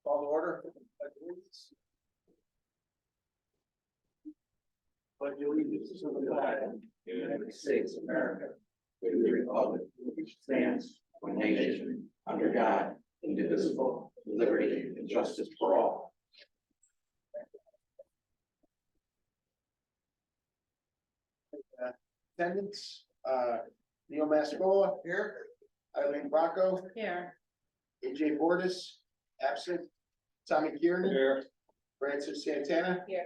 Call to order. Pledge allegiance to the flag of the United States of America, to the republic which stands one nation under God, indivisible, with liberty and justice for all. Attendance, Neil Mascola here, Eileen Bracco, Here. AJ Bordis, absent, Tommy Kieran. Here. Francis Santana. Here.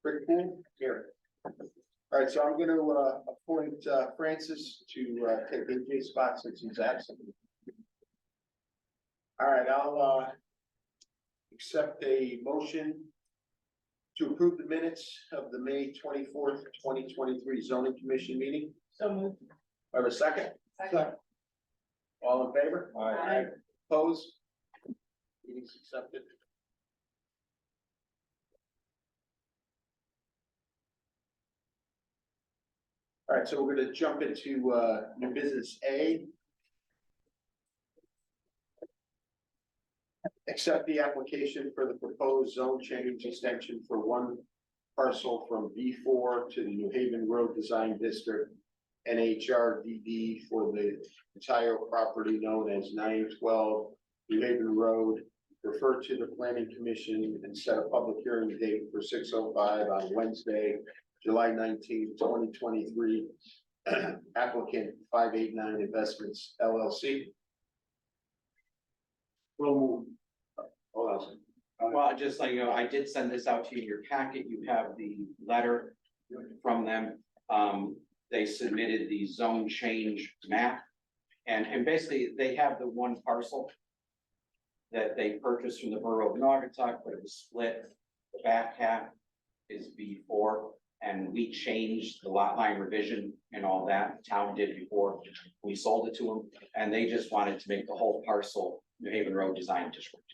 Rick Poole, here. All right, so I'm gonna, appoint, Francis to, take AJ's spot since he's absent. All right, I'll, accept a motion to approve the minutes of the May 24th, 2023 zoning commission meeting. So moved. Have a second? Second. All in favor? Aye. Opposed? Meeting's accepted. All right, so we're gonna jump into, new business A. Accept the application for the proposed zone change extension for one parcel from B4 to the New Haven Road Design District, NHRDD, for the entire property known as 912 New Haven Road. Refer to the planning commission and set a public hearing date for 6:05 on Wednesday, July 19th, 2023. Applicant 589 Investments LLC. Will move. Hold on a second. Well, just like, you know, I did send this out to you in your packet. You have the letter from them. They submitted the zone change map. And basically they have the one parcel that they purchased from the borough of Naugatuck, but it was split. The back half is B4, and we changed the lot line revision and all that. The town did before we sold it to them, and they just wanted to make the whole parcel New Haven Road Design District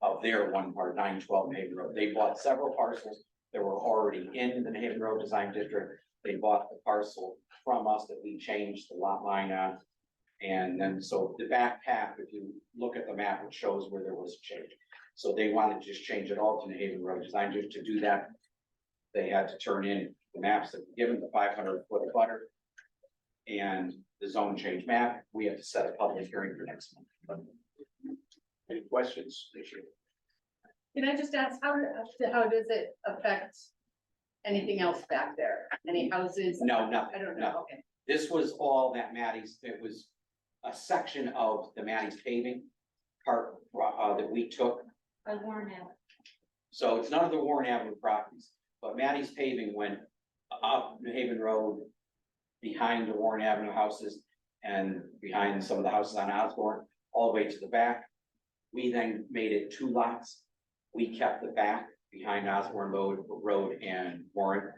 of their one part, 912 New Haven Road. They bought several parcels that were already in the New Haven Road Design District. They bought the parcel from us that we changed the lot line on. And then, so the back half, if you look at the map, it shows where there was a change. So they wanted to just change it all to New Haven Road Design District. To do that, they had to turn in the maps that were given, the 500-foot butter and the zone change map. We have to set a public hearing for next month. Any questions? Can I just ask, how does it affect anything else back there? Any houses? No, nothing. I don't know, no. okay. This was all that Maddie's, it was a section of the Maddie's paving part that we took. I warn you. So it's none of the Warren Avenue properties, but Maddie's paving went up New Haven Road behind the Warren Avenue houses and behind some of the houses on Osborne, all the way to the back. We then made it 2 lots. We kept the back behind Osborne Road and Warren.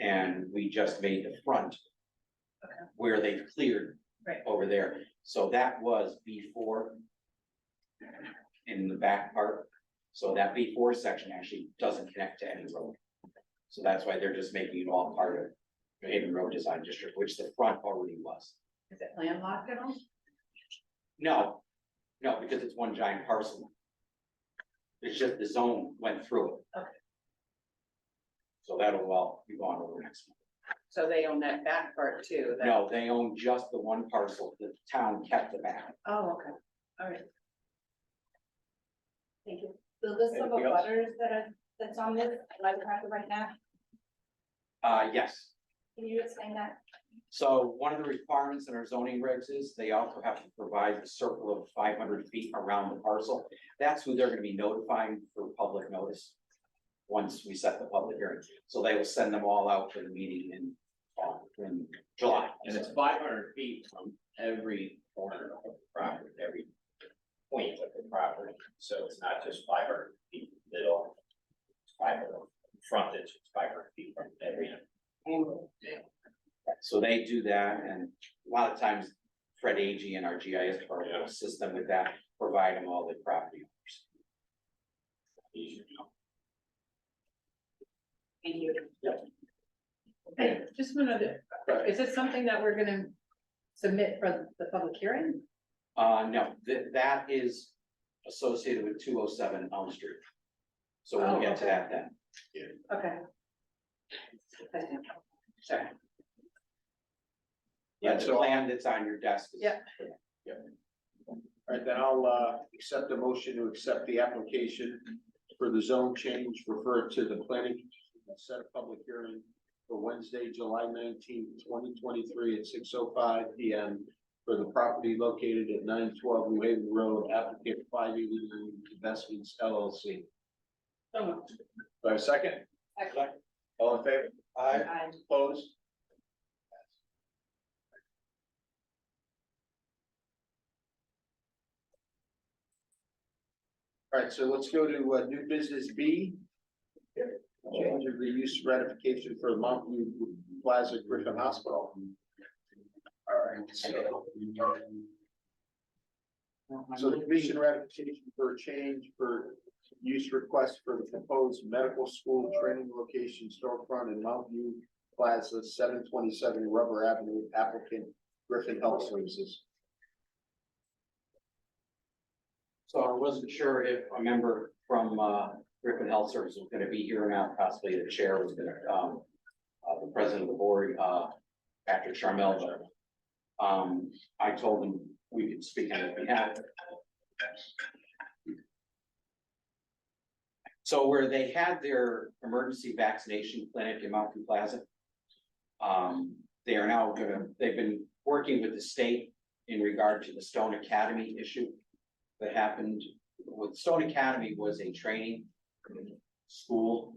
And we just made the front where they've cleared Right. over there. So that was B4 in the back part. So that B4 section actually doesn't connect to any road. So that's why they're just making it all part of New Haven Road Design District, which the front already was. Is it landlocked at all? No, because it's one giant parcel. It's just the zone went through it. Okay. So that'll all be gone over next month. So they own that back part too? that- No, they own just the one parcel. The town kept the back. Oh, okay, all right. Thank you. The list of Anything else? butters that's on this, like right now, Yes. can you explain that? So one of the requirements in our zoning regs is they also have to provide the circle of 500 feet around the parcel. That's who they're gonna be notifying for public notice. Once we set the public hearing, so they will send them all out for the meeting in July. And it's 500 feet from every corner of the property, every point of the property. So it's not just 500 feet from the middle, it's 500 frontage, it's 500 feet from every angle. So they do that, and a lot of times Fred Agee and our GIS department will assist them with that, provide them all the property owners. Easier, you know. Thank you. Hey, just one other, is this something that we're gonna submit for the public hearing? No, that is associated with 207 Elm Street. So we'll get to that then. Okay. Sorry. Yeah, the So- plan that's on your desk is. Yeah. All right, then I'll, accept a motion to accept the application for the zone change, refer it to the planning, and set a public hearing for Wednesday, July 19th, 2023 at 6:05 PM for the property located at 912 New Haven Road, applicant 589 Investments LLC. So moved. Do I have a second? Second. All in favor? Aye. Opposed? All right, so let's go to new business B. Change of the use ratification for Mountview Plaza Griffin Hospital. All right, so the commission ratification for a change for use request for the proposed medical school training location storefront in Mountview Plaza, 727 Rubber Avenue, applicant Griffin Health Services. So I wasn't sure if a member from Griffin Health Service was gonna be here or not, possibly the chair was gonna, the president of the board, Patrick Charmel, but I told him we could speak on his behalf. So where they had their emergency vaccination clinic in Mountview Plaza, they are now they've been working with the state in regard to the Stone Academy issue that happened. With Stone Academy was a training school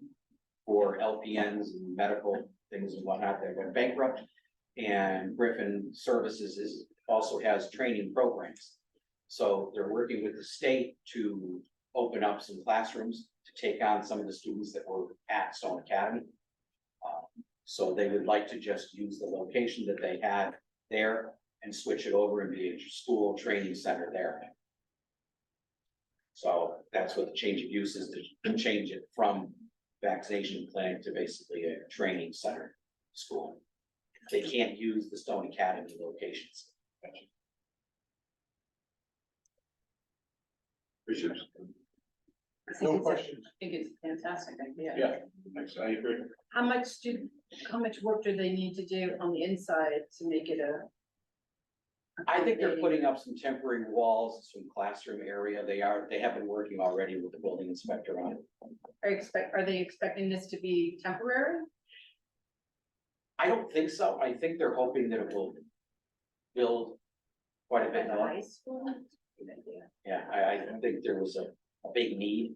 for LPNs and medical things and whatnot that went bankrupt. And Griffin Services also has training programs. So they're working with the state to open up some classrooms to take on some of the students that were at Stone Academy. So they would like to just use the location that they had there and switch it over and be a school training center there. So that's what the change of use is, to change it from vaccination clinic to basically a training center school. They can't use the Stone Academy locations. Commissioners? No questions. I think it's a fantastic idea. Yeah, thanks, I agree. How much work do they need to do on the inside to make it a? I think they're putting up some temporary walls, some classroom area. They have been working already with the building inspector on it. Are they expecting this to be temporary? I don't think so. I think they're hoping that it will build quite a bit At the more. high school? Good idea. Yeah, I think there was a big need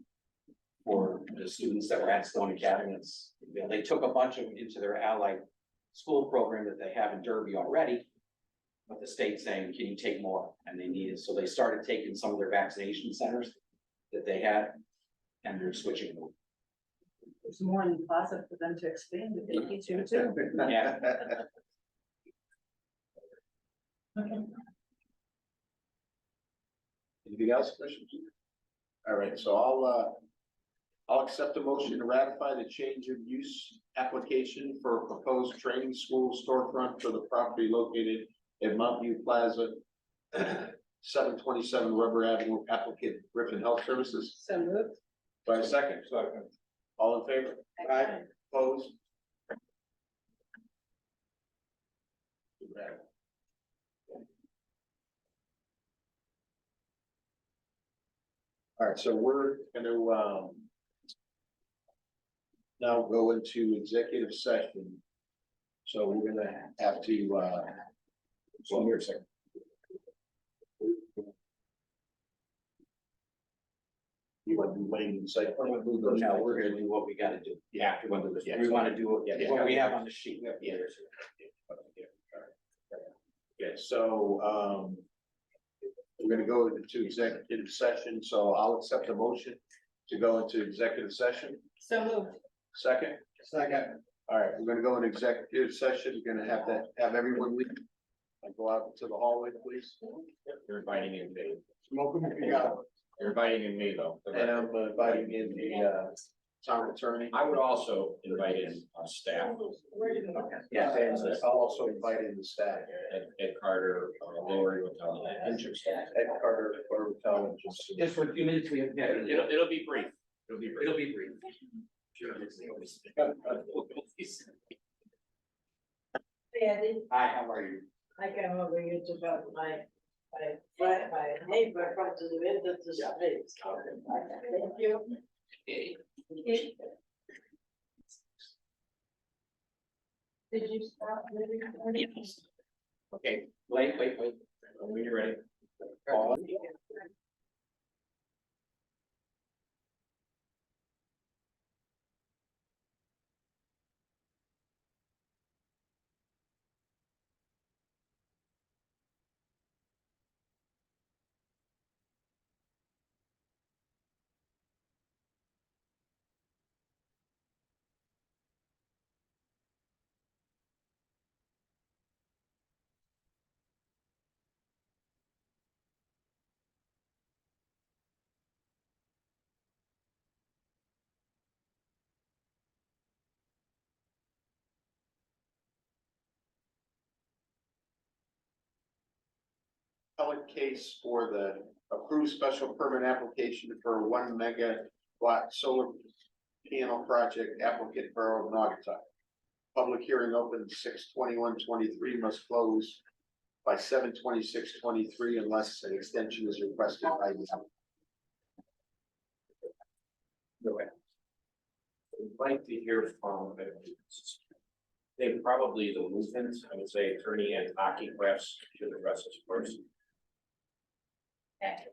for the students that were at Stone Academy. They took a bunch of them into their allied school program that they have in Derby already. But the state saying, can you take more? And they needed, so they started taking some of their vaccination centers that they had, and they're switching them. There's more in the plaza for them to expand if they need to too. Yeah. Okay. Anything else, Commissioners? All right, so I'll accept a motion to ratify the change of use application for a proposed training school storefront for the property located at Mountview Plaza, 727 Rubber Avenue, applicant Griffin Health Services. So moved. By a second. Second. All in favor? Aye. Opposed? All right, so we're gonna, now go into executive session. So we're gonna have to, so here a second. You want to do Wayne and say, Now we're gonna do what we gotta do. yeah, We want to do what we have on the sheet. yeah. Okay, so, we're gonna go into executive session, so I'll accept a motion to go into executive session. So moved. Second? Second. All right, we're gonna go in executive session. You're gonna have everyone leave. And go out to the hallway, please. You're inviting in me. Smoke them if you got. You're inviting in me though. And I'm inviting in town attorney. I would also invite in staff, Yeah. And I'll also invite in the staff, Ed Carter, Lori will tell you. Ed Carter, or tell him just. Just for a few minutes, we have, yeah, It'll be brief. It'll be brief. it'll be brief. Andy, Hi, how are you? I came over here to about my neighbor from to the window to speak. Thank you. Did you stop living? Okay, Wait. when you're ready. Appellate case for the approved special permit application for a 1 megawatt solar panel project applicant Borough of Naugatuck. Public hearing open 6/21/23, must close by 7/26/23 unless an extension is requested by the. Go ahead. I'd like to hear from, they probably the movement, I would say attorney and hockey press should address this first. Okay,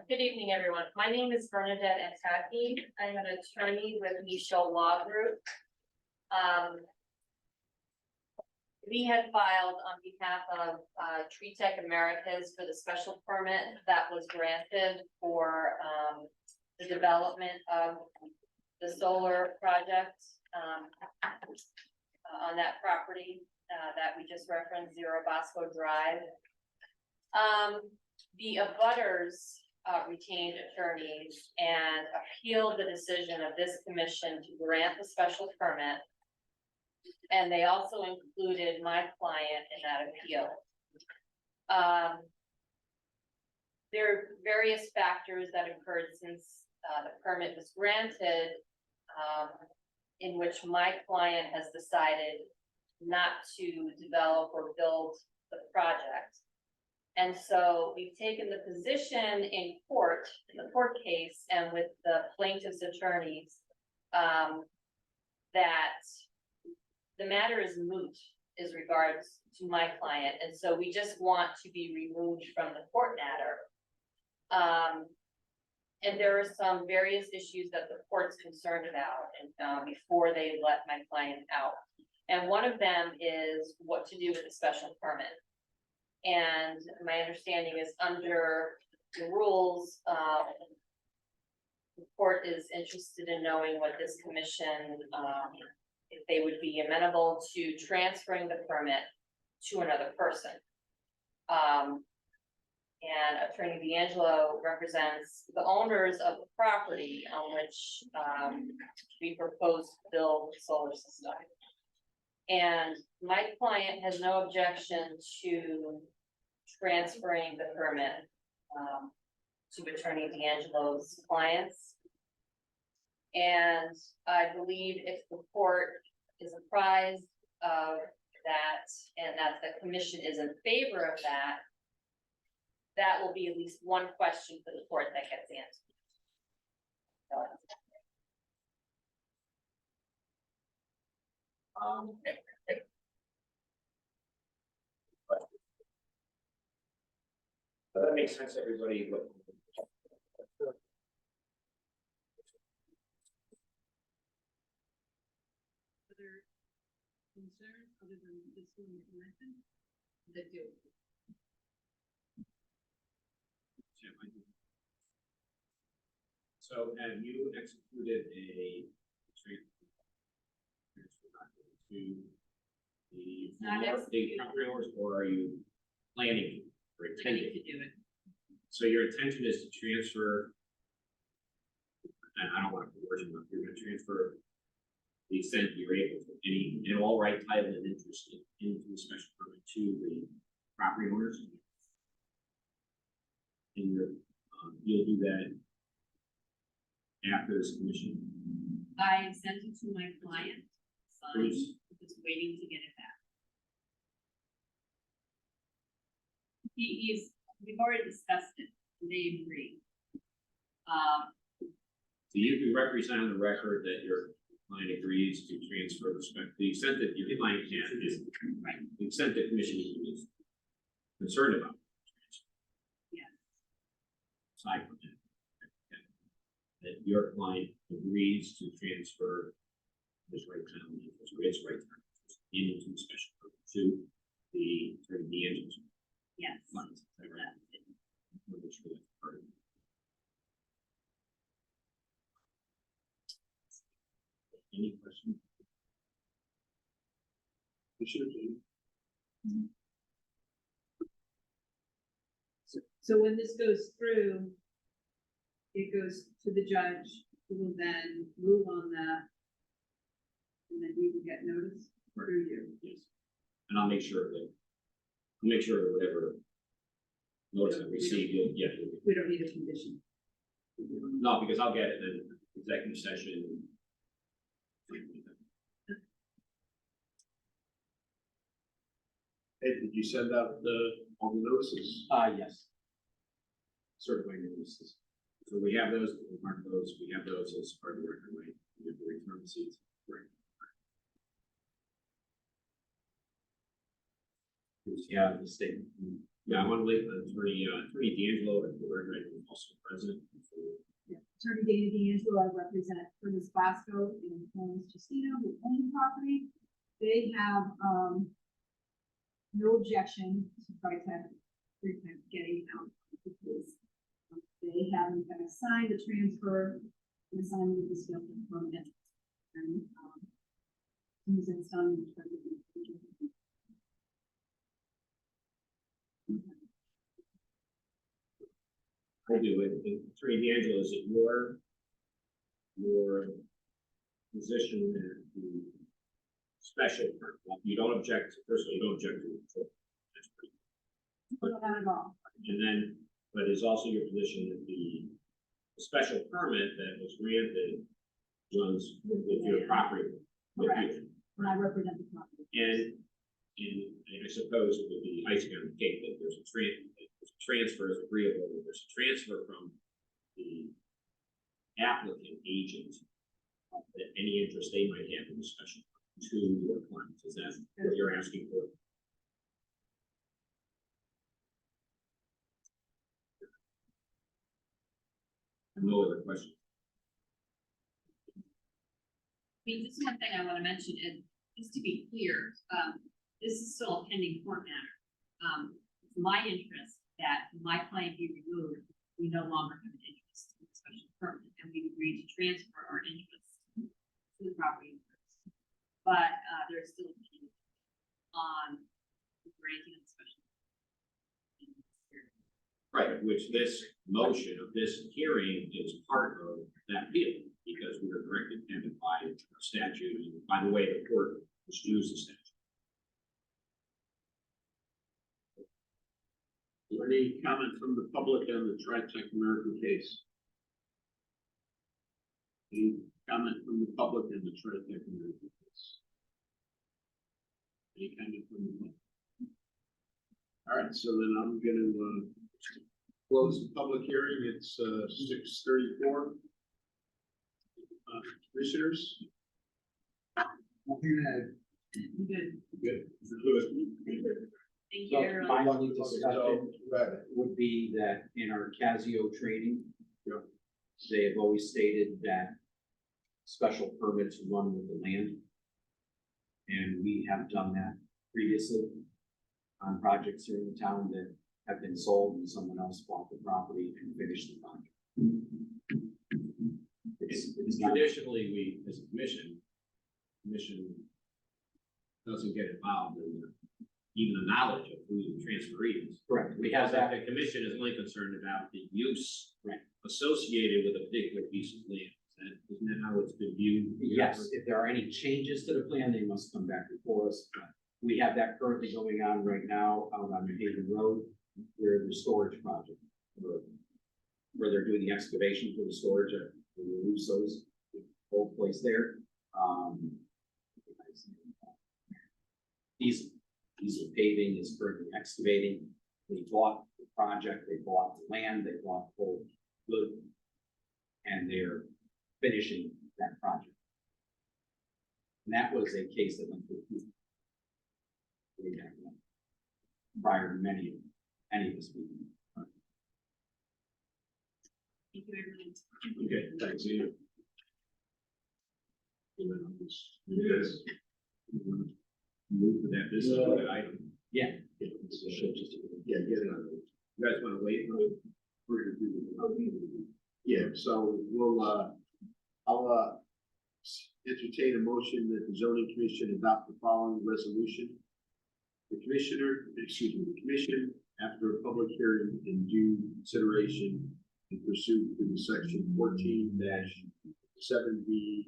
good evening, everyone. My name is Bernadette Antaki. I'm an attorney with Michelle Law Group. We had filed on behalf of Tree Tech Americas for the special permit that was granted for the development of the solar project on that property that we just referenced, Zero Bosco Drive. The abutters retained attorneys and appealed the decision of this commission to grant the special permit. And they also included my client in that appeal. There are various factors that occurred since the permit was granted, in which my client has decided not to develop or build the project. And so we've taken the position in court, in the court case, and with the plaintiff's attorneys, that the matter is moot as regards to my client, and so we just want to be removed from the court matter. And there are some various issues that the court's concerned about, and before they let my client out. And one of them is what to do with the special permit. And my understanding is under the rules, the court is interested in knowing what this commission, if they would be amenable to transferring the permit to another person. And Attorney D'Angelo represents the owners of the property on which we propose to build the solar system. And my client has no objection to transferring the permit to Attorney D'Angelo's clients. And I believe if the court is apprised of that and that the commission is in favor of that, that will be at least one question for the court that gets answered. That makes sense, everybody. Other concerns other than this one you mentioned? That do. So have you executed a to the property owners, or are you planning or intending? To do it. So your intention is to transfer and I don't want to coerce you, if you're gonna transfer the extent you're able to, any, and all right title and interest into the special permit to the property owners. And you'll do that after this commission. I sent it to my client, signed, Bruce. just waiting to get it back. We've already discussed it, and they agree. So you can represent on the record that your client agrees to transfer the extent that your client can, is, Right. the extent that commission is concerned about. Yeah. Aside from that. That your client agrees to transfer his right to own interest, or his right to own interest into the special permit to the, sort of the engines. Yes. Funds, is that right? I'll make sure that's part of it. Any questions? So when this goes through, it goes to the judge, who will then rule on that. And then we will get notice through you. Yes. And I'll make sure that whatever notice I receive, you'll We don't need a condition. no, because I'll get it in executive session. Hey, did you send out all the notices? Yes. Certified notices. So we have those, we mark those, we have those as part of the record, right? We have the return receipts. Right. Yeah, the statement. Yeah, I want to leave Attorney D'Angelo at the record, also president. Attorney Dana D'Angelo, I represent Curtis Bosco and Holmes Justino, who own the property. They have, no objection to Brightech getting out because they haven't been assigned a transfer, and assignment of the special permit. And, as it's done. I do it. Attorney D'Angelo, is it your position that the special permit, you don't object, first of all, you don't object to it. That's pretty. Not at all. And then, but it's also your position that the special permit that was granted runs with your property. With you. And I represent the property. And I suppose it would be icing on the cake that there's a transfer is agreeable, that there's a transfer from the applicant agent that any interest they might have in the special to your client. Is that what you're asking for? No other questions? Just one thing I want to mention is, just to be clear, this is still a pending court matter. It's my interest that my client be removed. We no longer have an interest in the special permit, and we agreed to transfer our interest to the property owners. But there's still a pending on granting of the special. Right, which this motion of this hearing is part of that appeal, because we were directed and by statute, and by the way, the court used the statute. Any comment from the public on the TriTech American case? Any comment from the public on the TriTech American case? Any comment from the public? All right, so then I'm gonna close the public hearing. It's 6:34. Commissioners? Good. Good. Thank So you, everyone. my only discussion Right. would be that in our Casio training, Yeah. they have always stated that special permits run with the land. And we have done that previously on projects here in the town that have been sold and someone else bought the property and finished the project. It's not- Traditionally, we, as a commission doesn't get involved in even the knowledge of who the transferee is. Correct, we Because have that, the commission is only concerned about the use Right. associated with a particular piece of land. Isn't that how it's been viewed? Yes, if there are any changes to the plan, they must come back before us. We have that currently going on right now out on New Haven Road, where the storage project, where they're doing the excavation for the storage, we lose those, old place there. Diesel paving is currently excavating. They bought the project, they bought the land, they bought the whole good, and they're finishing that project. And that was a case that went through way back when, prior to any of this meeting. Thank you, everyone. Okay, thanks, Ian. Yes. Move to that business, that item. Yeah. Yeah, get it on. You guys wanna wait? Yeah, so we'll, I'll, entertain a motion that the zoning commission adopt the following resolution. The commission, after a public hearing and due consideration in pursuit to the section 14-7B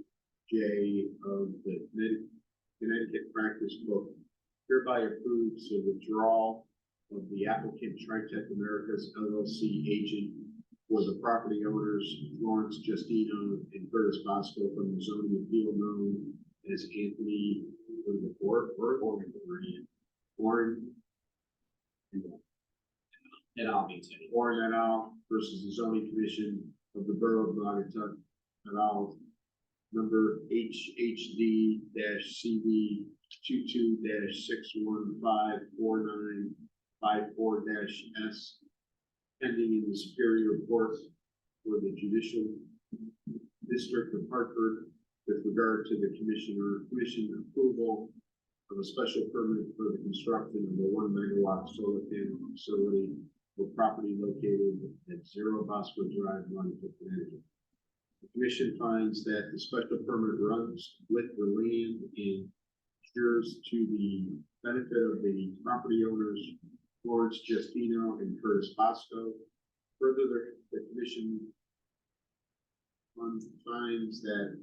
J of the Connecticut Practice Book, hereby approves the withdrawal of the applicant Tritech Americas LLC agent for the property owners Lawrence Justino and Curtis Bosco from the zoning appeal known as Anthony Warren et al. Versus the zoning commission of the borough of Naugatuck et al. Number HHD-CV 22-6154954-S pending in the Superior Court for the Judicial District of Hartford with regard to the commission approval of a special permit for the construction of a 1 megawatt solar panel facility for property located at 0 Bosco Drive, Naugatuck, Connecticut. The commission finds that the special permit runs with the land and ensures to the benefit of the property owners Lawrence Justino and Curtis Bosco. Further, the commission finds that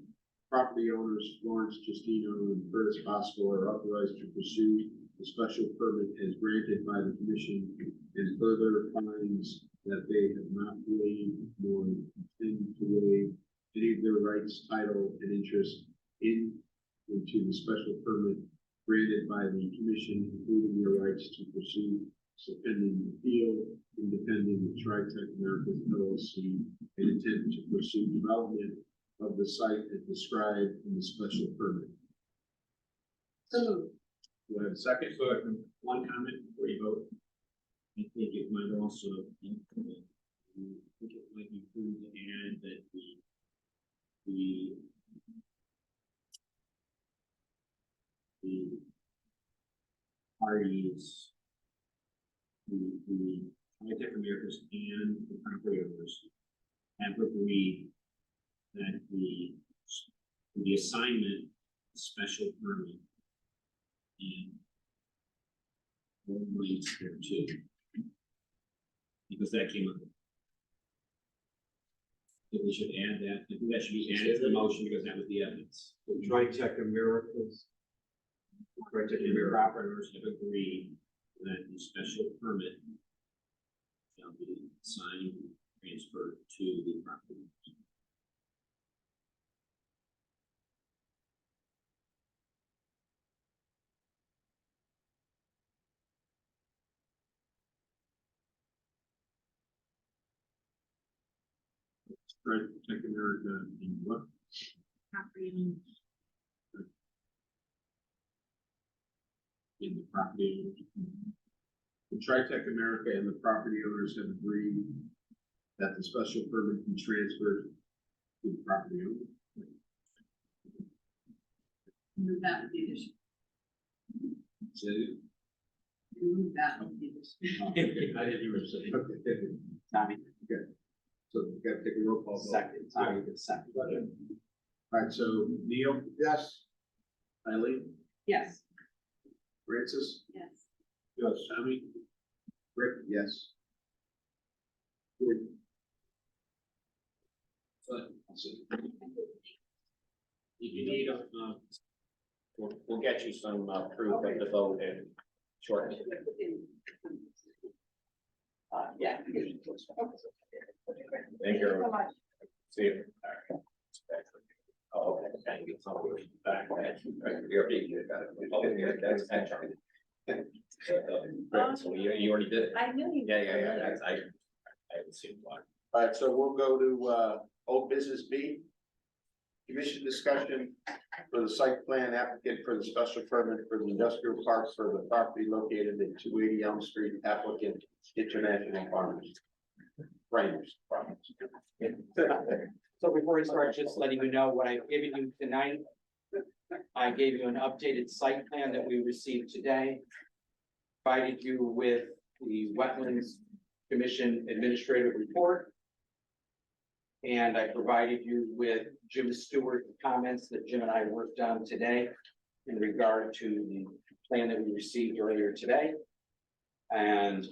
property owners Lawrence Justino and Curtis Bosco are authorized to pursue the special permit as granted by the commission, and further finds that they have not waived nor intend to waive any of their rights, title, and interest into the special permit granted by the commission, including their rights to pursue pending appeal, independent of Tritech Americas LLC, and intend to pursue development of the site as described in the special permit. So, Do I have a second? One comment before you vote. I think it might also, I think it might be prudent to add that the parties, the Tritech Americas and the property owners have agreed that the assignment, special permit, and one rights there too. Because that came up. If we should add that, I think that should be added to the motion because that was the evidence. Tritech Americas. Tritech and the property owners have agreed that the special permit shall be signed, and transferred to the property owners. Tritech America in what? Property In the property owners. The Tritech America and the property owners have agreed that the special permit be transferred to the property owner. Move that with the addition. Say it. Move that with the addition. I didn't hear what you said. Okay. Tommy, So we gotta take a roll call. vote. second, Tommy, the second. All right, so Neil? Yes. Eileen? Yes. Francis? Yes. Yes. Tommy? Rick? Yes. Good. So, that's it. You need we'll get you some proof of the vote in shortly. Yeah. Thank you. See you. Oh, okay. Thank you. Back. You're being good. That's actually. So you already did it. I knew you. Yeah. That's, I haven't seen one. All right, so we'll go to old business B. Commission discussion for the site plan applicant for the special permit for the industrial park for the property located at 280 Elm Street, applicant International Farmers. Framers. Farmers. So before we start, just letting you know what I've given you tonight. I gave you an updated site plan that we received today. Provided you with the Wetlands Commission Administrative Report. And I provided you with Jim Stewart comments that Jim and I worked on today in regard to the plan that we received earlier today. And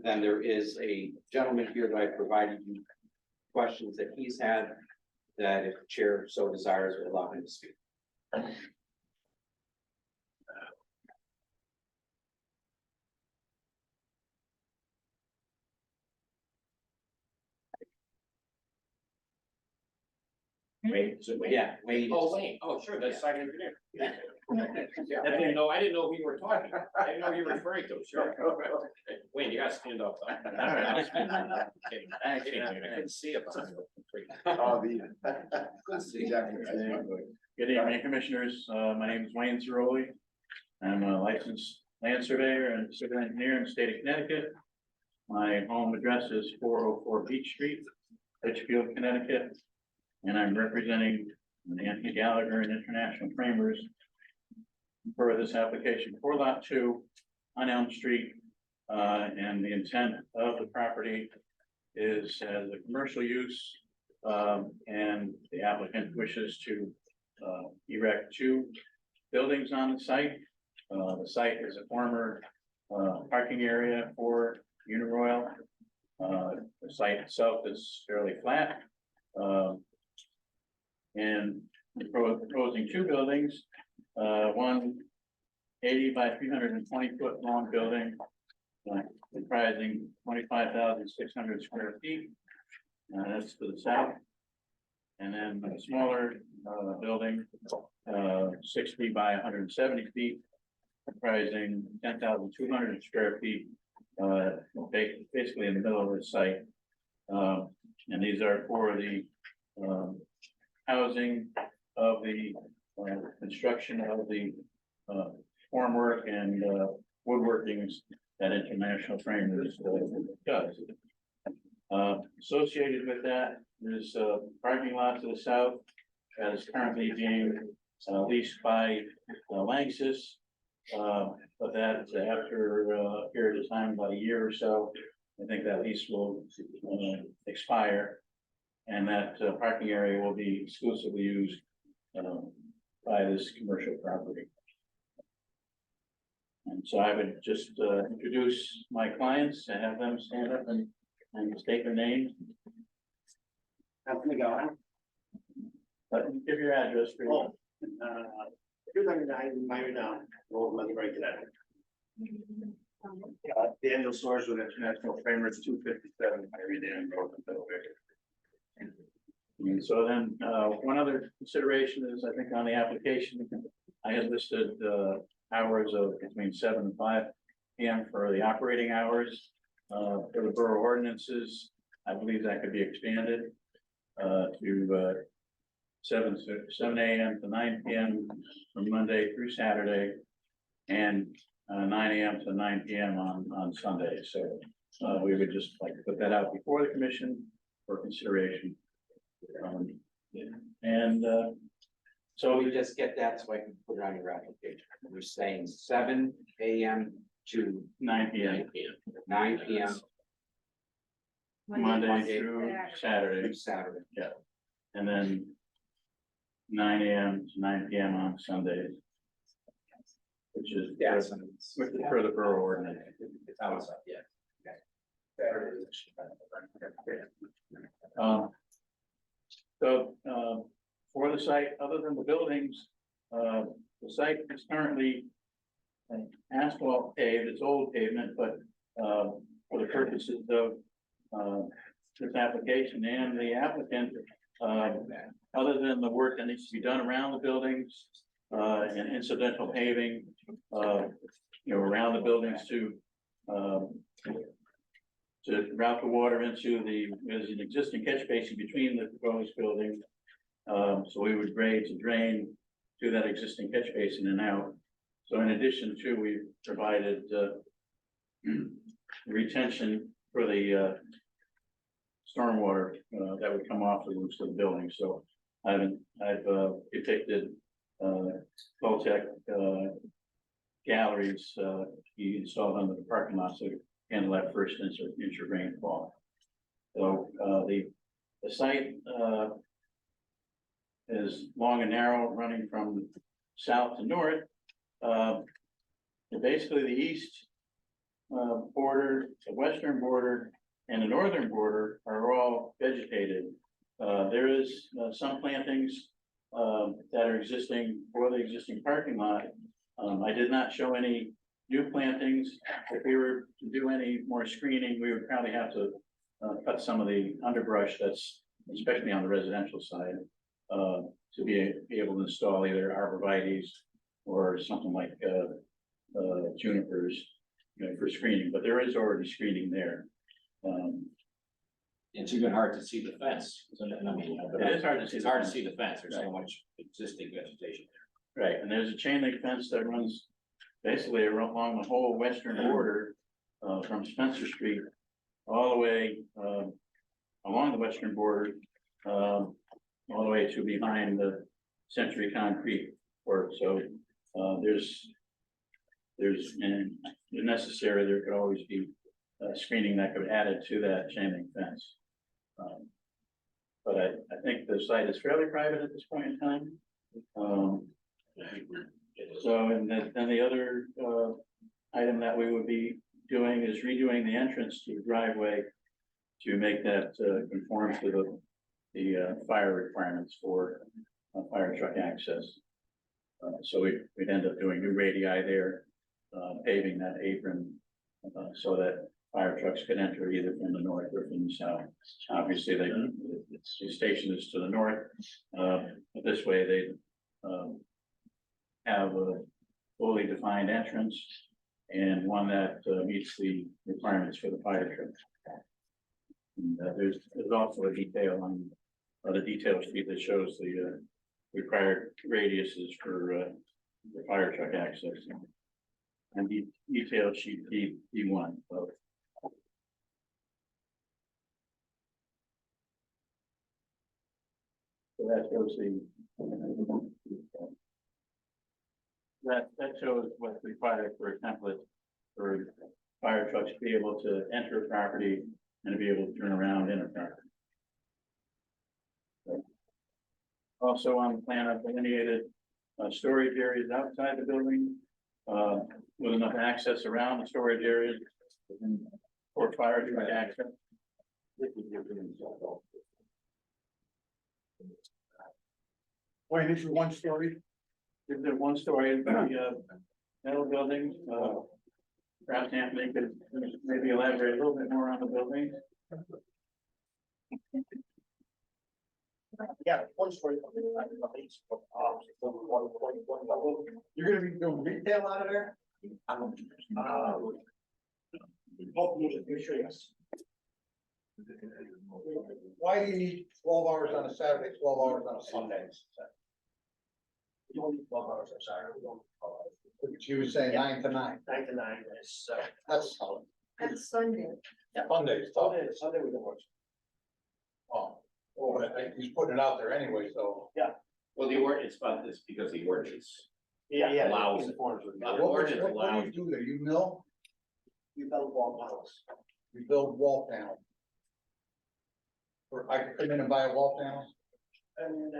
then there is a gentleman here that I provided you questions that he's had, that if the chair so desires, will allow him to speak. Wayne, is it Wayne? Yeah, Wayne. Oh, Wayne, oh, sure, that's site engineer. I didn't know who you were talking, I didn't know who you were referring to, sure. Wayne, you gotta stand up. Kidding. I couldn't see it. Oh, the. Good evening, commissioners. My name is Wayne Ciroli. I'm a licensed land surveyor and civil engineer in the state of Connecticut. My home address is 404 Beach Street, Litchfield, Connecticut. And I'm representing Anthony Gallagher and International Framers for this application for Lot 2 on Elm Street. And the intent of the property is as a commercial use. And the applicant wishes to erect 2 buildings on the site. The site is a former parking area for Uniroyal. The site itself is fairly flat. And we're proposing 2 buildings, one 80 by 320 foot long building, comprising 25,600 square feet. That's to the south. And then a smaller building, 60 by 170 feet, comprising 10,200 square feet, basically in the middle of the site. And these are for the housing of the construction of the formwork and woodworkings that International Framers does. Associated with that is a parking lot to the south that is currently being leased by Lanxess. But that after a period of time, about a year or so, I think that lease will expire. And that parking area will be exclusively used by this commercial property. And so I would just introduce my clients and have them stand up and state their name. Anthony Gallagher. Give your address, please. 239 Myron Road, Leadville, Connecticut. Daniel Soares with International Framers, 257 Myron Road, Philadelphia. And so then, one other consideration is, I think on the application, I had listed hours of between 7 and 5 p.m. for the operating hours. For the borough ordinances, I believe that could be expanded to 7 a.m. to 9 p.m. from Monday through Saturday, and 9 a.m. to 9 p.m. on Sunday. So we would just like to put that out before the commission for consideration. So we just get that so I can put it on your application. We're saying 7 a.m. to 9 p.m. 9 p.m. Monday through Saturday. Saturday. Yeah. And then 9 a.m. to 9 p.m. on Sundays. Which is for the borough ordinance. So for the site, other than the buildings, the site is currently asphalt paved, it's old pavement, but, for the purposes of, this application and the applicant, other than the work that needs to be done around the buildings, and incidental paving, around the buildings to route the water into there's an existing catch basin between the proposed buildings. So we would grade to drain to that existing catch basin and out. So in addition to, we've provided, retention for the, stormwater, that would come off the roofs of the building. So I've depicted, Toltec, galleries, he installed under the parking lot to handle that first inch of rainfall. So, the site, is long and narrow, running from south to north. Basically the east, border, the western border, and the northern border are all vegetated. There is, some plantings, that are existing for the existing parking lot. I did not show any new plantings. If we were to do any more screening, we would probably have to cut some of the underbrush that's, especially on the residential side, to be able to install either arborvitaes or something like junipers, for screening. But there is already screening there. It's even hard to see the fence, isn't it? I mean, It is hard to see. it's hard to see the fence, there's so much existing vegetation there. Right, and there's a chain link fence that runs basically along the whole western border, from Spencer Street all the way, along the western border, all the way to behind the Century Concrete work. So, and if necessary, there could always be screening that could be added to that chain link fence. But I think the site is fairly private at this point in time. So, and then the other, item that we would be doing is redoing the entrance to the driveway to make that, conform to the fire requirements for fire truck access. So we'd end up doing new radii there, paving that apron, so that fire trucks can enter either from the north or from the south. Obviously, the station is to the north, but this way they have a fully defined entrance and one that meets the requirements for the fire truck. And, there's also a detail on the detail sheet that shows the required radiuses for the fire truck access. And the detail sheet D1. So that shows that shows what's required for a template for fire trucks to be able to enter a property and to be able to turn around in a property. Also on the plan, I've delineated storage areas outside the building with enough access around the storage areas for fire truck access. Wait, this is one story? This is one story, metal building, perhaps Anthony could maybe elaborate a little bit more on the building. Yeah, one story. You're gonna be doing retail out of there? Why do you need 12 hours on a Saturday, 12 hours on a Sunday? You don't need 12 hours on Saturday. She was saying 9 to 9. 9 to 9 is, that's solid. That's Sunday. Sunday, Sunday we don't work. Oh, but I think he's putting it out there anyway, so. Well, the ordinance, but it's because the ordinance Yeah. allows it. What The ordinance do you allows. do there? You mill? You build wall panels. You build wall panels? Or I could come in and buy a wall panel? And,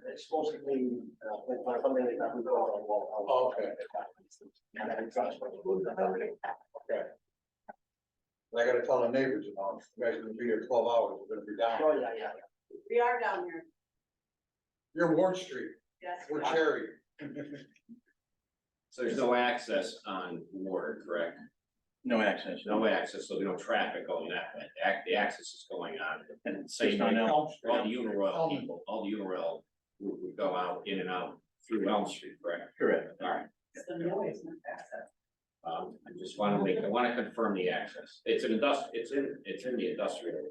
it's supposed to be, like something like that, we go on wall. Oh, okay. Okay. I gotta tell the neighbors, you know, you guys are gonna be here 12 hours, we're gonna be down. Oh, yeah. We are down here. You're Ward Street, Yes. we're Cherry. So there's no access on Ward, correct? No access. No access, so there's no traffic going that way. The access is going on. And same Just on thing, Elm all Street. the Uniroyal people, all the Uniroyal would go out, in and out through Elm Street, correct? Correct. All right. It's the noise, not access. I just I wanna confirm the access. It's an it's in the industrial.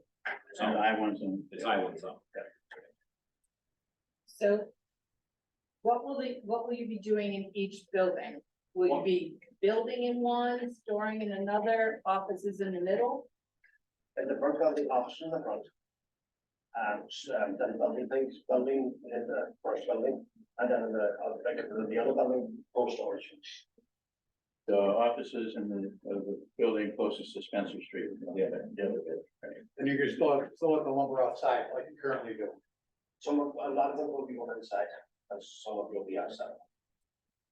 So I want some. It's I-1 zone. So what will you be doing in each building? Will you be building in one, storing in another, offices in the middle? In the front building, office in the front. Then building things, building in the first building, and then in the other building, cold storage. The offices in the building closest to Spencer Street. The other bit. And you can still let the lumber outside like you currently do. A lot of them will be on inside, and some of them will be outside.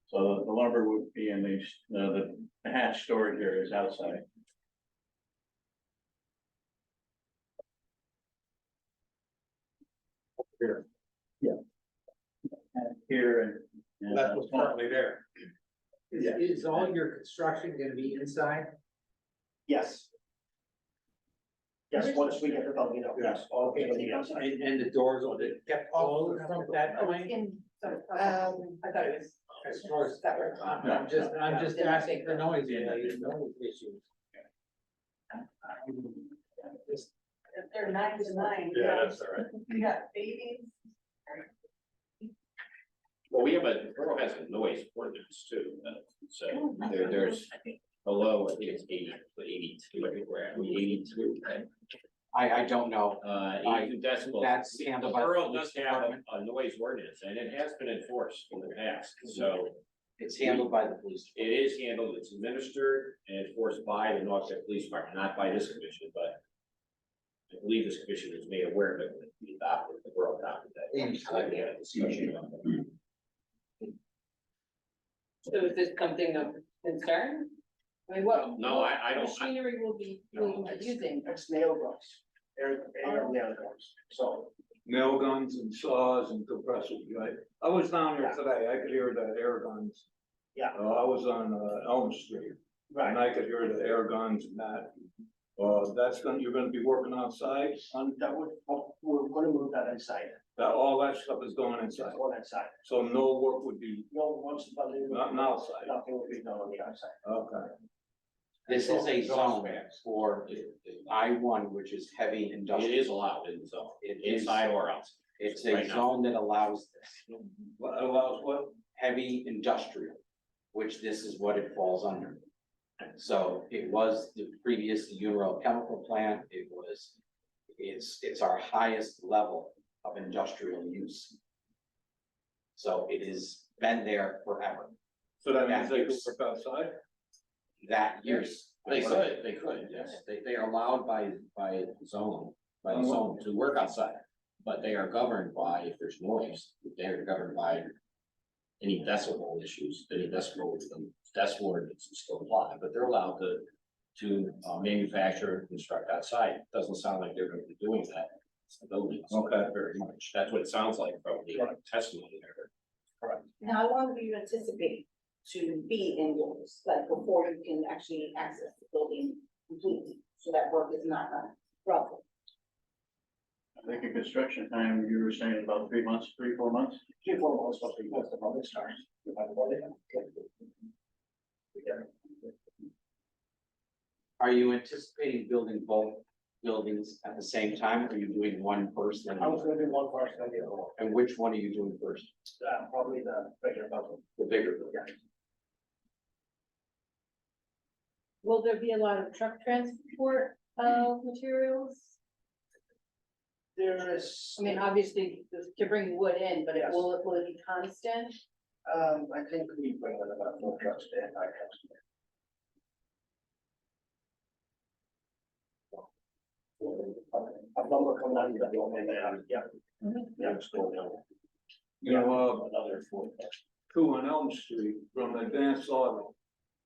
So the lumber would be in the hatch storage areas outside. Here. Yeah. And here and. That's what's currently there. Is all your construction gonna be inside? Yes. Yes, once we get the building up, yes, all will be outside. And the doors will be kept closed from that Oh, it's in, so, I thought it was. As far as that, I'm just asking for noise, issues. If they're 9 to 9. Yeah, that's all right. You got babies. Well, the borough has a noise ordinance too, so there's below, I think it's 82, I think we're at 82. I don't know. 82 decibels. That's The handled by the borough police does have department. a noise ordinance, and it has been enforced in the past, so It's handled by the police. it is handled, it's administered and enforced by the Norfolk Police Department, not by this commission, but I believe this commission is made aware of it when it adopted, the borough adopted that. So we had a discussion on that. So is this something of concern? I mean, what? No, I don't- Machinery will be using. It's nail guns. They're nail guns, so. Nail guns and saws and compressors, right? I was down there today, I could hear the air guns. Yeah. I was on Elm Street, and I could hear the air guns and that. You're gonna be working outside, That would, we're gonna move that inside, all that stuff is going inside, all inside. so no work would be, No, once the building. not outside, Nothing will be done on the outside. okay. This is a zone for I-1, which is heavy It industrial. is allowed in zone, It is- inside or outside. It's a Right now. zone that allows this, What allows what? heavy industrial, which this is what it falls under. So it was the previous Uniroyal chemical plant, it's our highest level of industrial use. So it has been there forever, So that means they can work outside? that use. They could, yes, they are allowed by zone, by the zone to work outside. But they are governed by, if there's noise, they are governed by any decibel issues, any decibel ordinances still apply, but they're allowed to manufacture and construct outside. Doesn't sound like they're gonna be doing that. It's the buildings. Okay. Very much. That's what it sounds like from the testimony there. Now, how long do you anticipate to be indoors, like before you can actually access the building completely, so that work is not a problem? I think in construction time, you were saying about 3 months, 3-4 months. 3-4 months, once the building starts. We have the building. Are you anticipating building both buildings at the same time, or are you doing one first? I was gonna do one first, then the other one, And which one are you doing first? probably the bigger building. The bigger building? Will there be a lot of truck transport of materials? There is, I mean, obviously, to bring wood in, but Yes. will it be constant? I think we bring in about 4 trucks there, 5 trucks there. A number coming out of the building, yeah. Yeah, it's going down. You know, Another 4 trucks. 2 on Elm Street from Advanced Auto,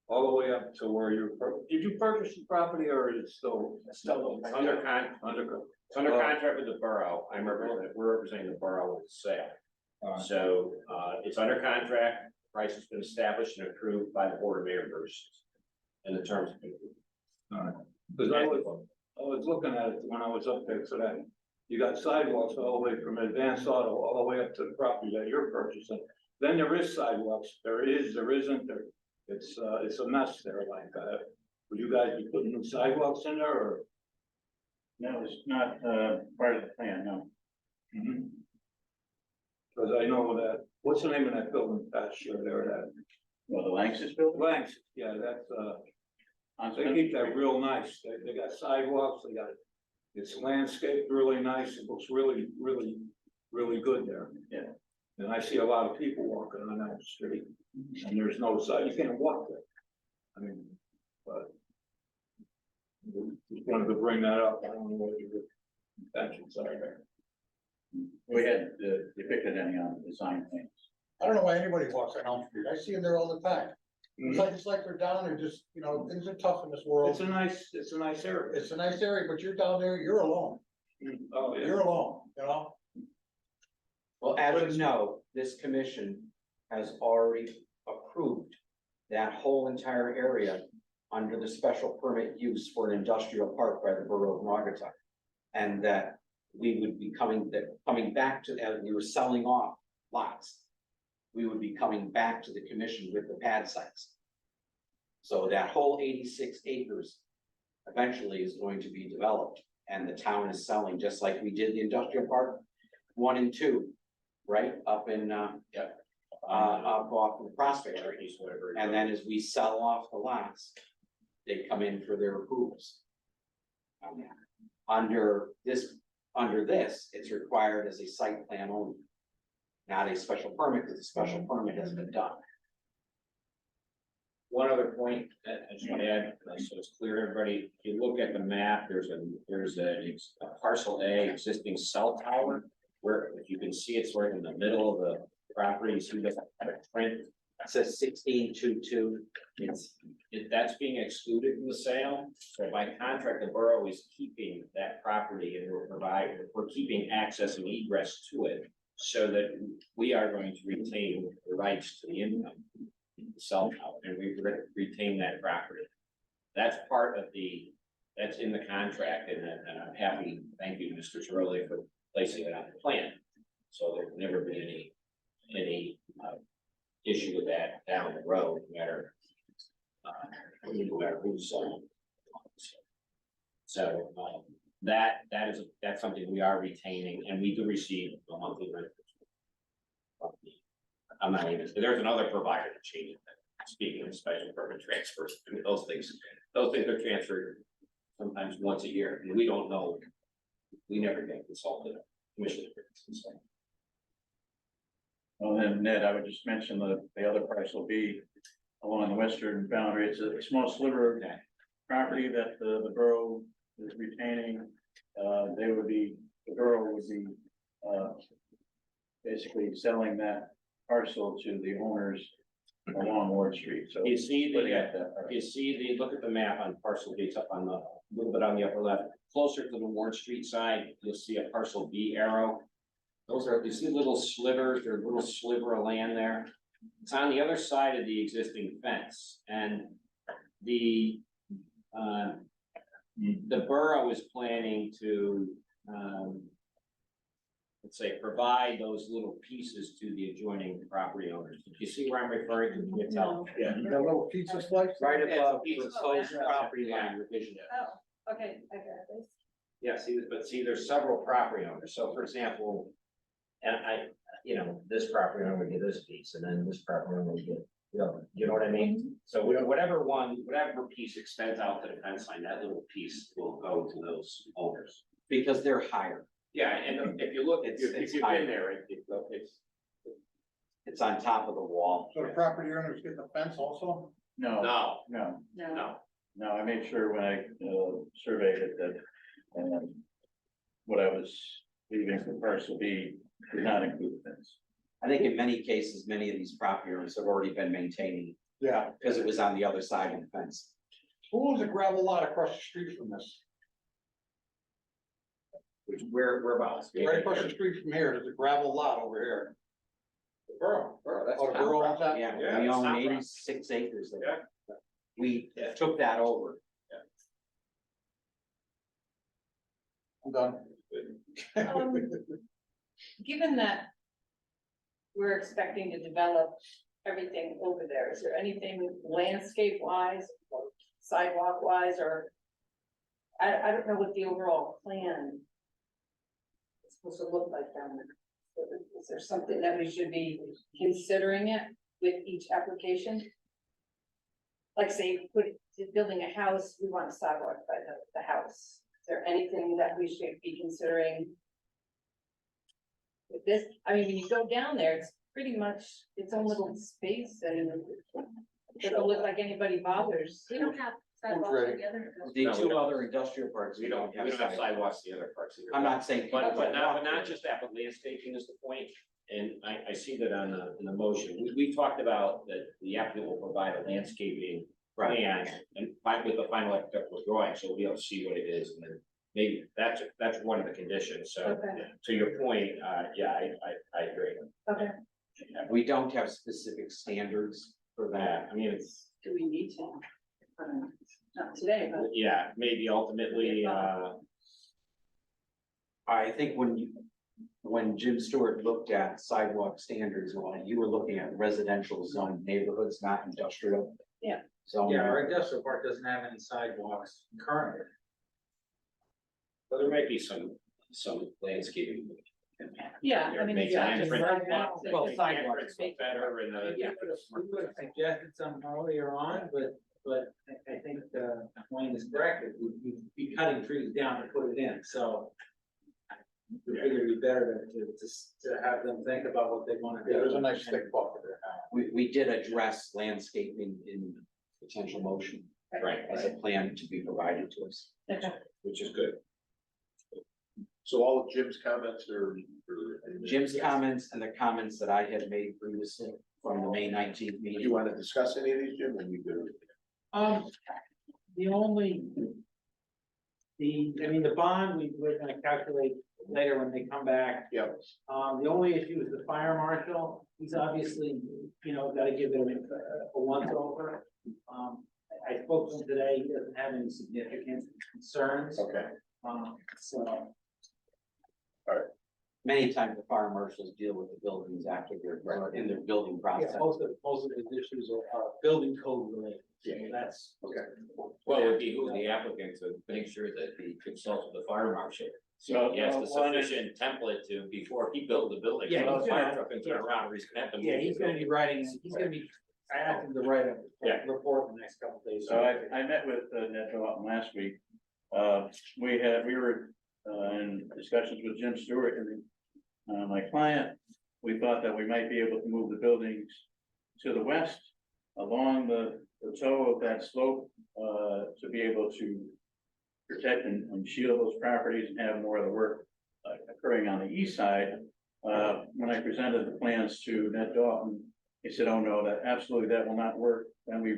all the way up to where did you purchase the property or is it still? It's still It's under Under. contract with the borough. We're representing the borough with the sale. So, it's under contract, price has been established and approved by the Board of Mayor Bruce. And the terms. Cause I was looking at it when I was up there today. You got sidewalks all the way from Advanced Auto, all the way up to the property that you're purchasing. Then there is sidewalks, there isn't there. It's a mess there like that. Would you guys be putting new sidewalks in there or? No, it's not, part of the plan, no. Cause I know that, what's the name of that building patch there, that? Well, the Lanxess building? Blanks, yeah, that's, they keep that real nice. They got sidewalks, they got, it's landscaped really nice. It looks really, really, really good there. Yeah. And I see a lot of people walking on that street and there's no side, you can't walk there. I mean, but. Just wanted to bring that up. I don't know what your intentions are there. We had depicted any on the design things. I don't know why anybody walks on Elm Street. I see them there all the time. It's like they're down there just, you know, things are tough in this world. It's a nice area. It's a nice area, but you're down there, you're alone. Oh, yeah. You're alone, you know? Well, as you know, this commission has already approved that whole entire area under the special permit use for an industrial park by the Borough of Naugatuck. And that we would be coming back to, as we were selling off lots, we would be coming back to the commission with the pad sites. So that whole 86 acres eventually is going to be developed, and the town is selling, just like we did the industrial park 1 and 2, right, up in, up off the Prospect Street. And then as we sell off the lots, they come in for their approvals. Under this, it's required as a site plan only, not a special permit, because the special permit has been done. One other point that I just want to add, so it's clear to everybody, if you look at the map, there's a parcel A existing cell tower. Where, if you can see, it's right in the middle of the property, you see the print. It says 1622. That's being excluded from the sale, so by contract, the borough is keeping that property and we're keeping access and egress to it. So that we are going to retain the rights to the income, the cell tower, and we retain that property. That's part of that's in the contract, and I'm happy, thank you, Mr. Cirelli, for placing it on the plan. So there will never be any issue with that down the road, no matter who's so that's something we are retaining, and we do receive a monthly rent. I'm not even, there's another provider that changes that. Speaking of special permit transfers, I mean, those things are transferred sometimes once a year, and we don't know. We never get consulted, commission. Well, then, Ned, I would just mention the other parcel B along the western boundary. It's a small sliver of property that the borough is retaining. The borough would be basically selling that parcel to the owners along Ward Street. So You see look at the map on parcel B, it's up on a little bit on the upper left, closer to the Ward Street side, you'll see a parcel B arrow. You see little slivers or little sliver of land there. It's on the other side of the existing fence, and the borough is planning to, let's say, provide those little pieces to the adjoining property owners. Do you see where I'm referring to? Can you tell? Yeah. That little pizza slice? Right above Yeah, proposed property line revision. Oh, okay, I got this. Yeah, see, there's several property owners. So for example, and this property owner would get this piece, and then this property owner would get, you know what I mean? So whatever piece extends out to the fence line, that little piece will go to those owners. Because they're higher. Yeah, and if you look, if you've been there, It's on top of the wall. So the property owners get the fence also? No, no, I made sure when I surveyed it that what I was leaving for parcel B did not include the fence. I think in many cases, many of these property owners have already been maintaining Yeah. because it was on the other side of the fence. Who owns a gravel lot across the street from this? whereabouts? Right across the street from here, there's a gravel lot over here. Borough, that's. Oh, the borough owns that? Yeah, Yeah, we it's own not right. 86 acres there. Yeah. We Yeah. took that over. I'm done. Given that we're expecting to develop everything over there, is there anything landscape wise, sidewalk wise, or I don't know what the overall plan is supposed to look like down there. Is there something that we should be considering it with each application? Like say, building a house, we want a sidewalk by the house. Is there anything that we should be considering with this? I mean, when you go down there, it's pretty much its own little space and it doesn't look like anybody bothers. We don't have sidewalks ready? together. The No, we two don't. other industrial parks, We don't have sidewalks the other parts either. I'm not saying. But people don't not, walk but not there. just that, but landscaping is the point, and I see that on in the motion, we talked about that the applicant will provide a landscaping Right. plan and with the final architectural drawing, so we'll be able to see what it is, and then maybe that's one of the conditions, so Okay, to your point, yeah, I agree. okay. We don't have specific standards for that. I mean, it's, Do we need to? Not today, but. yeah, maybe ultimately, I think when Jim Stewart looked at sidewalk standards, well, you were looking at residential zone neighborhoods, not industrial. Yeah. So. Yeah, our industrial park doesn't have any sidewalks currently. but there might be some landscaping. Yeah, I mean. Make yeah, the just entrance- sidewalks. Well, make the sidewalks. entrance look better and We would have suggested some earlier on, but I think, Wayne is correct, that we'd be cutting trees down to put it in, so. We figured it'd be better to have them think about what they wanna do. Yeah, there's a nice thick buffer there. We did address landscaping in potential motion right, as a plan to be provided to us. Okay. which is good. So all of Jim's comments are. Jim's comments and the comments that I had made previously from the May 19th Do meeting. you want to discuss any of these, Jim, and you do? The only. The bond, we're gonna calculate later when they come back. Yep. The only issue is the fire marshal, he's obviously, gotta give it a once over. I spoke to him today, he doesn't have any significant concerns, Okay. so. Many times the fire marshals deal with the buildings after they're in their building Yeah, process. most of his issues are building code related, so Yeah. that's. Okay. Well, it would behoove the applicant to make sure that he consults with the fire marshal. So So, he has the one is- sufficient template to, before he builds the building. Yeah, so he's the fire gonna- truck can turn around and reconnect them. Yeah, he's gonna be writing, I asked him to write a Yeah. report in the next couple of days. So I met with Ned Dalton last week. We were in discussions with Jim Stewart and my client. We thought that we might be able to move the buildings to the west along the toe of that slope to be able to protect and shield those properties and have more of the work occurring on the east side. When I presented the plans to Ned Dalton, he said, "Oh, no, that will not work. Then we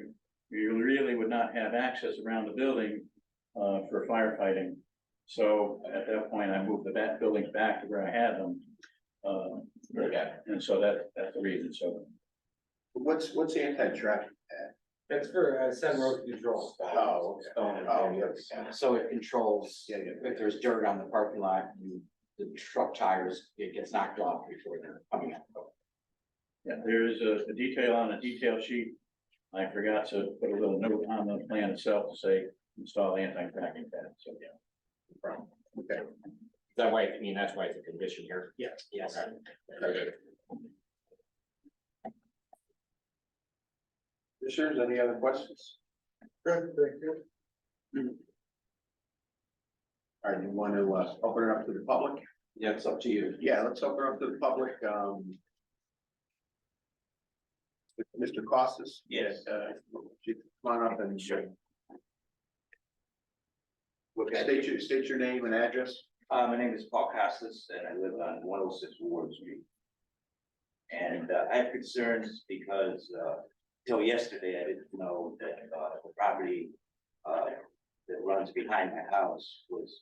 really would not have access around the building for firefighting." So at that point, I moved the buildings back to where I had them. And so that's the reason, so. What's anti-traffic? That's for Seven Road Control. Oh, okay. Oh, yes. So it controls, Yeah, yeah. if there's dirt on the parking lot, the truck tires, it gets knocked off before they're coming out. Yeah, there is a detail on a detail sheet. I forgot to put a little note on the plan itself to say install anti-cracking pad, so yeah. Okay. That way, that's why it's a condition here. Yes. Yes. Okay. Commissioners, any other questions? Good, thank you. All right, you want to open it up to the public? Yeah, it's up to you. Yeah, let's open up to the public. Mr. Costas? Yes. Come on up and. Sure. State your name and address. My name is Paul Costas and I live on 106 Ward Street. And I have concerns because till yesterday, I didn't know that the property that runs behind my house was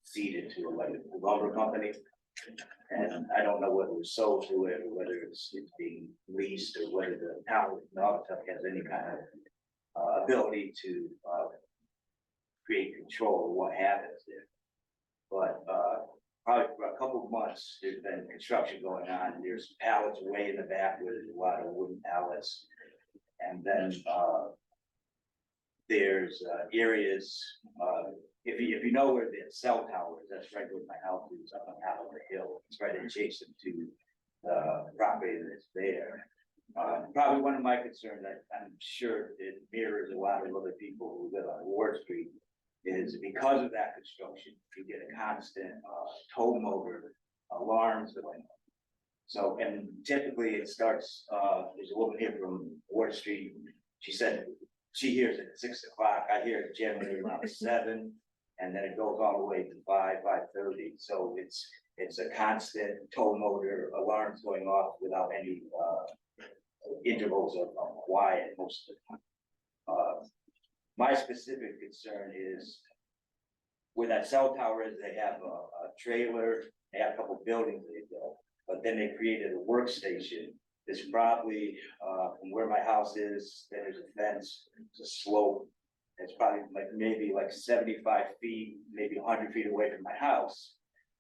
ceded to a lumber company. And I don't know whether it's sold to it, or whether it's being leased, or whether the town of Naugatuck has any kind of ability to create control of what happens there. But probably for a couple of months, there's been construction going on, and there's pallets way in the back where there's a lot of wooden pallets. And then there's areas, if you know where the cell tower is, that's right where my house is, up on top of the hill. It's right adjacent to the property that's there. Probably one of my concerns, I'm sure it mirrors a lot of other people who live on Ward Street, is because of that construction, you get a constant tow motor alarms going on. So, and typically it starts, there's a woman here from Ward Street, she said she hears it at 6 o'clock, I hear it generally around 7, and then it goes all the way to 5:30. So it's a constant tow motor alarms going off without any intervals of quiet most of the time. My specific concern is where that cell tower is, they have a trailer, they have a couple buildings they built, but then they created a workstation. It's probably, from where my house is, there's a fence, it's a slope. It's probably maybe 75 feet, maybe 100 feet away from my house.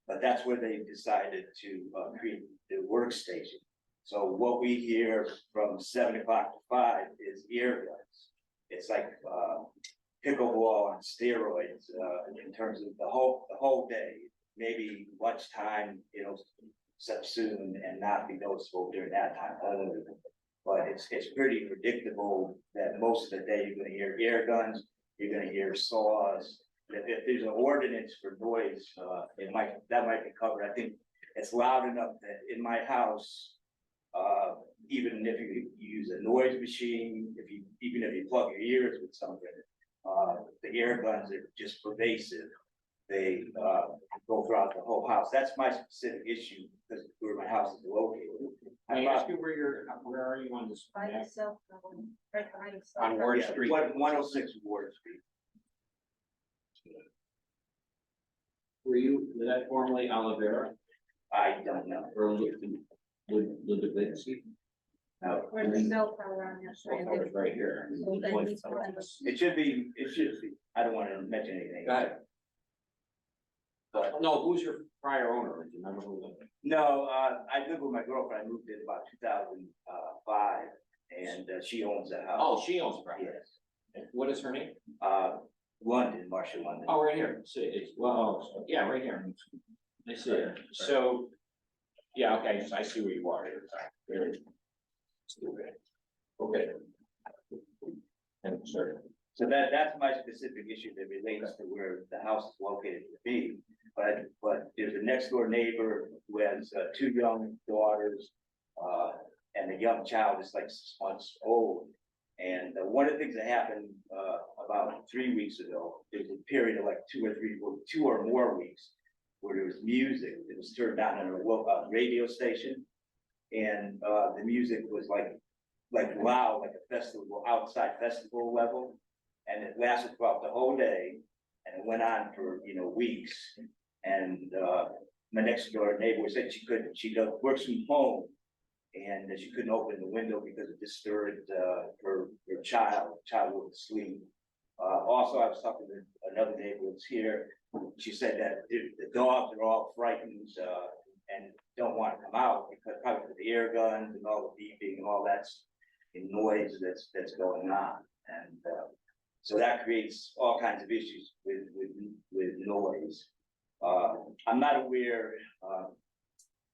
But that's where they decided to create the workstation. So what we hear from 7 o'clock to 5 is ear guns. It's like pickleball on steroids in terms of the whole day. Maybe lunchtime, subsume and not be noticeable during that time only. But it's pretty predictable that most of the day you're gonna hear air guns, you're gonna hear saws. If there's an ordinance for noise, that might be covered. I think it's loud enough that in my house, even if you use a noise machine, even if you plug your ears with something, the air guns are just pervasive. They go throughout the whole house. That's my specific issue because where my house is located. Can I ask you where are you on this? By map? myself, right behind the On Ward Yeah, Street. 106 Ward Street. Was that formerly Olivera I don't know. or Ludovici? No. Where's the cell tower on your street? Right here. It should be. I don't want to mention anything. Go ahead. But no, who's your prior owner? Do you remember who was? No, I lived with my girlfriend. I moved in about 2005, and she owns a house. Oh, she owns the property. Yes. What is her name? London, Marcia London. Oh, right here. See, it's, well, yeah, right here. I see it. So, yeah, okay, so I see where you are here. Very- Okay. And sir. So that's my specific issue that relates to where the house is located to be. But there's a next door neighbor who has 2 young daughters, and a young child is like 6 months old. And one of the things that happened about 3 weeks ago, there's a period of like 2 or more weeks where there was music that was turned down on a radio station. And the music was like loud, like a festival, outside festival level. And it lasted throughout the whole day, and it went on for, weeks. And my next door neighbor said she works from home, and that she couldn't open the window because it disturbed her child. The child wouldn't sleep. Also, I was talking to another neighbor who's here. She said that the dogs are all frightened and don't want to come out because probably the air guns and all the beeping and all that's noise that's going on. And so that creates all kinds of issues with noise. I'm not aware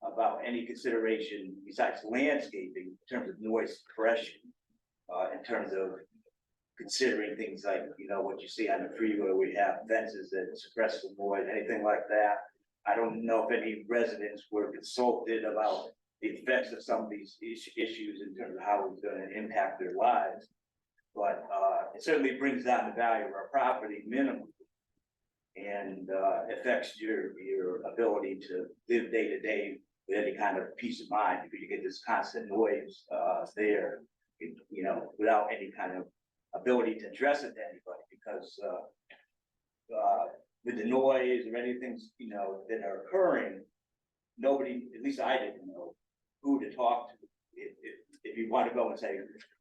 about any consideration besides landscaping in terms of noise suppression, in terms of considering things like, what you see on the freeway, we have fences that suppress the noise, anything like that. I don't know if any residents were consulted about the effects of some of these issues in terms of how it's going to impact their lives. But it certainly brings down the value of our property minimally, and affects your ability to live day to day with any kind of peace of mind, because you get this constant noise there, without any kind of ability to address it to anybody, because with the noise or anything that are occurring, nobody, at least I didn't know who to talk to. If you want to go and say,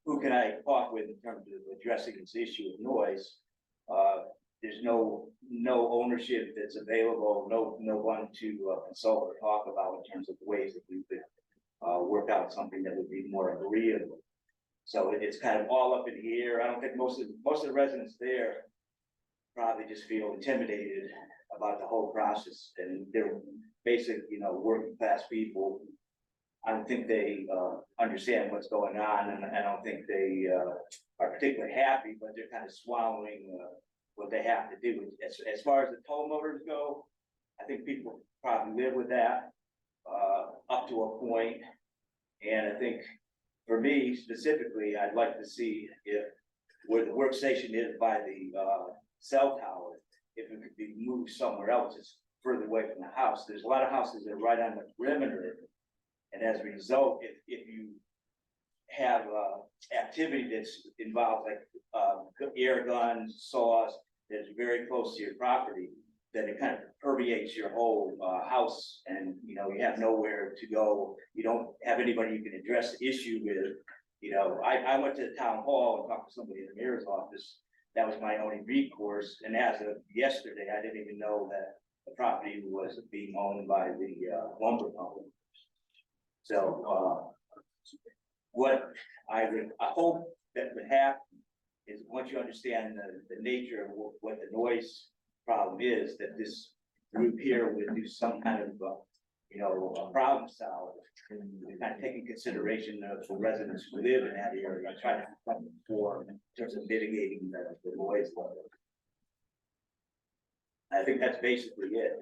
who can I talk with in terms of addressing this issue of noise? There's no ownership that's available, no one to consult or talk about in terms of ways that we could work out something that would be more agreeable. So it's kind of all up in the air. I don't think most of the residents there probably just feel intimidated about the whole process, and they're basic, working class people. I don't think they understand what's going on, and I don't think they are particularly happy, but they're kind of swallowing what they have to do. As far as the toll motors go, I think people probably live with that up to a point. And I think for me specifically, I'd like to see if where the workstation is by the cell tower, if it could be moved somewhere else, it's further away from the house. There's a lot of houses that are right on the perimeter. And as a result, if you have activity that's involved like air guns, saws, that's very close to your property, then it kind of permeates your whole house, and you have nowhere to go. You don't have anybody you can address the issue with. I went to the town hall and talked to somebody in the mayor's office. That was my only recourse, and as of yesterday, I didn't even know that the property was being owned by the lumber company. So what I hope that would happen is once you understand the nature of what the noise problem is, that this group here would do some kind of a problem solve, and kind of taking consideration of the residents who live in that area, try to come forward in terms of mitigating the noise level. I think that's basically it.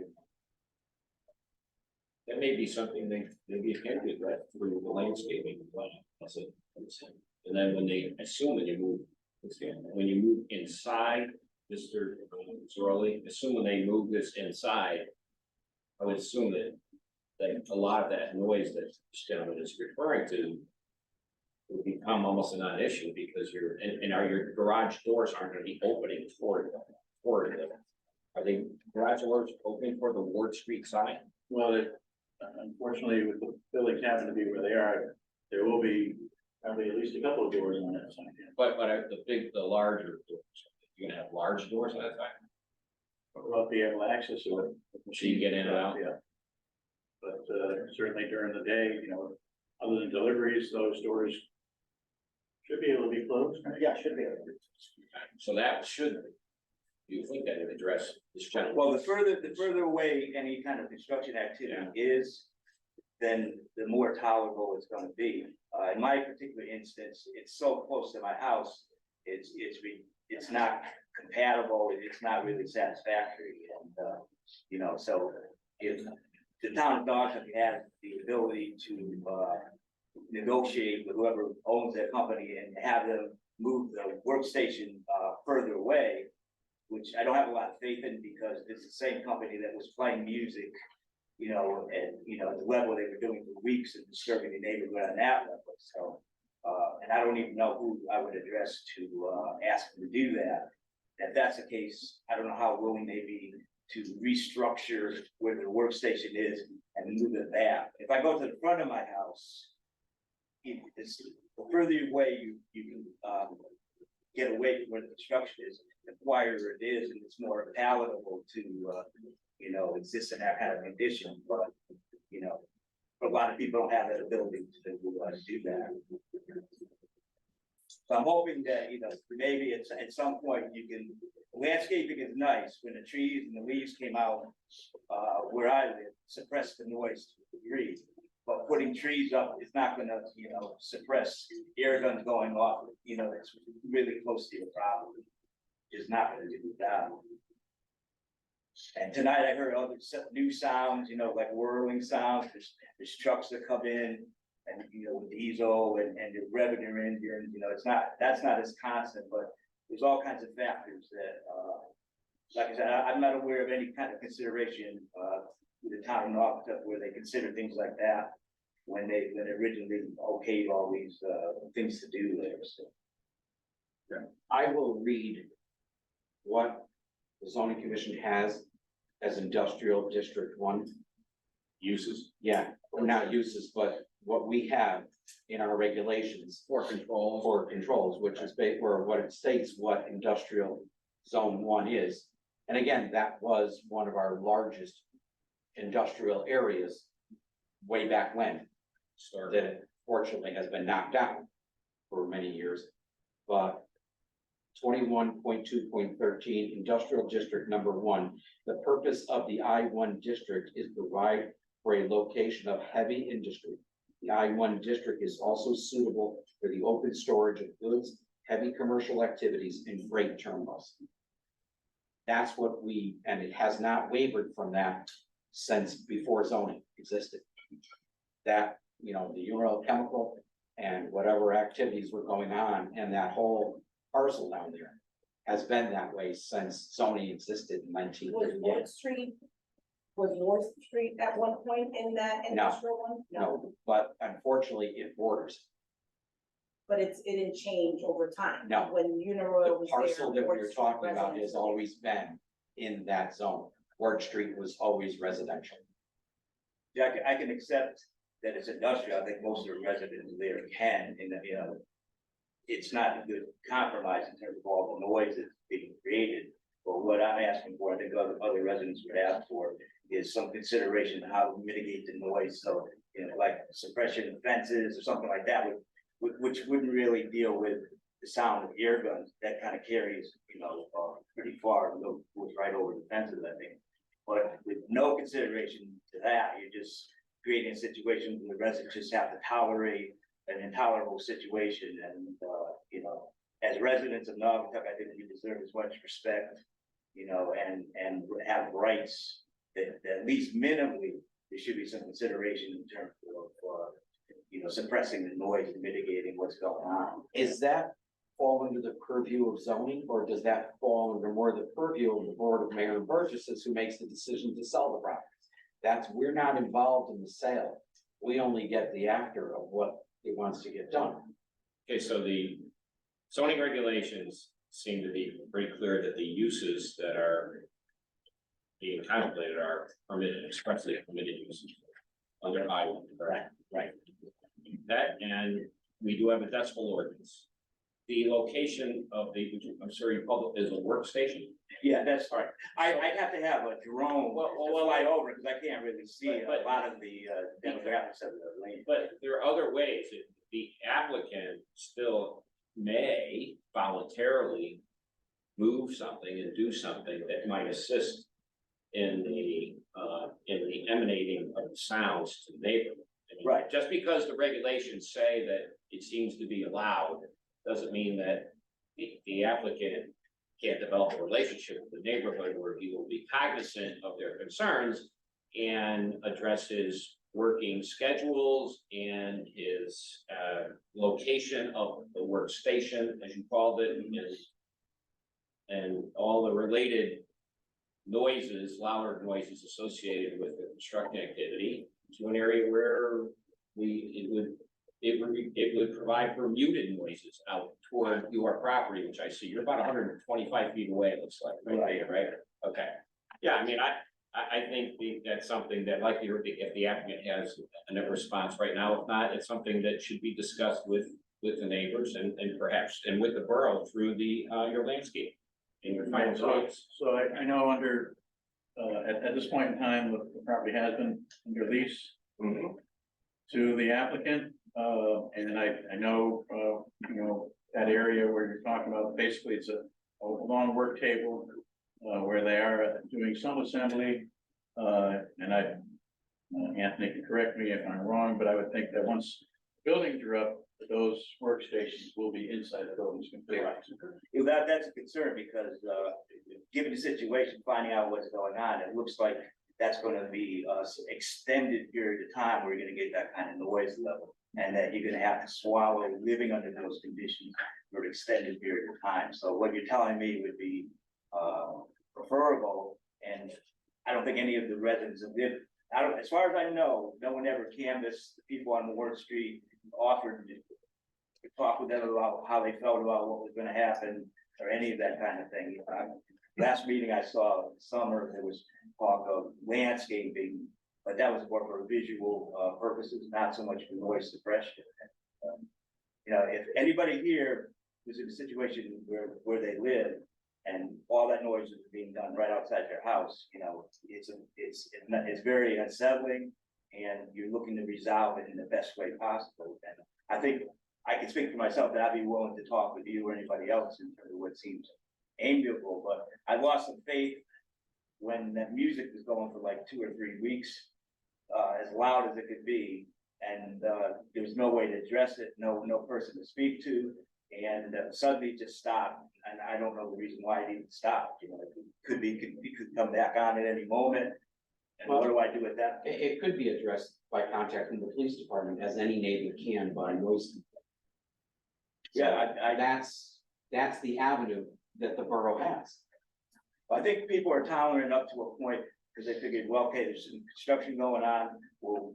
That may be something they, maybe it can be addressed through the landscaping plan. And then when they, assume when you move inside, Mr. Zorley, assume when they move this inside, I would assume that a lot of that noise that this gentleman is referring to will become almost a non-issue, because your garage doors aren't gonna be opening toward them. Are they garage doors opening for the Ward Street side? Well, unfortunately, with the buildings happen to be where they are, there will be probably at least a couple of doors on that side. But the larger doors, you're gonna have large doors on that side? But we'll be able to access it. So you get in and out? Yeah. But certainly during the day, other than deliveries, those doors should be able to be closed. Yeah, should be able to. So that should, do you think that would address this gentleman? Well, the further away any kind of construction activity is, then the more tolerable it's gonna be. In my particular instance, it's so close to my house, it's not compatible, it's not really satisfactory, and, so if the town of Dawson has the ability to, negotiate with whoever owns that company and have them move the workstation, further away, which I don't have a lot of faith in, because it's the same company that was playing music, and, the level they were doing for weeks and disturbing the neighborhood on that level. So, and I don't even know who I would address to, ask them to do that. If that's the case, I don't know how willing they'd be to restructure where the workstation is and move it back. If I go to the front of my house, it's the further away you can, get away from where the construction is, the quieter it is, and it's more palatable to, exist in that kind of condition. But, a lot of people don't have that ability to do that. So I'm hoping that, maybe at some point landscaping is nice. When the trees and the leaves came out, where I live, suppressed the noise to a degree. But putting trees up is not gonna, suppress air guns going off, it's really close to your property. Is not gonna do that. And tonight I heard other new sounds, like whirling sounds. There's trucks that come in and, with diesel and the revenue engine, that's not as constant, but there's all kinds of factors that, like I said, I'm not aware of any kind of consideration, with the town of Norfolk where they consider things like that when they originally okayed all these, things to do there, so. I will read what the zoning commission has as industrial district 1. uses. Yeah, not uses, but what we have in our regulations For controls. for controls, which is where what it states what industrial zone 1 is. And again, that was one of our largest industrial areas way back when, that fortunately has been knocked down for many years. But 21.2.13 Industrial District Number 1, the purpose of the I-1 district is to provide for a location of heavy industry. The I-1 district is also suitable for the open storage of goods, heavy commercial activities, and freight terminals. That's what and it has not wavered from that since before zoning existed. That, the Ural Chemical and whatever activities were going on, and that whole parcel down there has been that way since zoning existed in 1938. Was Ward Street at one point in that industrial one? No, but unfortunately it borders. But it didn't change over time. No. When Uniroyal The was parcel there. that Ward we're Street talking about residents has were there. always been in that zone. Ward Street was always residential. Yeah, I can accept that it's industrial. I think most of the residents there can, and it's not a good compromise in terms of all the noise that's being created. But what I'm asking for, I think other residents would ask for, is some consideration of how to mitigate the noise. So, like suppression of fences or something like that, which wouldn't really deal with the sound of air guns. That kind of carries, pretty far, goes right over the fences, I think. But with no consideration to that, you're just creating a situation where the residents just have to tolerate an intolerable situation. And, as residents of Naugatuck, I think we deserve as much respect, and have rights that at least minimally, there should be some consideration in terms of, suppressing the noise and mitigating what's going on. Is that fall under the purview of zoning, or does that fall under more the purview of the Board of Mayor and Burgesses, who makes the decision to sell the properties? We're not involved in the sale. We only get the after of what it wants to get done. Okay, so the zoning regulations seem to be pretty clear that the uses that are being contemplated are permitted, expressly permitted uses under I-1, correct? Right. That, and we do have a decibel ordinance. The location of I'm sorry, you called it, is a workstation? Yeah, that's right. I'd have to have a drone fly over, because I can't really see a lot of the demographics of the lane. But there are other ways. The applicant still may voluntarily move something and do something that might assist in the emanating of the sounds to the neighborhood. I mean, Right. Just because the regulations say that it seems to be allowed, doesn't mean that the applicant can't develop a relationship with the neighborhood where he will be cognizant of their concerns and address his working schedules and his location of the workstation, as you called it, and all the related noises, louder noises associated with the construction activity, to an area where it would provide for muted noises out toward your property, which I see. You're about 125 feet away, it looks like, right there, right? Okay. Yeah, I mean, I think that's something that, like, if the applicant has a response right now, if not, it's something that should be discussed with the neighbors and perhaps, and with the borough through your landscape and your final thoughts. So I know under, at this point in time, the property has been under lease to the applicant. And I know, that area where you're talking about, basically it's a long work table, where they are doing some assembly. And Anthony can correct me if I'm wrong, but I would think that once buildings are up, those workstations will be inside the buildings completely. That's a concern, because given the situation, finding out what's going on, it looks like that's going to be an extended period of time where you're going to get that kind of noise level, and that you're going to have to swallow living under those conditions for an extended period of time. So what you're telling me would be preferable, and I don't think any of the residents have lived. As far as I know, no one ever canvassed the people on Ward Street, offered to talk with them about how they felt about what was going to happen, or any of that kind of thing. Last meeting I saw in the summer, there was talk of landscaping but that was more for visual, purposes, not so much for noise suppression. You know, if anybody here was in a situation where they live and all that noise is being done right outside their house, you know, it's very unsettling, and you're looking to resolve it in the best way possible. And I think I can speak for myself that I'd be willing to talk with you or anybody else in terms of what seems amiable, but I lost some faith when that music was going for like 2 or 3 weeks, as loud as it could be. And there was no way to address it, no person to speak to, and suddenly it just stopped. And I don't know the reason why it even stopped. You know, it could come back on at any moment. And what do I do with that? It could be addressed by contacting the police department, as any neighbor can by noise complaint. Yeah, That's the avenue that the borough has. I think people are tolerant up to a point, because they figured, well, okay, there's some construction going on, we'll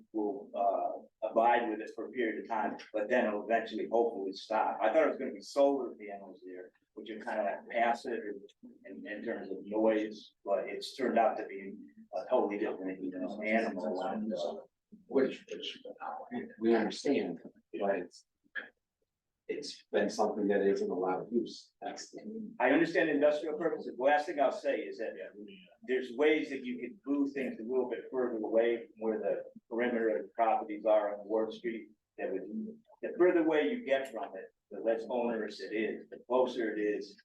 abide with it for a period of time, but then it'll eventually, hopefully stop. I thought it was gonna be solar panels there, which are kind of like passive in terms of noise, but it's turned out to be a totally different, you know, animal. And, Which we understand, but it's been something that isn't allowed use. I understand industrial purposes. The last thing I'll say is that there's ways that you can move things a little bit further away from where the perimeter of the properties are on Ward Street. That would, the further away you get from it, the less onerous it is, the closer it is,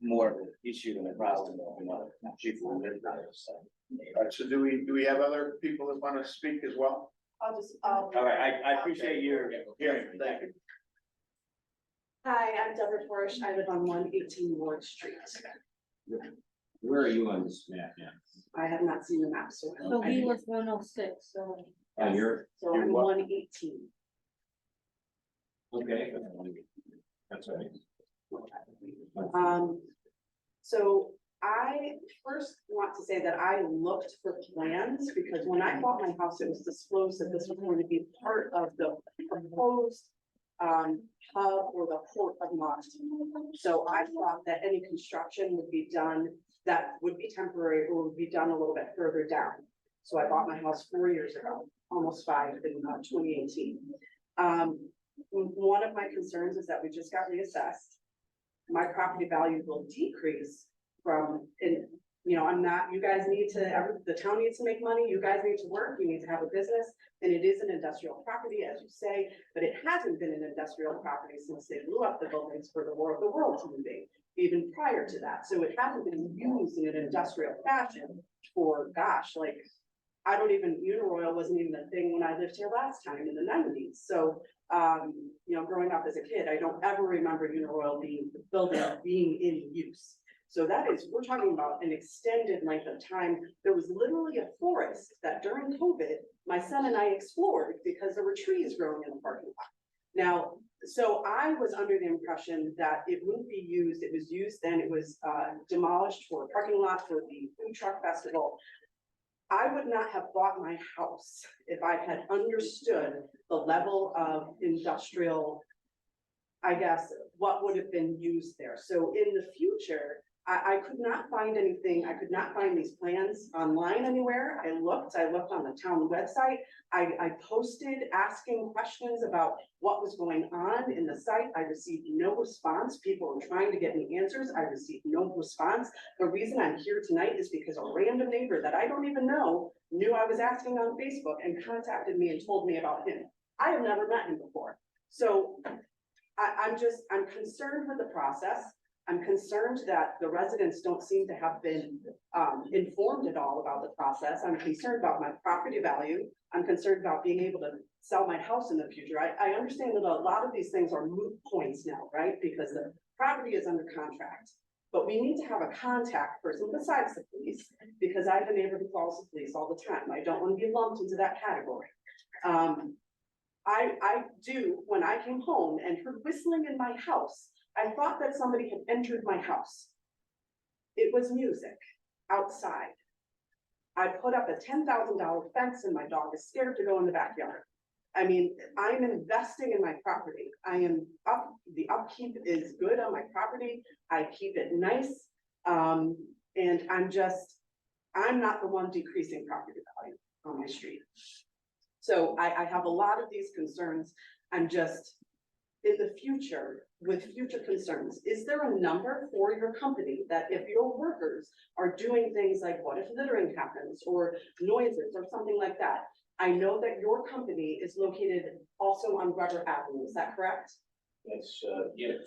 more of an issue than a problem, you know, people who live there, so. All right, so do we have other people that want to speak as well? All right, I appreciate your hearing me. Thank you. Hi, I'm Deborah Forish. I live on 118 Ward Street. Where are you on this map now? I have not seen the map, so. So we was 106, so. You're, So I'm what? 118. Okay. That's all right. So I first want to say that I looked for plans, because when I bought my house, it was disclosed that this was going to be part of the proposed hub or the port of Boston. So I thought that any construction would be done, that would be temporary, or would be done a little bit further down. So I bought my house 4 years ago, almost 5 in 2018. One of my concerns is that we just got reassessed. My property value will decrease from, you know, I'm not, you guys need to, the town needs to make money, you guys need to work, you need to have a business, and it is an industrial property, as you say, but it hasn't been an industrial property since they blew up the buildings for the War of the Worlds movie, even prior to that. So it hasn't been used in an industrial fashion for, gosh, like, I don't even, Uniroyal wasn't even a thing when I lived here last time in the 90s. So, you know, growing up as a kid, I don't ever remember Uniroyal being, the building being in use. So that is, we're talking about an extended length of time. There was literally a forest that during COVID, my son and I explored because there were trees growing in the parking lot. Now, so I was under the impression that it wouldn't be used. It was used then, it was demolished for a parking lot for the food truck festival. I would not have bought my house if I had understood the level of industrial, I guess, what would have been used there. So in the future, I could not find anything. I could not find these plans online anywhere. I looked on the town website. I posted asking questions about what was going on in the site. I received no response. People were trying to get me answers. I received no response. The reason I'm here tonight is because a random neighbor that I don't even know knew I was asking on Facebook and contacted me and told me about him. I have never met him before. So I'm concerned with the process. I'm concerned that the residents don't seem to have been informed at all about the process. I'm concerned about my property value. I'm concerned about being able to sell my house in the future. I understand that a lot of these things are moot points now, right? Because the property is under contract. But we need to have a contact person besides the police, because I've been able to call the police all the time. I don't want to be lumped into that category. I do, when I came home and heard whistling in my house, I thought that somebody had entered my house. It was music outside. I put up a $10,000 fence and my dog is scared to go in the backyard. I mean, I'm investing in my property. The upkeep is good on my property. I keep it nice. And I'm not the one decreasing property value. on my street. So I have a lot of these concerns. I'm just, in the future, with future concerns, is there a number for your company that if your workers are doing things like, what if littering happens or noises or something like that? I know that your company is located also on Rubber Avenue, is that correct? That's, Yeah.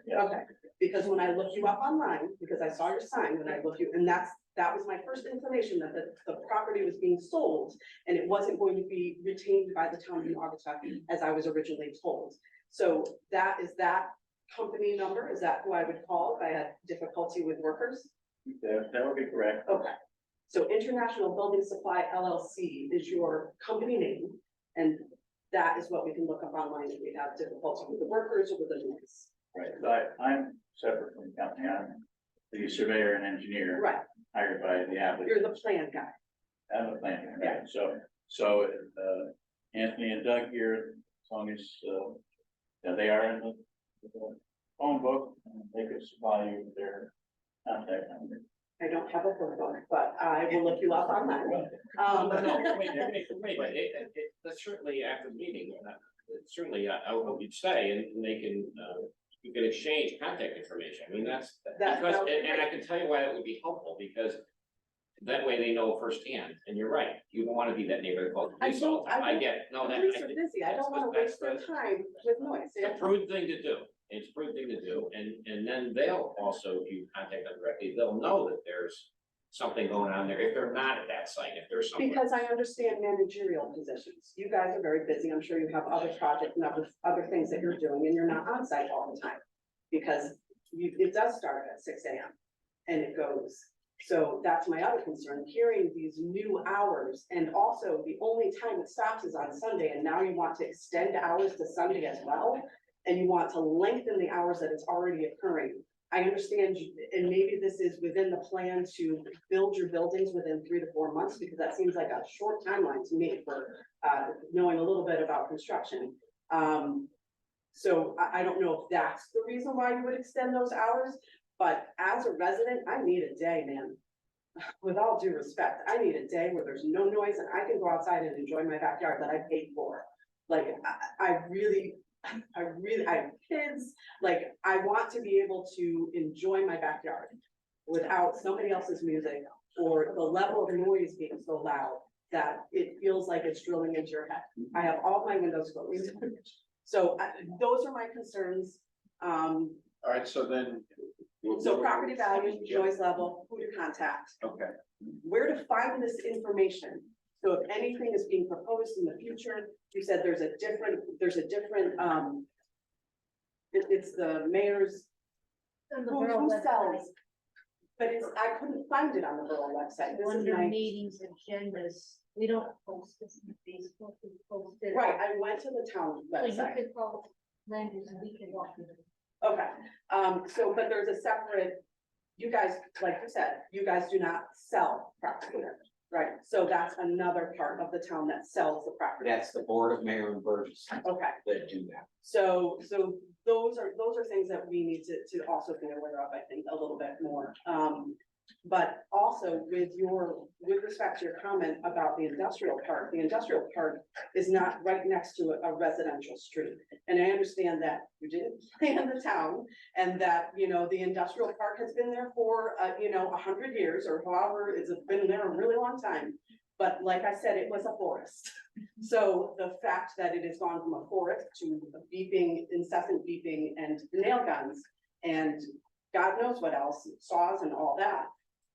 yeah. Okay, because when I looked you up online, because I saw your sign, when I looked you, and that was my first information that the property was being sold. And it wasn't going to be retained by the town of Naugatuck as I was originally told. So that is that company number, is that who I would call if I had difficulty with workers? That would be correct. Okay, so International Building Supply LLC is your company name, and that is what we can look up online if we have difficulty with the workers or with the noise. Right, but I'm separate from the company. I'm the surveyor and engineer Right, hired by the applicant. you're the plan guy. I'm a planner, right? So, Anthony and Doug here, as long as, yeah, they are in the phone book, and they could supply you with their contact number. I don't have a phone book, but I will look you up online. Wait, that's certainly after the meeting, certainly, I would hope you'd stay and they can, you can exchange contact information. I mean, that's, because, and I can tell you why that would be helpful, because that way they know firsthand, and you're right, you don't wanna be that neighborhood called police all the time, I get it, no, The that. police are busy, I don't wanna waste their time with noise. It's a prudent thing to do, it's a prudent thing to do, and then they'll also, if you contact them directly, they'll know that there's something going on there, if they're not at that site, if there's something. Because I understand managerial positions. You guys are very busy. I'm sure you have other projects and other things that you're doing and you're not on site all the time. Because it does start at 6 a.m. and it goes. So that's my other concern, hearing these new hours, and also the only time it stops is on Sunday, and now you want to extend hours to Sunday as well. And you want to lengthen the hours that it's already occurring. I understand, and maybe this is within the plan to build your buildings within 3 to 4 months, because that seems like a short timeline to me for knowing a little bit about construction. So I don't know if that's the reason why you would extend those hours, but as a resident, I need a day, man. With all due respect, I need a day where there's no noise and I can go outside and enjoy my backyard that I paid for. Like, I really have kids, like, I want to be able to enjoy my backyard without somebody else's music or the level of noise being so loud that it feels like it's drilling into your head. I have all my windows closed. So those are my concerns. All right, so then. So property value, noise level, who to contact, Okay, where to find this information. So if anything is being proposed in the future, you said there's a different, it's the mayor's, who sells? But I couldn't find it on the borough website. This is Under my, meetings, agendas, we don't post this on Facebook, we post it. right, I went to the town So you website. could call Landers and we can walk you. Okay, so, but there's a separate, you guys, like you said, you guys do not sell property, right? So that's another part of the town that sells the property. That's the Board of Mayor and Burgess Okay, that do that. so those are things that we need to also be aware of, I think, a little bit more. But also with respect to your comment about the industrial park is not right next to a residential street. And I understand that you didn't plan the town and that, the industrial park has been there for, 100 years or however, it's been there a really long time. But like I said, it was a forest. So the fact that it has gone from a forest to beeping, incessant beeping and nail guns and God knows what else, saws and all that.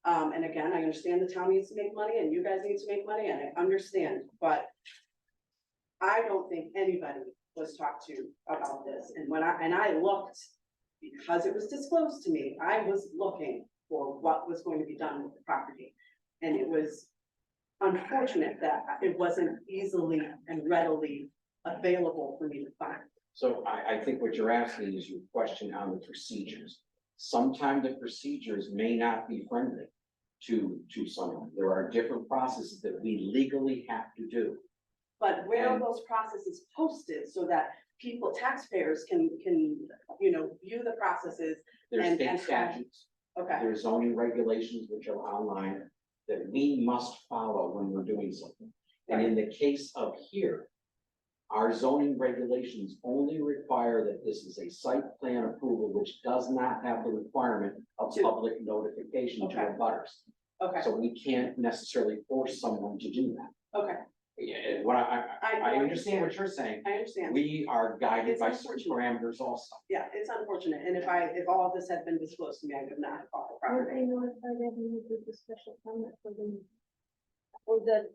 And again, I understand the town needs to make money and you guys need to make money and I understand, but I don't think anybody was talked to about this. And I looked, because it was disclosed to me, I was looking for what was going to be done with the property. And it was unfortunate that it wasn't easily and readily available for me to find. So I think what you're asking is your question on the procedures. Sometimes the procedures may not be friendly to someone. There are different processes that we legally have to do. But where are those processes posted so that people, taxpayers can, view the processes? There's And state how- statutes, Okay, there's zoning regulations which are online. that we must follow when we're doing something. And in the case of here, our zoning regulations only require that this is a site plan approval, which does not have the requirement of public notification to Okay. abutters. Okay, So we can't necessarily force someone to do that. okay, Yeah, what I understand what you're saying. I understand. We are guided It's by certain unfortunate. parameters also. Yeah, it's unfortunate, and if all of this had been disclosed to me, I would not have bought the property. the special permit for the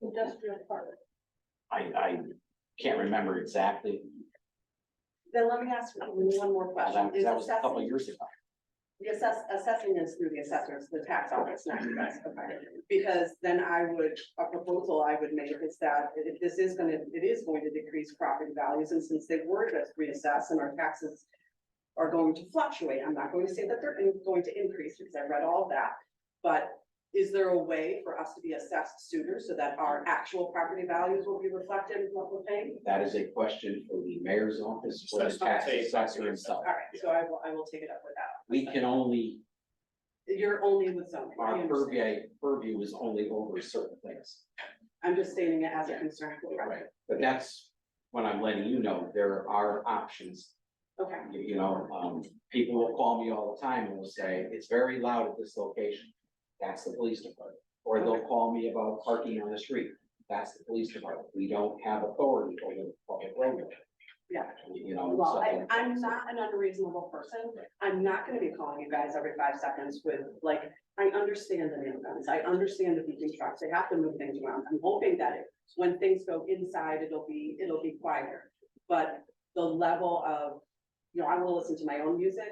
industrial park? I can't remember exactly, Then let me ask you one more question. that Is that was a couple assessing- years ago. The assessing is through the assessors, the tax office, not you guys, okay? Because then a proposal I would make is that if it is going to decrease property values, and since they were just reassessed and our taxes are going to fluctuate, I'm not going to say that they're going to increase, because I read all of that. But is there a way for us to be assessed sooner so that our actual property values will be reflected in what we're paying? That is a question for the mayor's office, or the Assessor. tax assessor himself. All right, so I will take it up with that. We can only, You're only with zoning. I our understand. purview is only over certain things. I'm just stating it as a concern. Right, but that's when I'm letting you know, there are options. Okay, You know, people will call me all the time and will say, it's very loud at this location. That's the police department. Or they'll call me about parking on the street. That's the police department. We don't have authority over the public roadway. yeah. You know. Well, stuff like that. I'm not an unreasonable person. I'm not gonna be calling you guys every 5 seconds with, like, I understand the nail guns. I understand the beeping trucks. They have to move things around. I'm hoping that when things go inside, it'll be quieter. But the level of, you know, I will listen to my own music,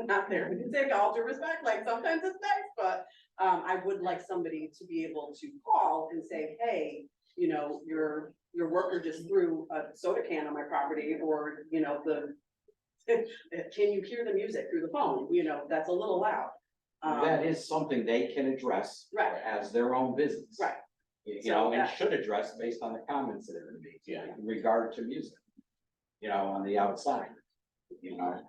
not their music, all due respect, like sometimes it's nice, but I would like somebody to be able to call and say, hey, you know, your worker just threw a soda can on my property, or, you know, can you hear the music through the phone? You know, that's a little loud. That is something they can address. Right. As their own business. Right. You know, and that- should address based on the comments that are made. Yeah. In regard to music. You know, on the outside, you know. All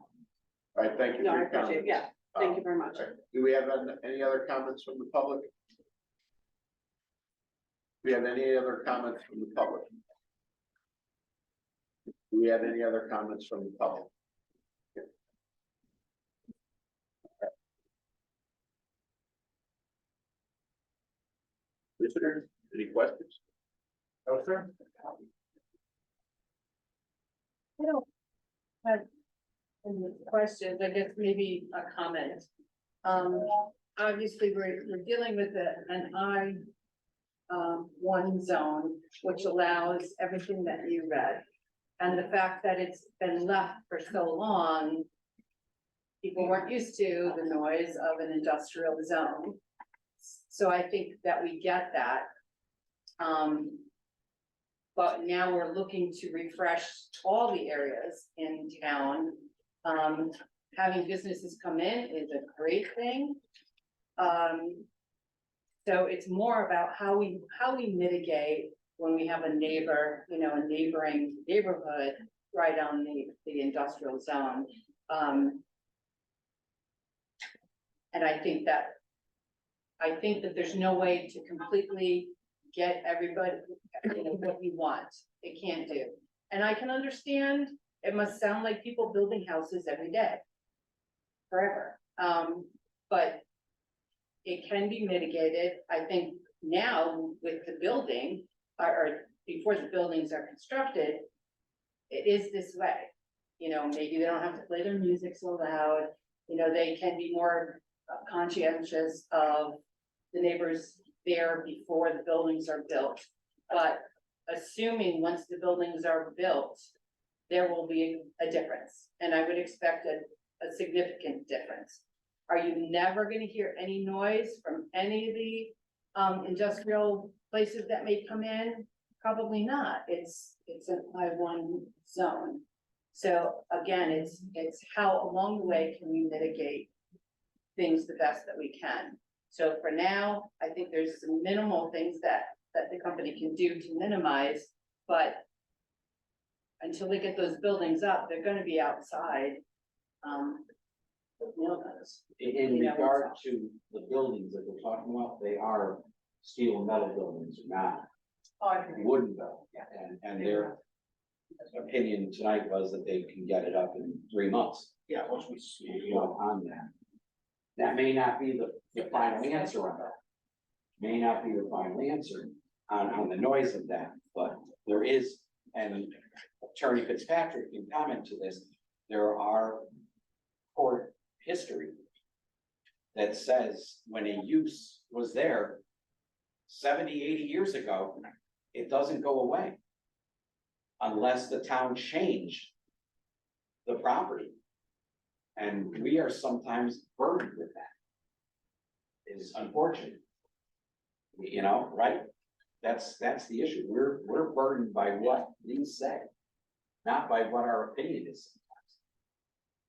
right, thank you. No, for I your appreciate it. comments. Yeah, thank you very much. All right. Do we have any other comments from the public? Do we have any other comments from the public? Do we have any other comments from the public? Visitors, any questions? No, sir. I don't have any questions, I guess maybe a comment. Obviously, we're dealing with an I-1 zone, which allows everything that you read. And the fact that it's been left for so long, people weren't used to the noise of an industrial zone. So I think that we get that. But now we're looking to refresh all the areas in town. Having businesses come in is a great thing. So it's more about how we mitigate when we have a neighbor, you know, a neighboring neighborhood right on the industrial zone. And I think that there's no way to completely get everybody, you know, what we want. It can't do. And I can understand, it must sound like people building houses every day. Forever. But it can be mitigated. I think now with the building, or before the buildings are constructed, it is this way. You know, maybe they don't have to play their music so loud, you know, they can be more conscientious of the neighbors there before the buildings are built. But assuming once the buildings are built, there will be a difference, and I would expect a significant difference. Are you never gonna hear any noise from any of the industrial places that may come in? Probably not. It's an I-1 zone. So again, it's how along the way can we mitigate things the best that we can. So for now, I think there's some minimal things that the company can do to minimize, but until they get those buildings up, they're gonna be outside. In regard to the buildings that we're talking about, they are steel and metal buildings, not Oh, I agree. wooden buildings. And their opinion tonight was that they can get it up in 3 months. Yeah, once we You know, on that. That may not be the final answer on that. May not be the final answer on the noise of that, but there is, and Attorney Fitzpatrick can comment to this, there are court history that says when a use was there 70, 80 years ago, it doesn't go away unless the town changed the property. And we are sometimes burdened with that. Is unfortunate. You know, right? That's the issue. We're burdened by what these say, not by what our opinion is.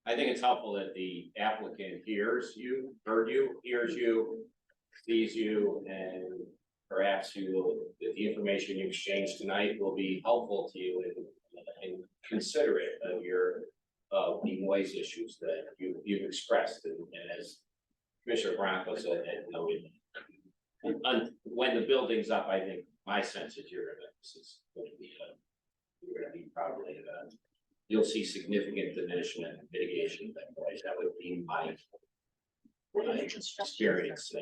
I think it's helpful that the applicant hears you, hears you, sees you, and perhaps you will, that the information you exchange tonight will be helpful to you and considerate of your, the noise issues that you've expressed, and as Commissioner Bronco said, and noted. When the building's up, I think my sense is this is going to be, you're gonna be probably, you'll see significant diminishment and mitigation of that noise. That would be my experience.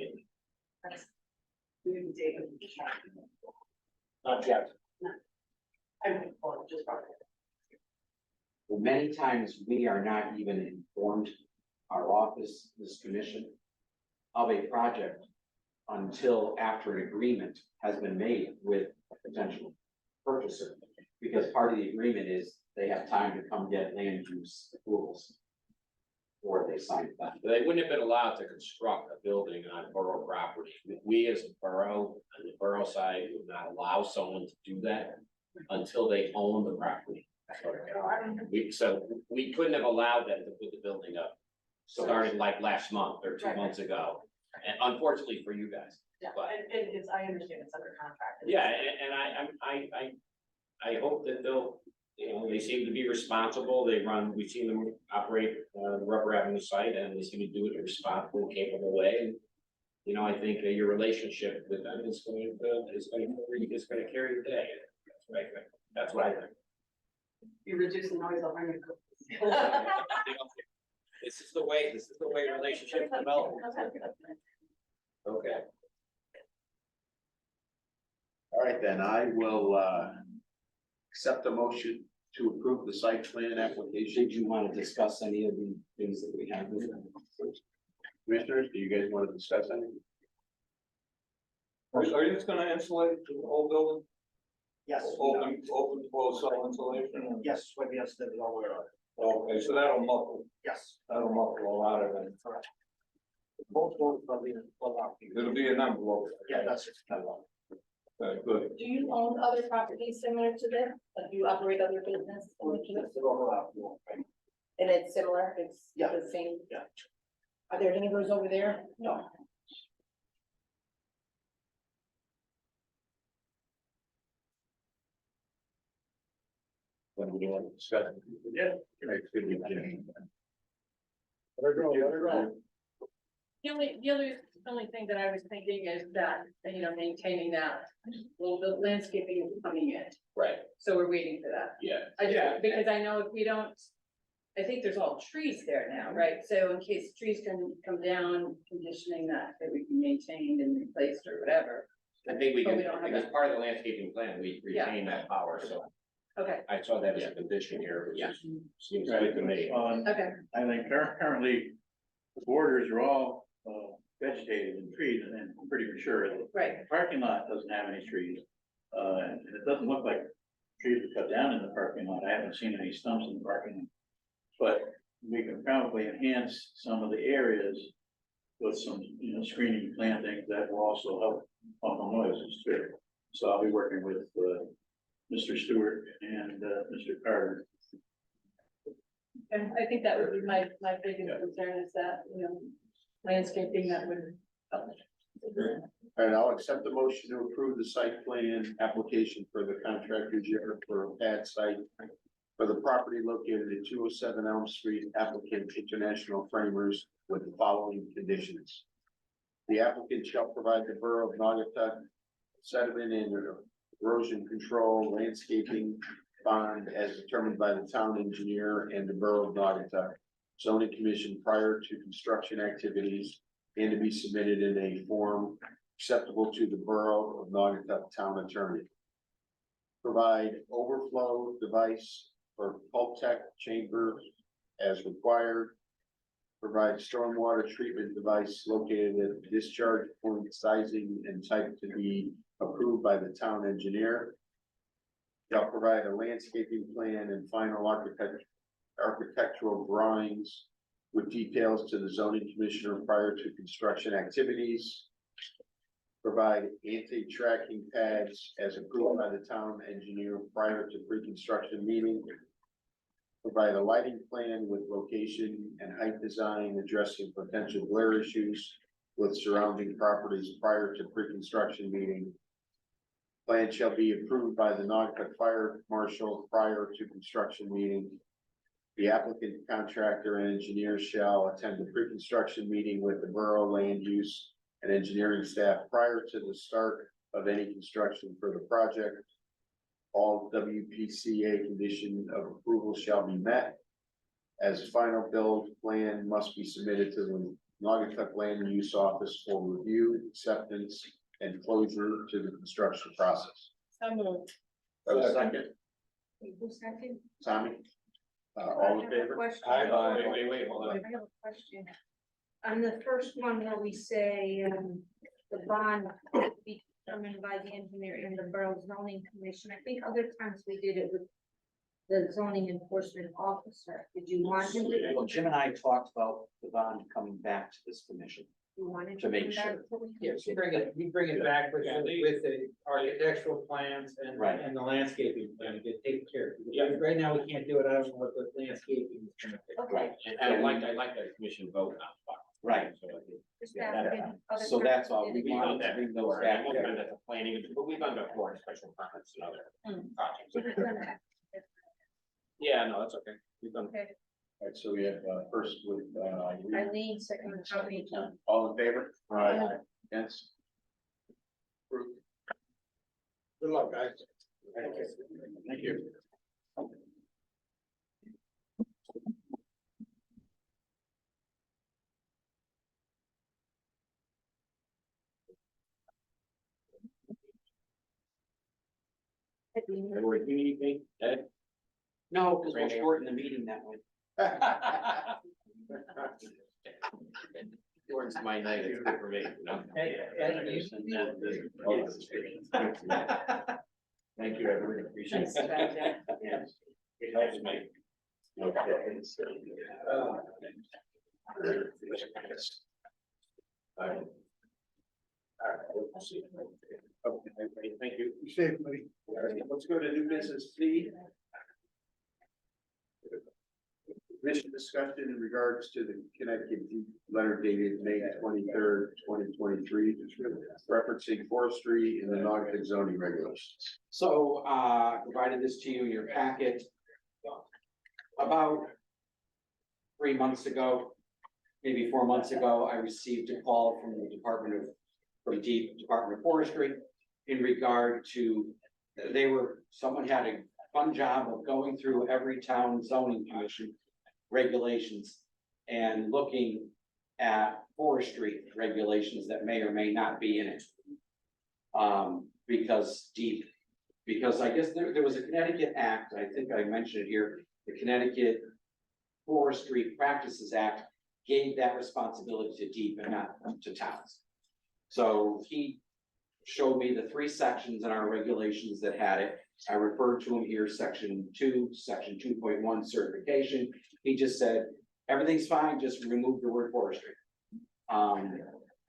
Not yet. Well, many times we are not even informed, our office, this commission, of a project until after an agreement has been made with a potential purchaser. Because part of the agreement is they have time to come get land use approvals. Or they sign that. They wouldn't have been allowed to construct a building on borough property. We as a borough, on the borough side, would not allow someone to do that until they own the property. So we couldn't have allowed them to put the building up, starting like last month or 2 months ago. And unfortunately for you guys. Yeah, But- and it's, I understand it's under contract. Yeah, and I hope that they'll, you know, they seem to be responsible. We've seen them operate the Rubber Avenue site, and they seem to do it in a responsible, capable way. And, you know, I think your relationship with them is going to carry the day. That's what I think. You reduce the noise, I'll bring it. This is the way relationships develop. Okay. All right, then I will, accept the motion to approve the site plan application. Did you want to discuss any of the things that we have? Commissioners, do you guys want to discuss anything? Are you just gonna insulate the whole building? Yes. Open, closed cell insulation? Yes, what we have to do all we're on. Okay, so that'll muffle Yes. a lot of it. Correct. Both doors will be 12 hours. It'll be an envelope. Yeah, that's it. Okay, good. Do you own other properties similar to this? Like, do you operate other business? And it's similar, it's Yeah. the same? Yeah. Are there neighbors over there? No. When we want to discuss. Yeah. Right, it's good to be- Let her go, let her go. The only thing that I was thinking is that, you know, maintaining that little bit landscaping is coming in, Right, so we're waiting for that. yeah. I just, because I know if we don't, I think there's all trees there now, right? So in case trees can come down, conditioning that we can maintain and replaced or whatever. I think we But can, we don't have as that. part of the landscaping plan, we retain that power, so Okay, I saw that as a condition here, which Yeah. seems good to me. okay, I think currently, the borders are all vegetated and trees, and I'm pretty sure the right. parking lot doesn't have any trees. And it doesn't look like trees were cut down in the parking lot. I haven't seen any stumps in the parking lot. But we can probably enhance some of the areas with some, you know, screening plantings that will also help on the noises too. So I'll be working with Mr. Stewart and Mr. Carter. And I think that would be my biggest concern is that, you know, landscaping that would. help. All right, I'll accept the motion to approve the site plan application for the contractor's yard for a pad site for the property located at 207 Elm Street, applicant International Framers with the following conditions. The applicant shall provide the Borough of Naugatuck sediment and erosion control landscaping bond as determined by the town engineer and the Borough of Naugatuck zoning commission prior to construction activities, and to be submitted in a form acceptable to the Borough of Naugatuck town attorney. Provide overflow device for pulp tech chamber as required. Provide stormwater treatment device located at the discharge point, sizing and type to be approved by the town engineer. Shall provide a landscaping plan and final architectural drawings with details to the zoning commissioner prior to construction activities. Provide anti-tracking pads as approved by the town engineer prior to pre-construction meeting. Provide a lighting plan with location and height design addressing potential glare issues with surrounding properties prior to pre-construction meeting. Plan shall be approved by the Naugatuck Fire Marshal prior to construction meeting. The applicant, contractor, and engineer shall attend the pre-construction meeting with the borough land use and engineering staff prior to the start of any construction for the project. All WPCA condition of approval shall be met. As final build plan must be submitted to the Naugatuck Land Use Office for review, acceptance, and closure to the construction process. So moved. Have a second, Who's second? Tommy? All in favor? Question. Wait, hold I on. have a question. On the first one where we say, the bond will be determined by the engineer and the borough zoning commission, I think other times we did it with the zoning enforcement officer. Did you want him to? Well, Jim and I talked about the bond coming back to this commission. You wanted To make come back sure. to- Yes, you bring it back with the architectural plans and, Right. and the landscaping plan to get taken care of. Yeah. Right now, we can't do it, I don't know what the landscaping is gonna be. Okay. And I like the commission vote on. Right. So Just asking other So that's all, times we did it. wanted to bring those before, back. and we've done that for planning, but we've done before in special permits and other projects. We've done that. Yeah, no, that's okay. We've done. Okay, All right, so we have, first with, Eileen, second, Tony. all in favor? Aye. Yes. Approved. Good luck, guys. Thank you. Edward, you need anything? Ed? No, because we'll shorten the meeting that way. Towards my night, it's good for me, you know? Thank you, everyone. Appreciate Thanks, it. Roger. Yes. It helps me. Okay, thank you. You safe, buddy. All right, let's go to new business C. Commission discussion in regards to the Connecticut letter dated May 23rd, 2023, referencing forestry in the Naugatuck zoning regulations. So, provided this to you in your packet. About 3 months ago, maybe 4 months ago, I received a call from the from Deep Department of Forestry in regard to, someone had a fun job of going through every town zoning commission regulations and looking at forestry regulations that may or may not be in it. Because I guess there was a Connecticut Act, I think I mentioned it here, the Connecticut Forestry Practices Act gave that responsibility to Deep and not to towns. So he showed me the 3 sections in our regulations that had it. I referred to him here, section 2, section 2.1 certification. He just said, everything's fine, just remove the word forestry.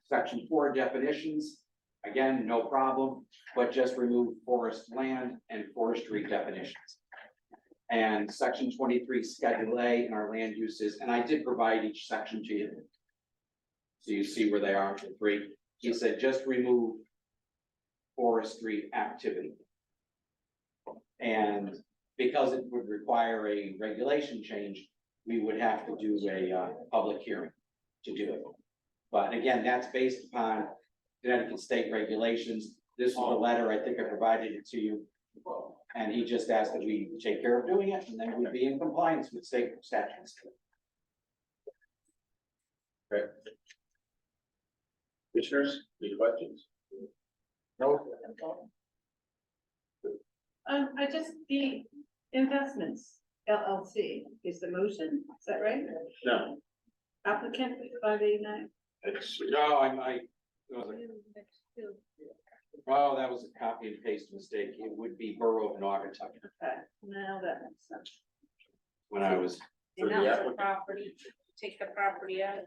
Section 4 definitions, again, no problem, but just remove forest land and forestry definitions. And section 23 schedule A in our land uses, and I did provide each section to you. So you see where they are, the 3. He said, just remove forestry activity. And because it would require a regulation change, we would have to do a, public hearing to do it. But again, that's based upon Connecticut state regulations. This was a letter, I think I provided it to you. And he just asked that we take care of doing it, and then we'd be in compliance with state statutes. Commissioners, any questions? No. I just, the investments LLC is the motion, is that right? No, Applicant 589. it's, No, oh, that was a copy and paste mistake. It would be Borough of Naugatuck Okay, now that makes sense. when I was, And For that the was the applicant. property, take the property out.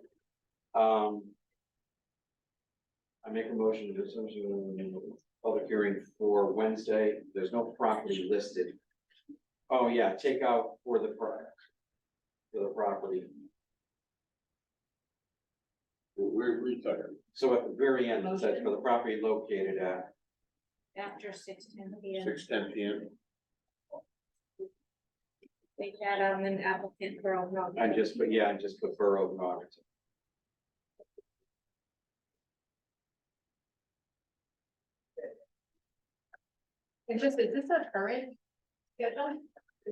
I make a motion to public hearing for Wednesday. There's no property listed. Oh, yeah, take out for the property. we're retired. So at the very end, it says for the property located at, After 6:10 p.m. 6:10 p.m. Take that out and then applicant Borough of Naugatuck. I just put Borough of Naugatuck. Is this a current schedule?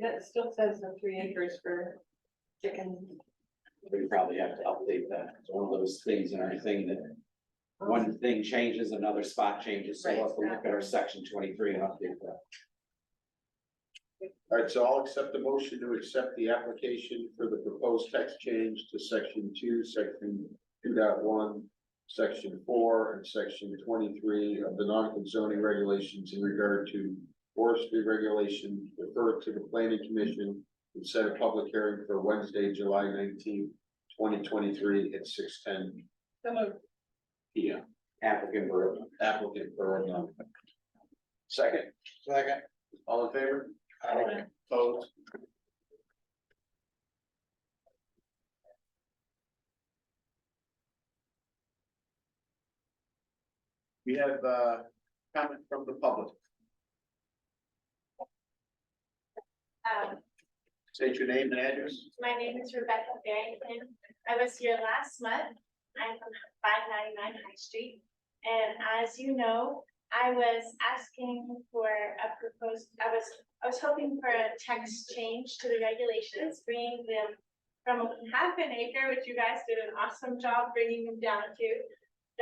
That still says the 3 acres for chickens. We probably have to update that. It's one of those things in our thing that one thing changes, another spot changes, so we'll have to look at our section 23 and update that. All right, so I'll accept the motion to accept the application for the proposed text change to section 2, section 2.1, section 4, and section 23 of the non-conzoning regulations in regard to forestry regulation, refer to the planning commission and set a public hearing for Wednesday, July 19th, 2023 at 6:10 So moved. p.m. Applicant Borough. Applicant Borough of Naugatuck. Second, all in favor? Aye. Opposed? We have, comment from the public. State your name and address. My name is Rebecca Barrington. I was here last month. I'm from 599 High Street. And as you know, I was asking for a proposed, I was hoping for a text change to the regulations, bringing them from half an acre, which you guys did an awesome job bringing them down to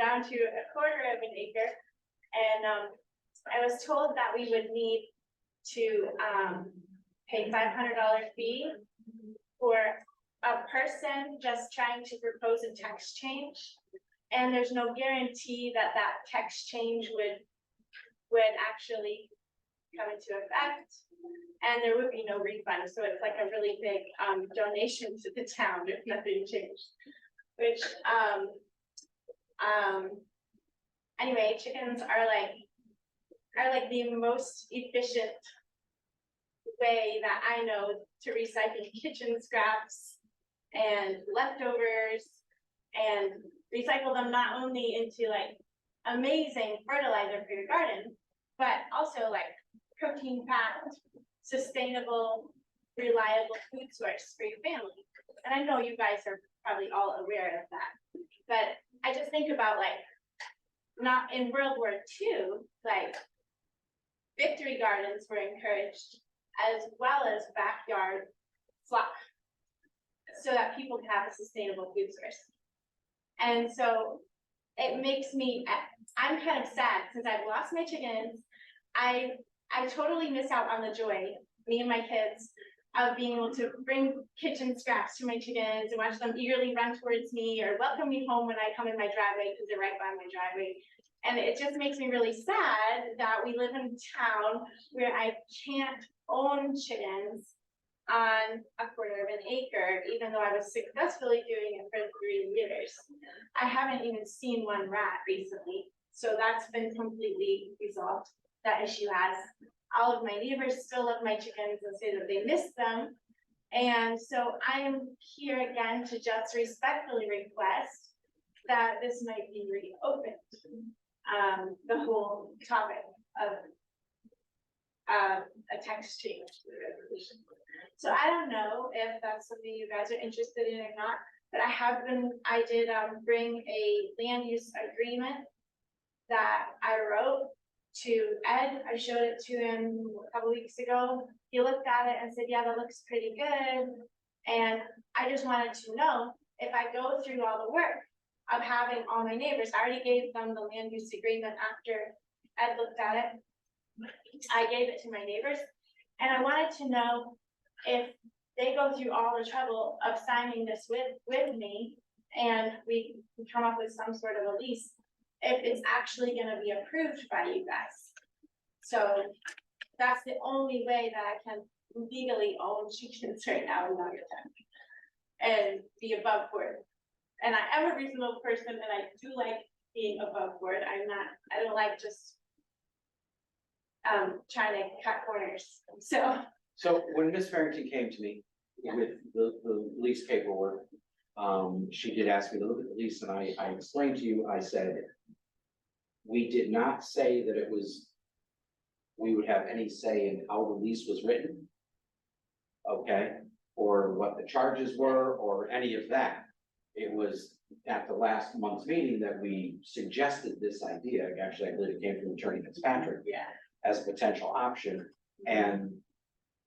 a quarter of an acre. And I was told that we would need to pay $500 fee for a person just trying to propose a text change. And there's no guarantee that that text change would actually come into effect. And there would be no refund. So it's like a really big donation to the town if nothing changed. Which anyway, chickens are like the most efficient way that I know to recycle kitchen scraps and leftovers and recycle them not only into like amazing fertilizer for your garden, but also like protein packed, sustainable, reliable food source for your family. And I know you guys are probably all aware of that, but I just think about like, not in World War II, like victory gardens were encouraged as well as backyard flock so that people could have a sustainable food source. And so it makes me, I'm kind of sad since I've lost my chickens. I totally miss out on the joy, me and my kids, of being able to bring kitchen scraps to my chickens and watch them eagerly run towards me or welcome me home when I come in my driveway because they're right by my driveway. And it just makes me really sad that we live in a town where I can't own chickens on a quarter of an acre, even though I was successfully doing it for 3 years. I haven't even seen one rat recently. So that's been completely resolved. That issue has. All of my neighbors still love my chickens and say that they miss them. And so I am here again to just respectfully request that this might be reopened. The whole topic of a text change to the resolution. So I don't know if that's something you guys are interested in or not, but I did bring a land use agreement that I wrote to Ed. I showed it to him a couple weeks ago. He looked at it and said, yeah, that looks pretty good. And I just wanted to know if I go through all the work of having all my neighbors, I already gave them the land use agreement after Ed looked at it. I gave it to my neighbors, and I wanted to know if they go through all the trouble of signing this with me, and we come up with some sort of a lease, if it's actually gonna be approved by you guys. So that's the only way that I can legally own chickens right now in Nuggetown and be above board. And I am a reasonable person, and I do like being above board. I don't like just trying to cut corners, so. So when Miss Farrington came to me with the lease paperwork, she did ask me to look at the lease, and I explained to you, I said, we did not say that it was, we would have any say in how the lease was written. Okay, or what the charges were, or any of that. It was at the last month's meeting that we suggested this idea. Actually, I believe it came from Attorney Fitzpatrick. Yeah. As a potential option, and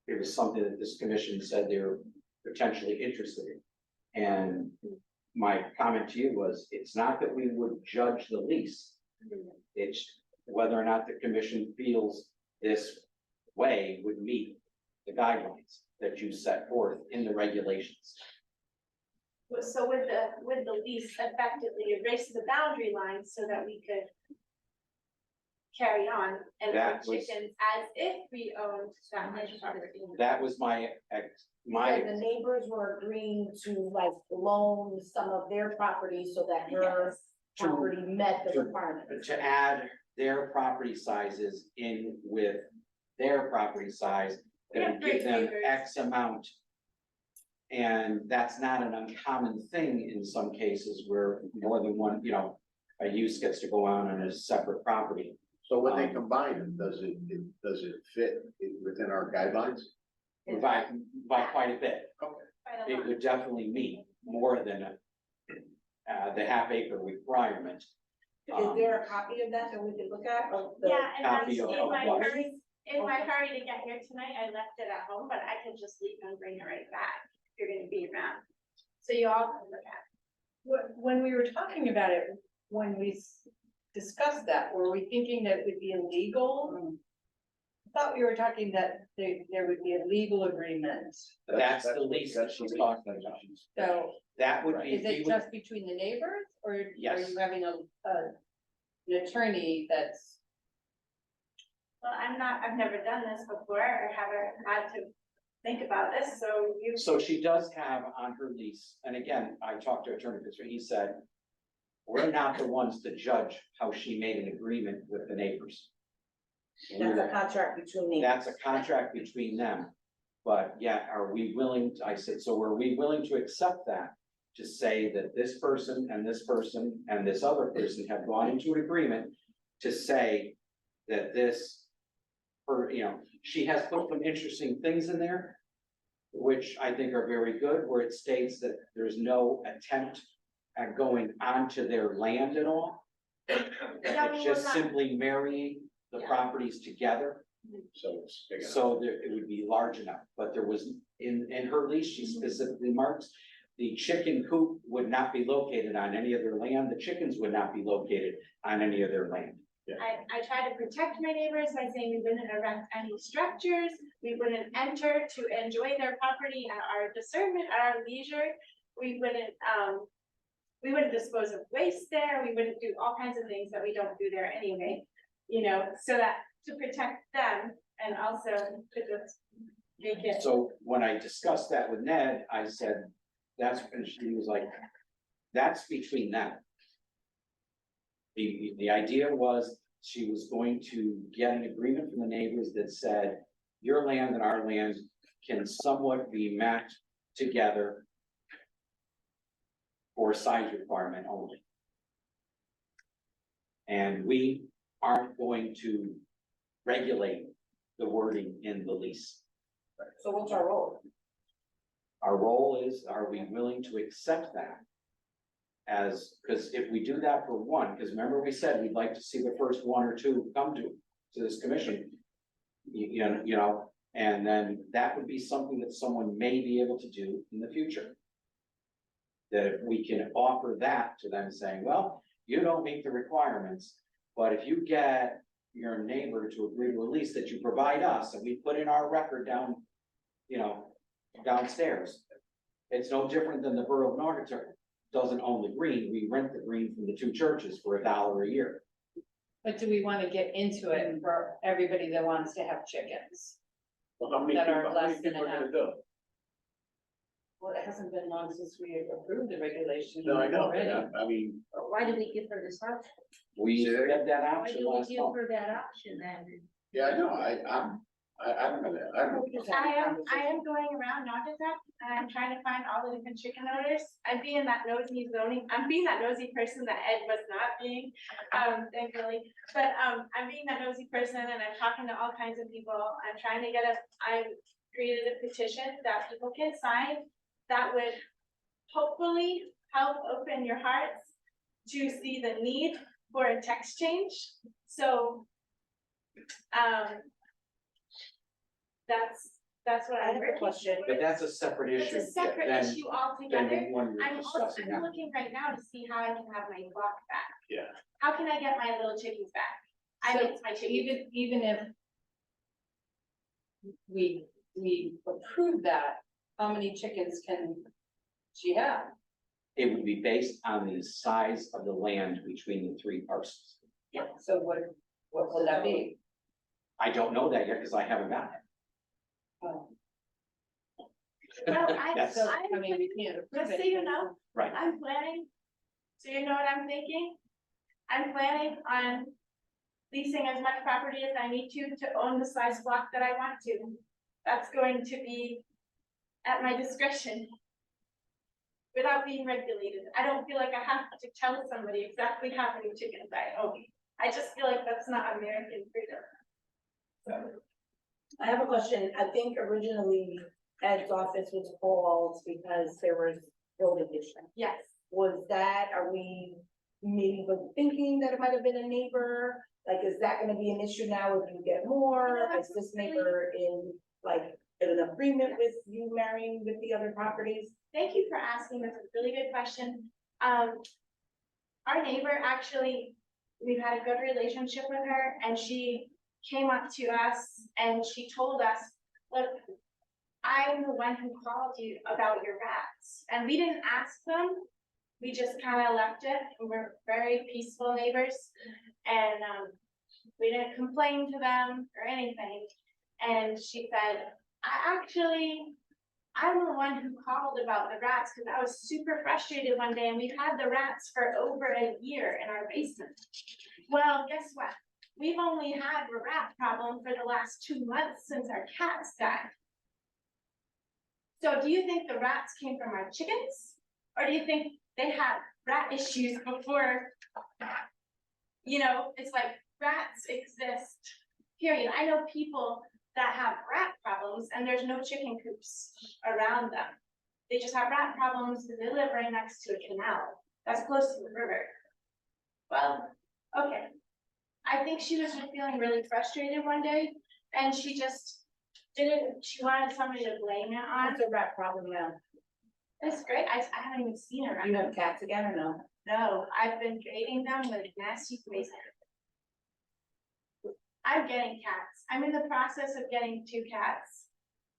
it was something that this commission said they were potentially interested in. And my comment to you was, it's not that we would judge the lease. It's whether or not the commission feels this way would meet the guidelines that you set forth in the regulations. So with the lease effectively erase the boundary line so that we could carry on and That put was- chickens as if we owned that much property. That was my The neighbors were agreeing to like loan some of their property so that her property met the requirements. to add their property sizes in with their property size, that would give them X amount. And that's not an uncommon thing in some cases where more than one, a use gets to go on a separate property. So when they combine them, does it fit within our guidelines? By quite a bit. Quite a It lot. would definitely meet more than the half acre requirement. Is there a copy of that we could look at? Yeah, and I'm Copy of in my what? hurry, to get here tonight, I left it at home, but I can just leave and bring it right back. If you're gonna be around. So you all can look at it. When we were talking about it, when we discussed that, were we thinking that it would be illegal? I thought we were talking that there would be a legal agreement. That's the lease that she's talking about. So That would be. is it just between the neighbors, or are Yes. you having an attorney that's? Well, I've never done this before or haven't had to think about this, so you. So she does have on her lease, and again, I talked to Attorney Fisher, he said, we're not the ones to judge how she made an agreement with the neighbors. That's a contract between me. That's a contract between them. But yeah, are we willing, I said, so are we willing to accept that? To say that this person and this person and this other person have gone into an agreement to say that this, or, she has put some interesting things in there, which I think are very good, where it states that there's no attempt at going onto their land at all. It's just simply marrying the properties together. So it's big enough. So that it would be large enough, but there was, in her lease, she specifically marks, the chicken coop would not be located on any of their land, the chickens would not be located on any of their land. I try to protect my neighbors by saying we wouldn't erect any structures, we wouldn't enter to enjoy their property at our discernment, at our leisure. We wouldn't dispose of waste there, we wouldn't do all kinds of things that we don't do there anyway. So that to protect them and also to just make it. So when I discussed that with Ned, I said, and she was like, that's between them. The idea was she was going to get an agreement from the neighbors that said, your land and our land can somewhat be matched together for size requirement only. And we aren't going to regulate the wording in the lease. So what's our role? Our role is, are we willing to accept that? As, because if we do that for one, because remember we said we'd like to see the first one or two come to this commission. You know, and then that would be something that someone may be able to do in the future. That if we can offer that to them saying, well, you don't meet the requirements, but if you get your neighbor to agree to a lease that you provide us and we put in our record down, you know, downstairs. It's no different than the Borough of Norton doesn't own the green, we rent the green from the two churches for $1 a year. But do we wanna get into it for everybody that wants to have chickens? Well, how many That are people, how many less than people a are gonna half. do? Well, it hasn't been long since we approved the regulation. No, I know, already. I mean, Why did we give her this option? We Say that had that Why option did we last give month. her that option then? yeah, I know, I don't know that, I don't know. I am going around Naugatuck and I'm trying to find all the different chicken owners. I'm being that nosy person that Ed was not being, thankfully. But, I'm being that nosy person and I'm talking to all kinds of people. I'm trying to I've created a petition that people can sign that would hopefully help open your hearts to see the need for a text change. So, that's what I I'm have a working question. towards. But that's a separate issue. It's a separate than- issue than altogether. the one you're I'm also, discussing I'm now. looking right now to see how I can have my block back. Yeah. How can I get my little chickies back? I So miss my chickies. even if we approve that, how many chickens can she have? It would be based on the size of the land between the three parcels. So what will that be? I don't know that yet because I haven't gotten it. Oh, Well, That's- I mean, we can't approve Just it. so you know, Right. I'm planning, so you know what I'm thinking? I'm planning on leasing as much property as I need to own the size block that I want to. That's going to be at my discretion. Without being regulated. I don't feel like I have to tell somebody exactly how many chickens I own. I just feel like that's not American freedom. I have a question. I think originally Ed's office was called because there was building issue. Yes. Was that, are we maybe thinking that it might have been a neighbor? Like, is that gonna be an issue now if you get more? No, Is this neighbor in, like, in an agreement with you marrying with the other properties? Thank you for asking. That's a really good question. Our neighbor actually, we've had a good relationship with her and she came up to us and she told us, look, I'm the one who called you about your rats. And we didn't ask them. We just kind of left it. We're very peaceful neighbors. And we didn't complain to them or anything. And she said, I'm the one who called about the rats because I was super frustrated one day and we've had the rats for over a year in our basement. Well, guess what? We've only had a rat problem for the last 2 months since our cats died. So do you think the rats came from our chickens? Or do you think they had rat issues before? You know, it's like rats exist, period. I know people that have rat problems and there's no chicken coops around them. They just have rat problems because they live right next to a canal that's close to the river. Well, okay. I think she was just feeling really frustrated one day and she just she wanted somebody to blame it on. What's a rat problem now? It's great. I haven't even seen her. You have cats again or no? No, I've been baiting them with nasty poison. I'm getting cats. I'm in the process of getting 2 cats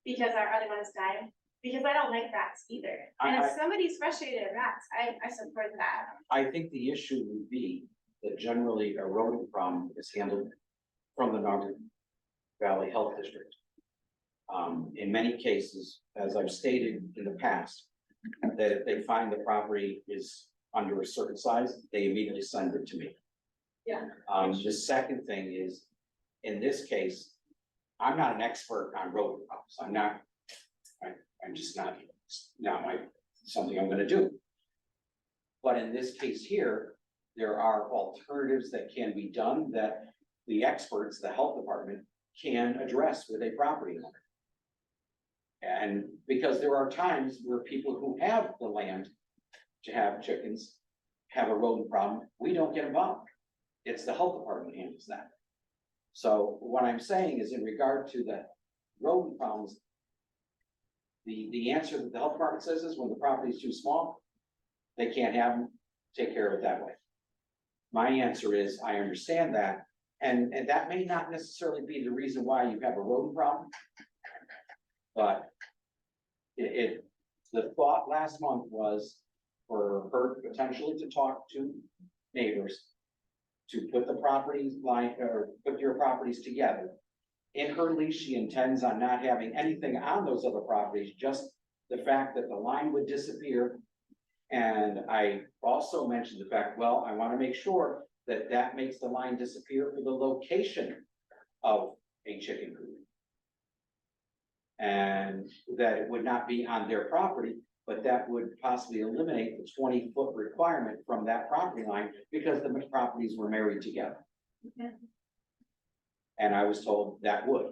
because our other ones died. Because I don't like rats either. And if somebody's frustrated at rats, I support that. I think the issue would be that generally a rodent problem is handled from the Northern Valley Health District. In many cases, as I've stated in the past, that if they find the property is under a certain size, they immediately send it to me. Yeah. The second thing is, in this case, I'm not an expert on rodent problems. I'm just not something I'm gonna do. But in this case here, there are alternatives that can be done that the experts, the health department, can address with a property owner. And because there are times where people who have the land to have chickens have a rodent problem, we don't get involved. It's the health department handles that. So what I'm saying is in regard to the rodent problems, the answer that the health department says is when the property is too small, they can't have them, take care of it that way. My answer is, I understand that, and that may not necessarily be the reason why you have a rodent problem. But the thought last month was for her potentially to talk to neighbors to put the properties line, or put your properties together. In her lease, she intends on not having anything on those other properties, just the fact that the line would disappear. And I also mentioned the fact, well, I want to make sure that that makes the line disappear for the location of a chicken coop. And that it would not be on their property, but that would possibly eliminate the 20-foot requirement from that property line because the properties were married together. Okay. And I was told that would.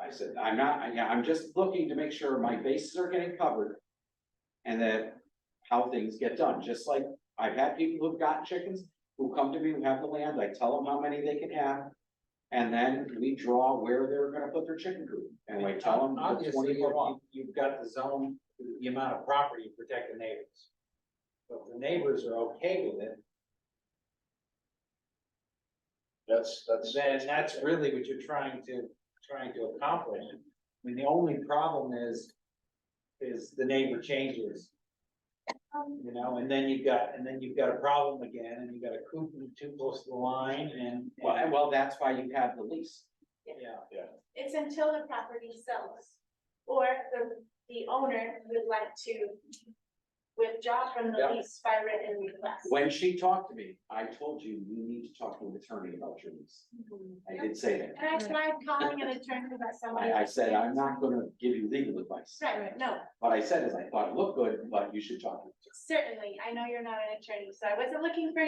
I said, I'm just looking to make sure my bases are getting covered. And that how things get done, just like I've had people who've gotten chickens who come to me who have the land, I tell them how many they can have. And then we draw where they're gonna put their chicken coop, and we tell them. Obviously, you've got the zone, the amount of property to protect the neighbors. But if the neighbors are okay with it, then that's really what you're trying to accomplish. I mean, the only problem is the neighbor changes. You know, and then you've got a problem again, and you've got a coop too close to the line, and. Well, that's why you have the lease. Yeah. It's until the property sells, or the owner would like to withdraw from the Yeah. lease by written request. When she talked to me, I told you need to talk to an attorney about your lease. I did say that. And I tried calling an attorney about somebody. I said, I'm not gonna give you legal advice. Right, no, What I said is I thought it looked good, but you should talk to her. certainly, I know you're not an attorney, so I wasn't looking for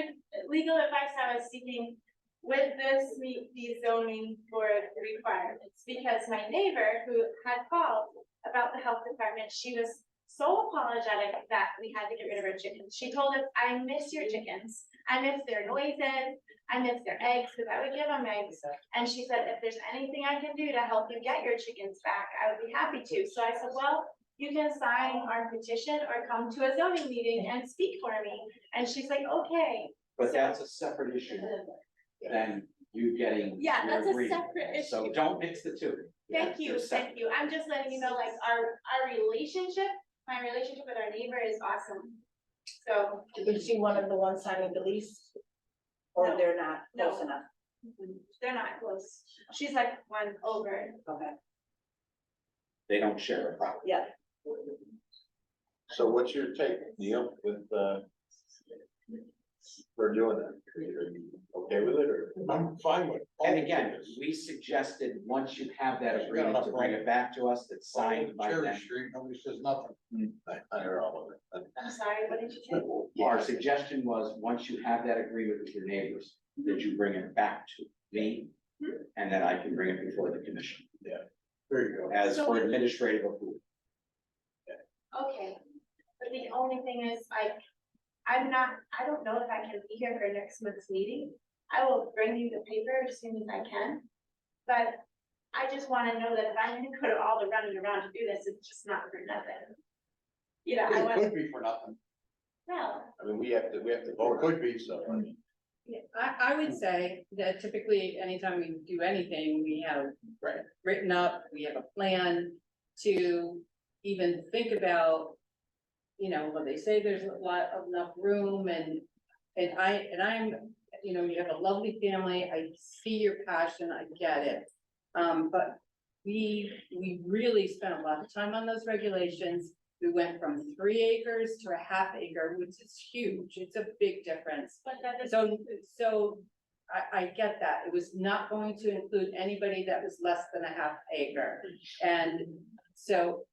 legal advice, I was seeking, would this meet the zoning board requirements? Because my neighbor who had called about the health department, she was so apologetic that we had to get rid of her chickens. She told us, I miss your chickens, I miss their noises, I miss their eggs, because I would give them eggs. And she said, if there's anything I can do to help you get your chickens back, I would be happy to. So I said, well, you can sign our petition or come to a zoning meeting and speak for me. And she's like, okay. But that's a separate issue than you getting. Yeah, your that's a agreement. separate So issue. don't mix the two. Thank you, They're separate. thank you. I'm just letting you know, like, our relationship, my relationship with our neighbor is awesome. So, Is she one of the ones signing the lease? Or No. they're not No. close enough? they're not close. She's like one over. Okay, They don't share a property. yeah. So what's your take, Neil, with, for doing that? Are you okay with it, or? I'm fine with. all And the again, chickens. we suggested, once you have that Yeah, we got agreement, to enough bring room. it back to us, that's signed by Cherry them. Street, nobody says nothing. I heard all of it. I'm sorry, what did you say? Our suggestion was, once you have that agreement with your neighbors, that you bring it back to me, and then I can bring it before the commission There you go. as So for we- administrative approval. Okay, but the only thing is, I don't know if I can be here for next month's meeting. I will bring you the paper as soon as I can. But I just wanna know that if I'm gonna go to all the running around to do this, it's just not for nothing. You know, I It want, could be for nothing. well, I mean, we have to It vote. could be, so. I mean, Yeah, I would say that typically, anytime we do anything, we have written up, we have a plan to even think about, you know, when they say there's a lot of enough room and I'm, you know, you have a lovely family, I see your passion, I get it. But we really spent a lot of time on those regulations. We went from 3 acres to a ½ acre, which is huge. It's a big difference. but that is, So I get that. It was not going to include anybody that was less than a ½ acre. And so,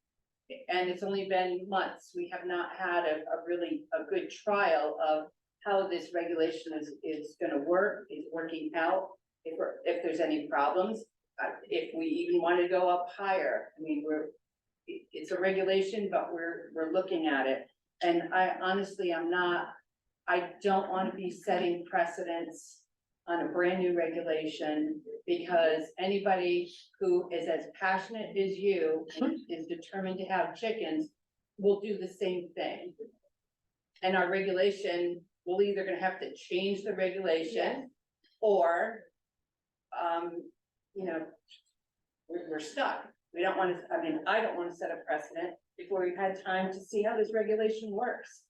and it's only been months. We have not had a really good trial of how this regulation is gonna work, is working out. if there's any problems, if we even wanted to go up higher, I mean, it's a regulation, but we're looking at it. And I honestly, I don't want to be setting precedents on a brand new regulation, because anybody who is as passionate as you and is determined to have chickens will do the same thing. And our regulation, we're either gonna have to change the regulation, or, you know, we're stuck. We don't wanna, I mean, I don't wanna set a precedent before we've had time to see how this regulation works.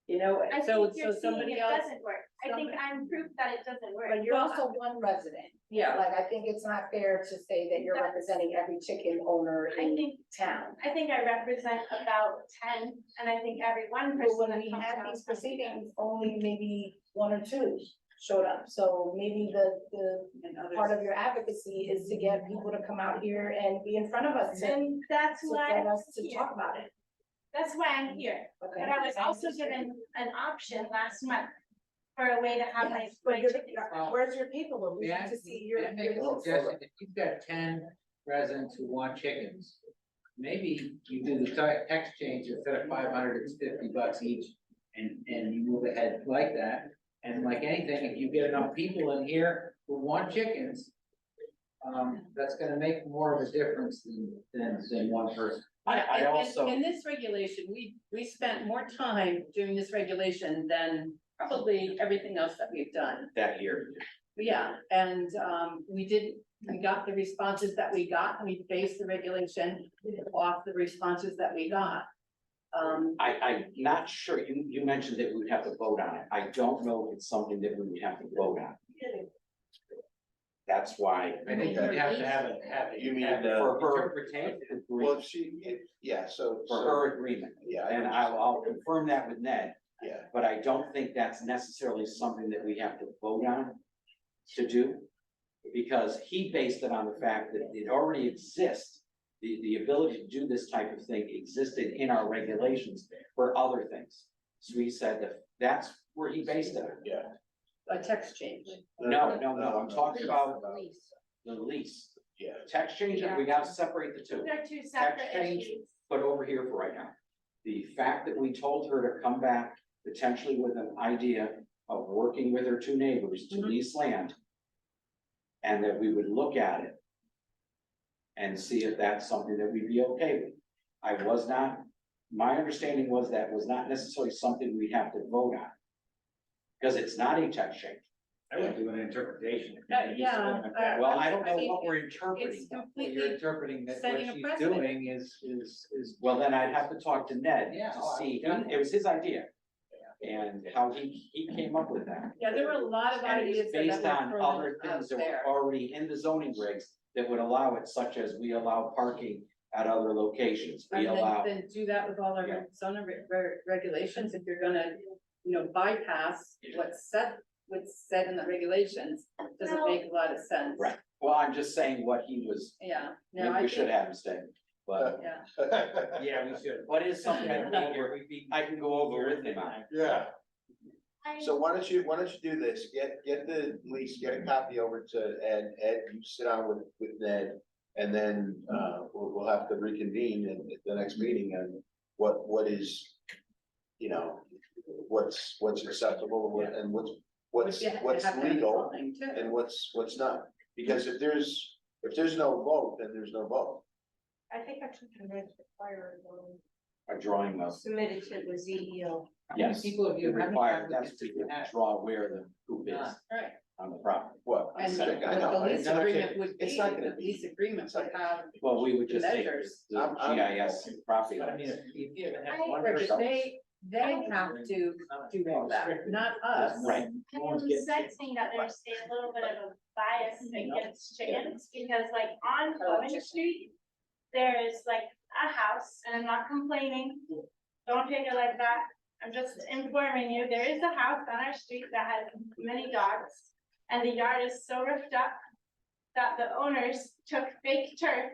You know, I so think you're seeing somebody it else, doesn't work. I think I'm proof that it doesn't work. But you're also one resident. yeah, Like, I think it's not fair to say that you're representing every chicken owner I in think, town. I think I represent about 10, and I think every one But person when that we comes had out. these proceedings, only maybe one or two showed up. So maybe the and others. part of your advocacy is to get people to come out here and be in front of us to And that's to why get I'm us to here. talk about it. That's why I'm here. Okay. But I was also given an option last month for a way to have my, Yes, but my you're- chickens. Where's your paperwork? We May need I to see your. may I make a your- suggestion? If you've got 10 residents who want chickens, maybe you do the tax change instead of $500, it's $50 each, and you move ahead like that. And like anything, if you get enough people in here who want chickens, that's gonna make more of a difference than one person. I also. In this regulation, we spent more time doing this regulation than probably everything else that we've done. That year. Yeah, and, we got the responses that we got, and we based the regulation off the responses that we got. I'm not sure, you mentioned that we would have to vote on it. I don't know if it's something that we would have to vote on. That's why. I think you'd have to have it, You mean, For her interpretation. Well, yeah, so. For her agreement, Yeah. and I'll confirm that with Ned, Yeah, but I don't think that's necessarily something that we have to vote on to do. Because he based it on the fact that it already exists, the ability to do this type of thing existed in our regulations for other things. So he said that that's where he based it on. yeah. A text change. No, I'm talking about the lease. Yeah. Tax change, we gotta separate the two. They're two Tax separate change, issues. put over here for right now. The fact that we told her to come back potentially with an idea of working with her two neighbors to Mhm. lease land. And that we would look at it. And see if that's something that we'd be okay with. My understanding was that was not necessarily something we'd have to vote on. Because it's not a tax change. I would do an interpretation. Yeah. Well, I don't know I mean, what we're interpreting. It's though. What you're completely, interpreting that what setting a she's precedent. doing is. Well, then I'd have to talk to Ned Yeah, to oh, I see, got it. it was his idea. And how he came up with that. yeah, there were a lot of And it ideas was that based were on thrown other out things that there. were already in the zoning regs that would allow it, such as we allow parking at other locations. We And allow, then do that with all our Yeah. zoning regulations, if you're gonna, bypass what's said in the regulations, doesn't make a lot of sense. right. Well, I'm just saying what he was, Yeah, no, maybe I we should think, have him stay, but yeah, Yeah, we should. what is something I can go over with him on. Yeah. I- So why don't you do this, get the lease, get a copy over to Ed, you sit down with Ned. And then, we'll have to reconvene at the next meeting and what is, what's acceptable and what's Which you have to what's have that in legal zoning, too. and what's not. Because if there's no vote, then there's no vote. I think I should require A drawing of, submitted to the ZEO. yes, People of you. it required, that's to draw where the hoop is Right, on the property. What? and I know, what the lease it's not agreement gonna- would it's be, not gonna the be- lease agreement would have, Well, we would just take Measures. the I'm- GIS property But I mean, lines. if you have I- one but person. they have to do all that, not us. Right. I am sensing that there's a little bit of a bias against chickens, because like on Bowen Street, there is like a house, and I'm not complaining. Don't take it like that, I'm just informing you, there is a house on our street that has many dogs. And the yard is so roughed up that the owners took fake turf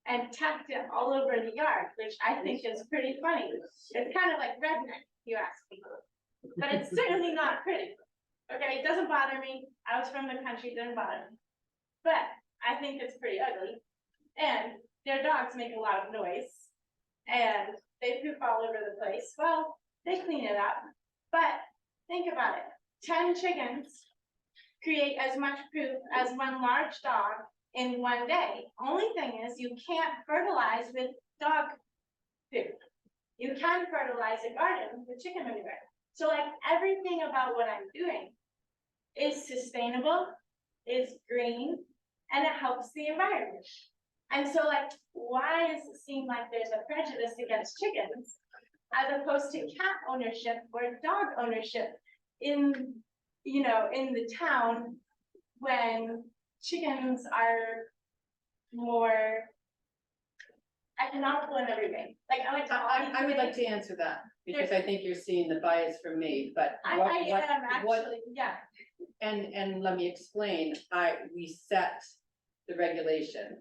and tacked it all over the yard, which I think is pretty funny. It's kind of like redneck, you ask people, but it's certainly not pretty. Okay, it doesn't bother me, I was from the country, it didn't bother me. but I think it's pretty ugly. And their dogs make a lot of noise, and they poop all over the place. Well, they clean it up, but think about it. 10 chickens create as much poop as one large dog in one day. Only thing is you can't fertilize with dog poop. You can fertilize a garden with chicken manure. So like everything about what I'm doing is sustainable, is green, and it helps the environment. And so like, why does it seem like there's a prejudice against chickens as opposed to cat ownership or dog ownership in, you know, in the town when chickens are more economical in every way? Like I went to I would like to answer that, because I think you're seeing the bias from me, but I what, am actually, yeah. and let me explain, we set the regulation.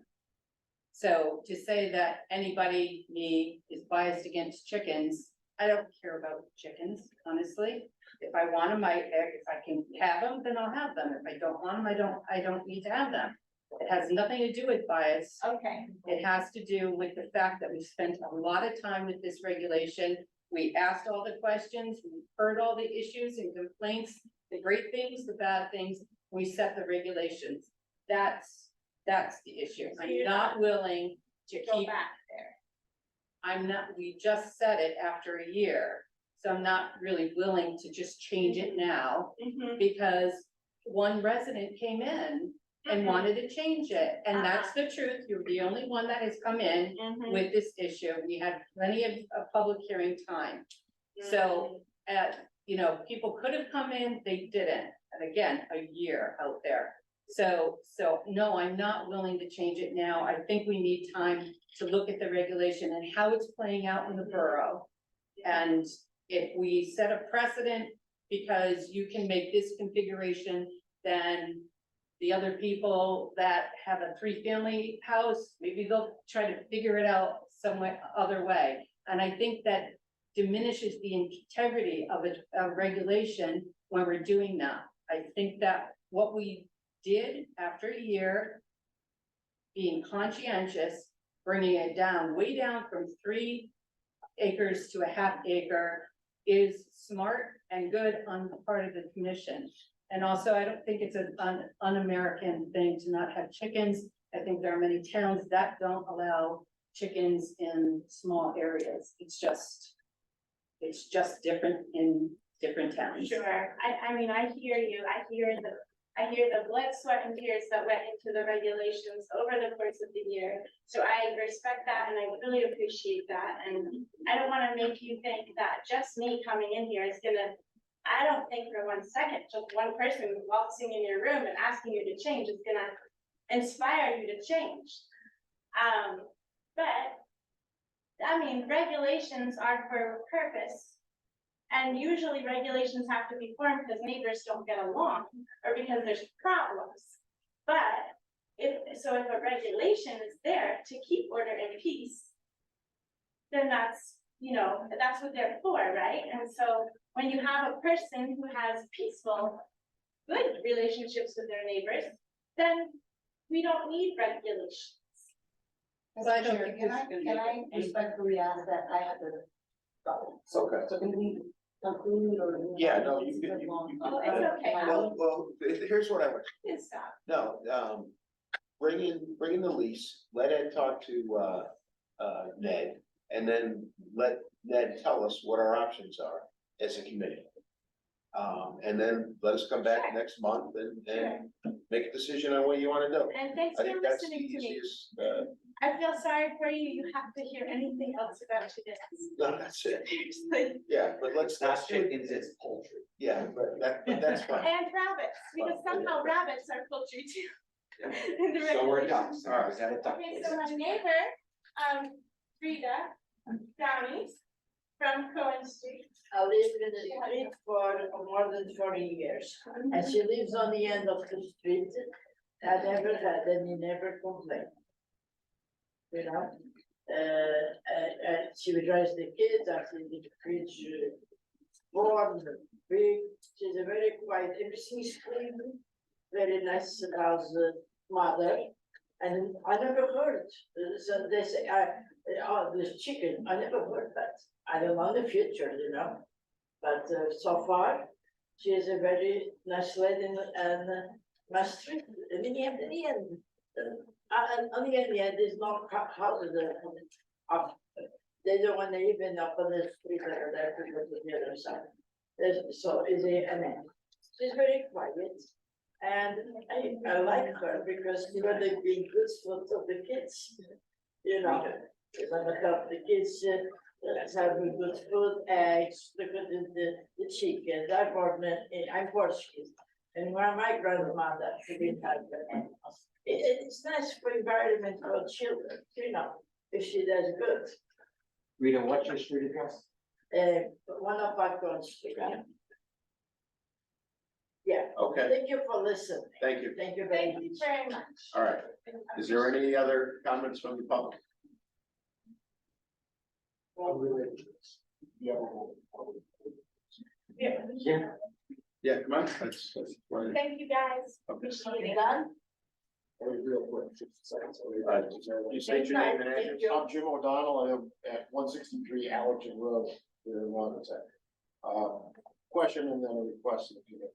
So to say that anybody, me, is biased against chickens, I don't care about chickens, honestly. If I want them, if I can have them, then I'll have them. If I don't want them, I don't need to have them. It has nothing to do with bias. Okay. It has to do with the fact that we spent a lot of time with this regulation. We asked all the questions, we heard all the issues and complaints, the great things, the bad things. We set the regulations. That's the issue. So I'm you're not willing to Go keep, back there. I'm not, we just said it after a year. So I'm not really willing to just change it now, because one resident came in and wanted to change it. And that's the truth. You're the only one that has come in with this issue. We had plenty of public hearing time. So, you know, people could have come in, they didn't. And again, a year out there. So no, I'm not willing to change it now. I think we need time to look at the regulation and how it's playing out in the borough. And if we set a precedent because you can make this configuration, then the other people that have a 3-family house, maybe they'll try to figure it out some way, other way. And I think that diminishes the integrity of a regulation when we're doing that. I think that what we did after a year, being conscientious, bringing it down, way down from 3 acres to a ½ acre, is smart and good on the part of the commission. And also, I don't think it's an un-American thing to not have chickens. I think there are many towns that don't allow chickens in small areas. It's just different in different towns. Sure, I mean, I hear you, I hear the blood, sweat, and tears that went into the regulations over the course of the year. So I respect that and I really appreciate that, and I don't wanna make you think that just me coming in here is gonna, I don't think for 1 second, just one person waltzing in your room and asking you to change is gonna inspire you to change. But, I mean, regulations are for a purpose. And usually regulations have to be formed because neighbors don't get along or because there's problems. But if a regulation is there to keep order and peace, then that's, you know, that's what they're for, right? And so when you have a person who has peaceful, good relationships with their neighbors, then we don't need regulations. So I don't think Can it's I, gonna can be- I respectfully ask that I have to go? Okay. So can we conclude or? Yeah, no, you can- Oh, it's okay. Well, here's what I would, Good stuff. no, bring in the lease, let Ed talk to, Ned, and then let Ned tell us what our options are as a committee. And then let us come back next month and make a decision on what you wanna do. And thanks I for think that's the listening to me. easiest, I feel sorry for you. You have to hear anything else about chickens. no, that's it. Seriously. Yeah, but let's It's not do it. chickens, it's poultry. Yeah, but that's fine. And rabbits, because somehow rabbits are poultry too. In the So we're regulations. ducks, all right, we got a duck. Okay, so my neighbor, Frida Downey from Cohen Street. I lived in the street for more than 40 years, and she lives on the end of the street. I never had any, never complained. You know, she drives the kids, I think the kids born, big, she's a very quiet, everything is clean, very nice house, mother, and I never heard, so they say, oh, this chicken, I never heard that. I don't know the future, you know, but so far, she is a very nice lady and nice street, in the end, there's no houses up. They don't want to even up on the street or there to go to the other side. So is she's very quiet. And I like her because she would have been good food to the kids. You know, if I look up the kids, let's have good food, eggs, look at the chicken, I'm Portuguese. And when my grandmother, she didn't have the animals. It's nice for environment for children, you know, if she does good. Rita, what's your street address? One of our Street. Yeah, Okay, thank you for listening. thank you. Thank you very Thank you much. very much. All right. Is there any other comments from the public? Yeah, come on. That's fine. Thank you, guys. Appreciate it. Done? Real quick, 50 seconds. You state your name and address. Thank you. I'm Jim O'Donnell, I am at 163 Allerton Road, here in Wapatuck. Question and then a request. If you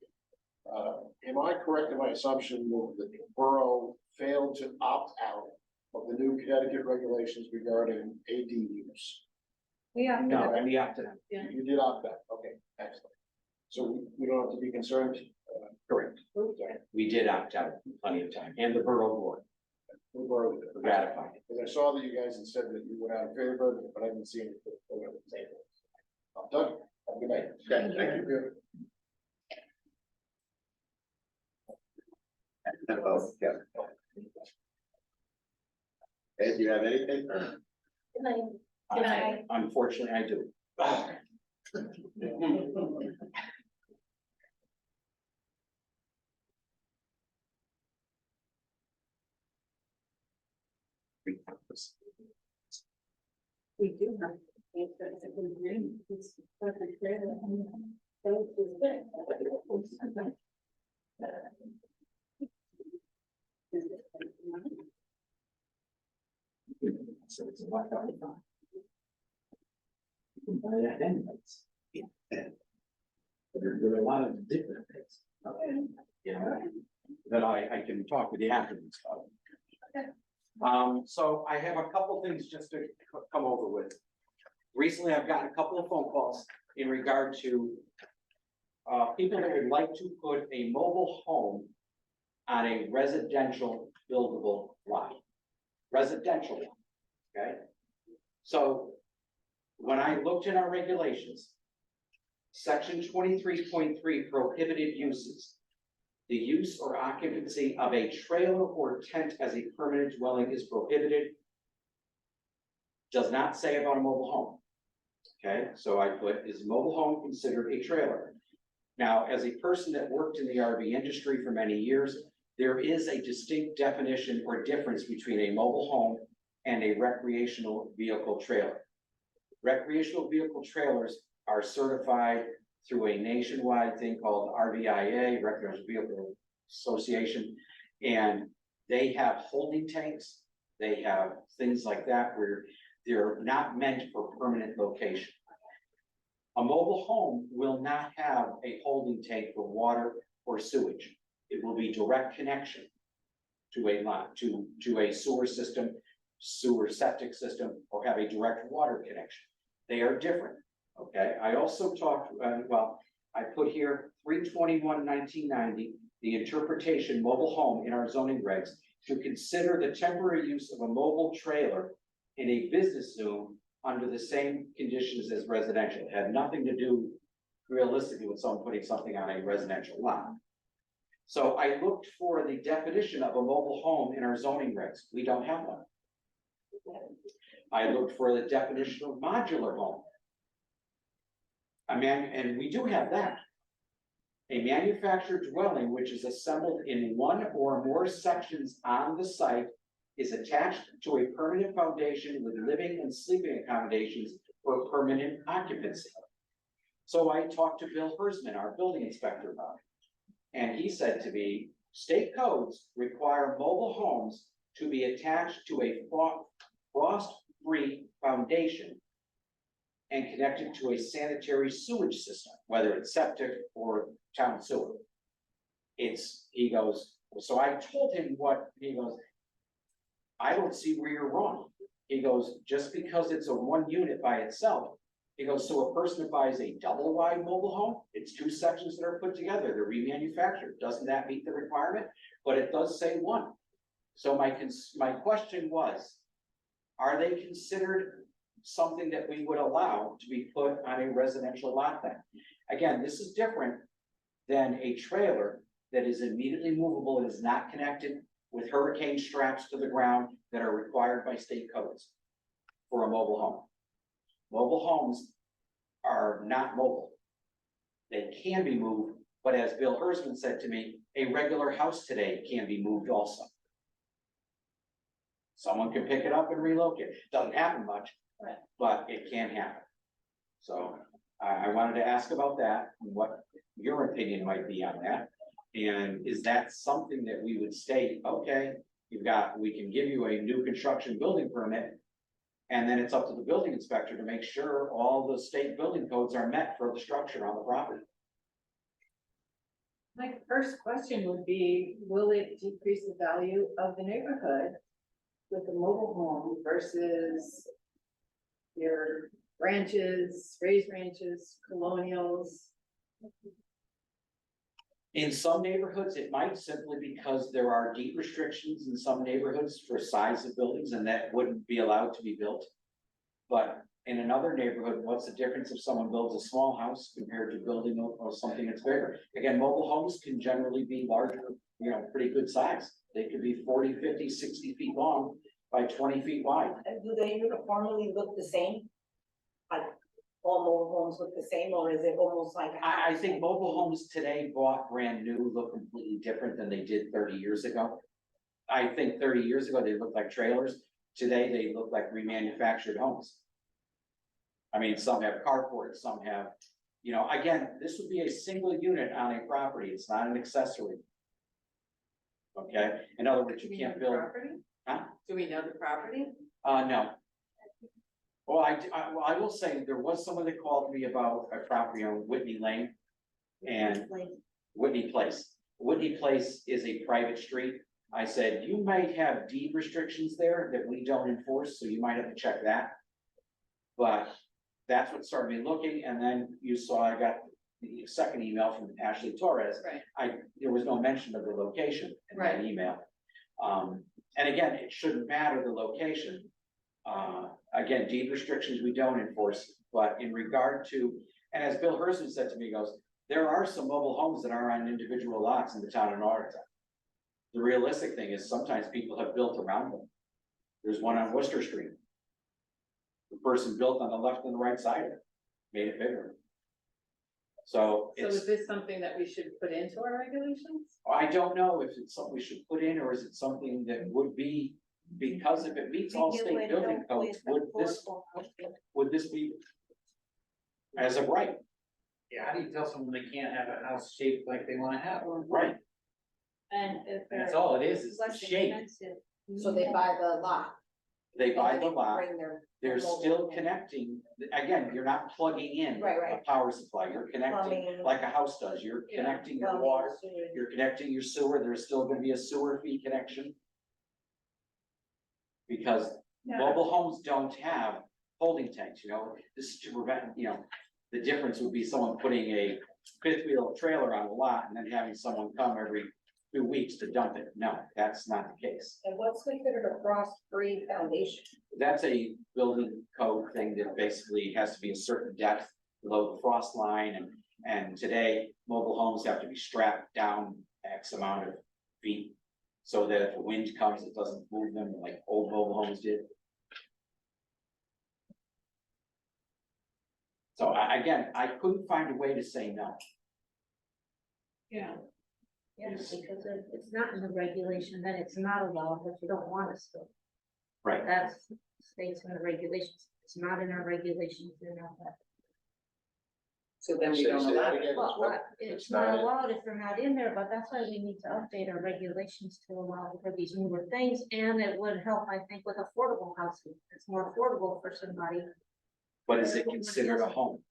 am I correct in my assumption that the borough failed to opt out of the new Connecticut regulations regarding ADUs? No, we opted out. Yeah. You did opt out, okay, excellent. So we don't have to be concerned? Correct. We did opt out plenty of time, and the borough board The borough did. ratified it. Because I saw that you guys had said that you were out in favor, of it, but I didn't see anything. I'm done. Have a good night. Okay, thank you. Yeah. Ed, do you have anything? Good night. Good night. Unfortunately, I do. We do have. It's a good name. It's perfect for them. So it's good. So it's a lot of fun. You can buy that anyways. There are a lot of different things. You know, that I can talk with you afterwards about. So I have a couple things just to come over with. Recently, I've gotten a couple of phone calls in regard to people that would like to put a mobile home on a residential buildable lot. Residential, okay? So when I looked in our regulations, section 23.3 prohibited uses. The use or occupancy of a trailer or tent as a permanent dwelling is prohibited. Does not say about a mobile home. Okay, so I put, is a mobile home considered a trailer? Now, as a person that worked in the RV industry for many years, there is a distinct definition or difference between a mobile home and a recreational vehicle trailer. Recreational vehicle trailers are certified through a nationwide thing called RVIA, Recreational Vehicle Association, and they have holding tanks. They have things like that where they're not meant for permanent location. A mobile home will not have a holding tank for water or sewage. It will be direct connection to a lot, to a sewer system, sewer septic system, or have a direct water connection. They are different, okay? I also talked, I put here 3/21/1990, the interpretation mobile home in our zoning regs to consider the temporary use of a mobile trailer in a business zone under the same conditions as residential. It had nothing to do realistically with someone putting something on a residential lot. So I looked for the definition of a mobile home in our zoning regs. We don't have one. I looked for the definition of modular home. And we do have that. A manufactured dwelling which is assembled in one or more sections on the site is attached to a permanent foundation with living and sleeping accommodations for permanent occupancy. So I talked to Bill Hersman, our building inspector, about it. And he said to me, state codes require mobile homes to be attached to a frost-free foundation and connected to a sanitary sewage system, whether it's septic or town sewer. He goes, so I told him he goes, I don't see where you're wrong. He goes, just because it's a one unit by itself, he goes, so a person that buys a double wide mobile home, it's two sections that are put together, they're remanufactured, doesn't that meet the requirement? But it does say one. So my question was, are they considered something that we would allow to be put on a residential lot then? Again, this is different than a trailer that is immediately movable and is not connected with hurricane straps to the ground that are required by state codes for a mobile home. Mobile homes are not mobile. They can be moved, but as Bill Hersman said to me, a regular house today can be moved also. Someone can pick it up and relocate. Doesn't happen much, but it can happen. So I wanted to ask about that, and what your opinion might be on that. And is that something that we would state, okay, we can give you a new construction building permit, and then it's up to the building inspector to make sure all the state building codes are met for the structure on the property. My first question would be, will it decrease the value of the neighborhood with a mobile home versus your ranches, raised ranches, colonials? In some neighborhoods, it might, simply because there are deed restrictions in some neighborhoods for size of buildings, and that wouldn't be allowed to be built. But in another neighborhood, what's the difference if someone builds a small house compared to building or something that's bigger? Again, mobile homes can generally be larger, pretty good size. They could be 40, 50, 60 feet long by 20 feet wide. And do they uniformly look the same? Like, all mobile homes look the same, or is it almost like? I think mobile homes today bought brand new look completely different than they did 30 years ago. I think 30 years ago, they looked like trailers. Today, they look like remanufactured homes. I mean, some have carports, some have, again, this would be a single unit on a property. It's not an accessory. Okay, in other words, you can't build. Huh? Do we know the property? No. Well, I will say, there was someone that called me about a property on Whitney Lane and Whitney Place. Whitney Place is a private street. I said, you might have deed restrictions there that we don't enforce, so you might have to check that. But that's what started me looking, and then you saw I got the second email from Ashley Torres. Right. There was no mention of the location in that email. And again, it shouldn't matter the location. Again, deed restrictions we don't enforce, but in regard to, and as Bill Hersman said to me, he goes, there are some mobile homes that are on individual lots in the town of Norriton. The realistic thing is sometimes people have built around them. There's one on Worcester Street. The person built on the left and the right side of it, made it bigger. So is this something that we should put into our regulations? I don't know if it's something we should put in, or is it something that would be, because if it meets all state building codes, would this be as of right? Yeah, how do you tell someone they can't have a house shaped like they wanna have? Right. And if That's all it is the less shape. expensive. So they buy the lot. They buy the and lot. bring their They're mobile still home. connecting, again, you're not plugging in Right, a right. power supply, you're connecting Plumbing. like a house does, you're connecting your Plumbing, water, sewage. you're connecting your sewer, there's still gonna be a sewer fee connection. Because mobile homes don't have holding tanks, this is to prevent, the difference would be someone putting a fifth wheel trailer on a lot and then having someone come every 2 weeks to dump it. No, that's not the case. And what's considered a frost-free foundation? That's a building code thing that basically has to be a certain depth below the frost line, and today, mobile homes have to be strapped down X amount of feet, so that if the wind comes, it doesn't move them like old mobile homes did. So again, I couldn't find a way to say no. Yeah. Yes, because if it's not in the regulation, then it's not allowed, but you don't want us to. Right. That's states in the regulations. It's not in our regulations, they're not that. So then we don't Say that allow again. it. Well, It's it's not not- allowed if they're not in there, but that's why we need to update our regulations to allow for these newer things, and it would help, I think, with affordable housing. It's more affordable for somebody. But is it considered a home?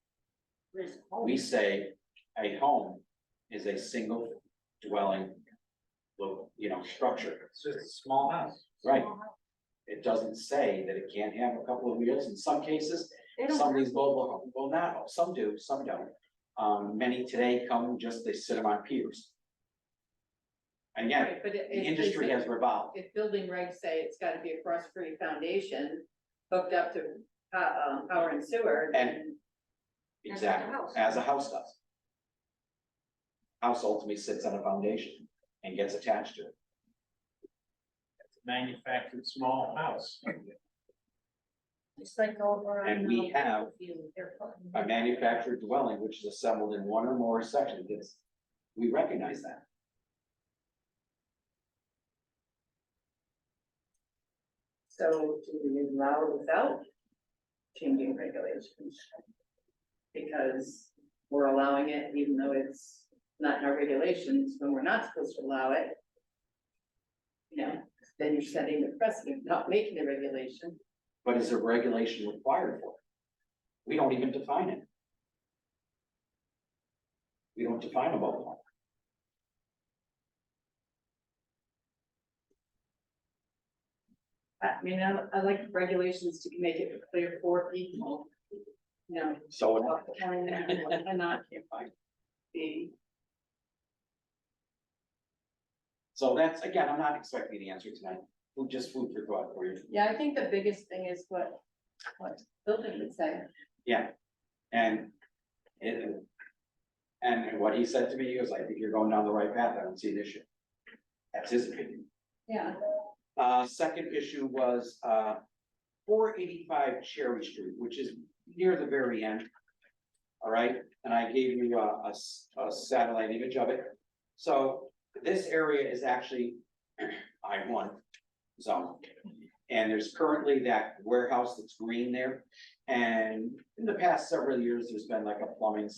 who's We home. say a home is a single dwelling, structure, It's just a small house. right? It doesn't say that it can't have a couple of wheels. In some cases, They don't some of have these mobile, well, not, all. Some do, some don't. Many today come just, they sit them on piers. And yet, Right, but the industry has revolved. if building regs say it's gotta be a frost-free foundation hooked up to, power and sewer, then. Exactly, house. as a house does. House ultimately sits on a foundation and gets attached to it. Manufactured small house. It's like over. And on, we have they're putting- A manufactured dwelling which is assembled in one or more sections, we recognize that. So do we allow it without changing regulations? Because we're allowing it even though it's not in our regulations, when we're not supposed to allow it. Then you're setting the precedent, not making the regulation. But is a regulation required for it? We don't even define it. We don't define a mobile home. I mean, I like regulations to make it clear for people. So And not be. So that's, again, I'm not expecting the answer tonight, just food for thought for you. Yeah, I think the biggest thing is what building would say. Yeah, and and what he said to me, he was like, if you're going down the right path, I don't see an issue. That's his opinion. Yeah. Second issue was, 485 Cherry Street, which is near the very end. All right, and I gave you a satellite image of it. So this area is actually I-1 zone. And there's currently that warehouse that's green there. And in the past several years, there's been like a plumbing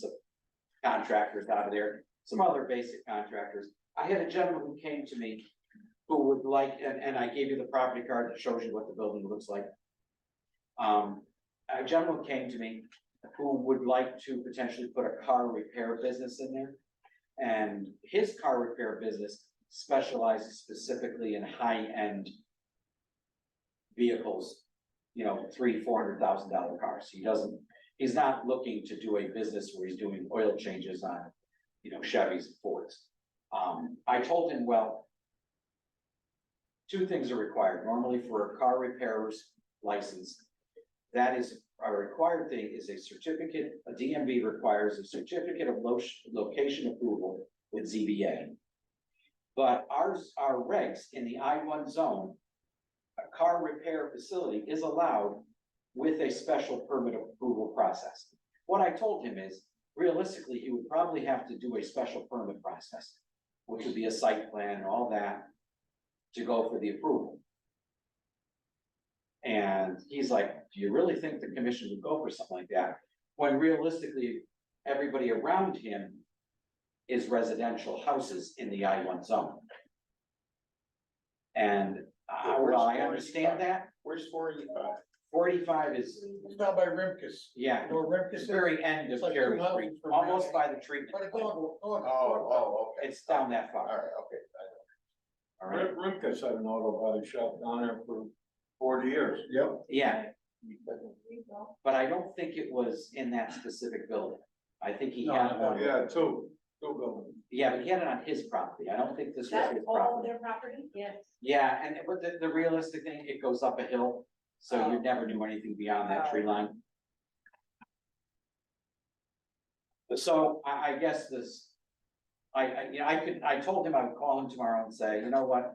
contractors out of there, some other basic contractors. I had a gentleman who came to me who would like, and I gave you the property card that shows you what the building looks like. A gentleman came to me who would like to potentially put a car repair business in there. And his car repair business specializes specifically in high-end vehicles, $300,000-$400,000 cars. He's not looking to do a business where he's doing oil changes on, Chevys and Fords. I told him, well, two things are required. Normally for a car repairer's license, that is a required thing is a certificate, a DMV requires a certificate of location approval with ZBA. But our regs in the I-1 zone, a car repair facility is allowed with a special permit approval process. What I told him is, realistically, he would probably have to do a special permit process, which would be a site plan and all that to go for the approval. And he's like, do you really think the commission would go for something like that? When realistically, everybody around him is residential houses in the I-1 zone. And, well, I understand that. Where's 485? 45 is, It's down by Rimkus. yeah, You know where Rimkus it's is? very end of It's like Cherry 2 miles Street, from almost there. by the treatment. But it's plant. Okay. It's down that All far, right, okay. all right? Rimkus had an auto body shop down there for 40 years. Yep. Yeah, but I don't think it was in that specific building. I think he had one. Yeah, two buildings. Yeah, but he had it on his property. I don't think this was That's his all property. their property? Yes. Yeah, and but the realistic thing, it goes up a hill, so you never do anything beyond that tree line. So I guess this, I told him I would call him tomorrow and say, you know what?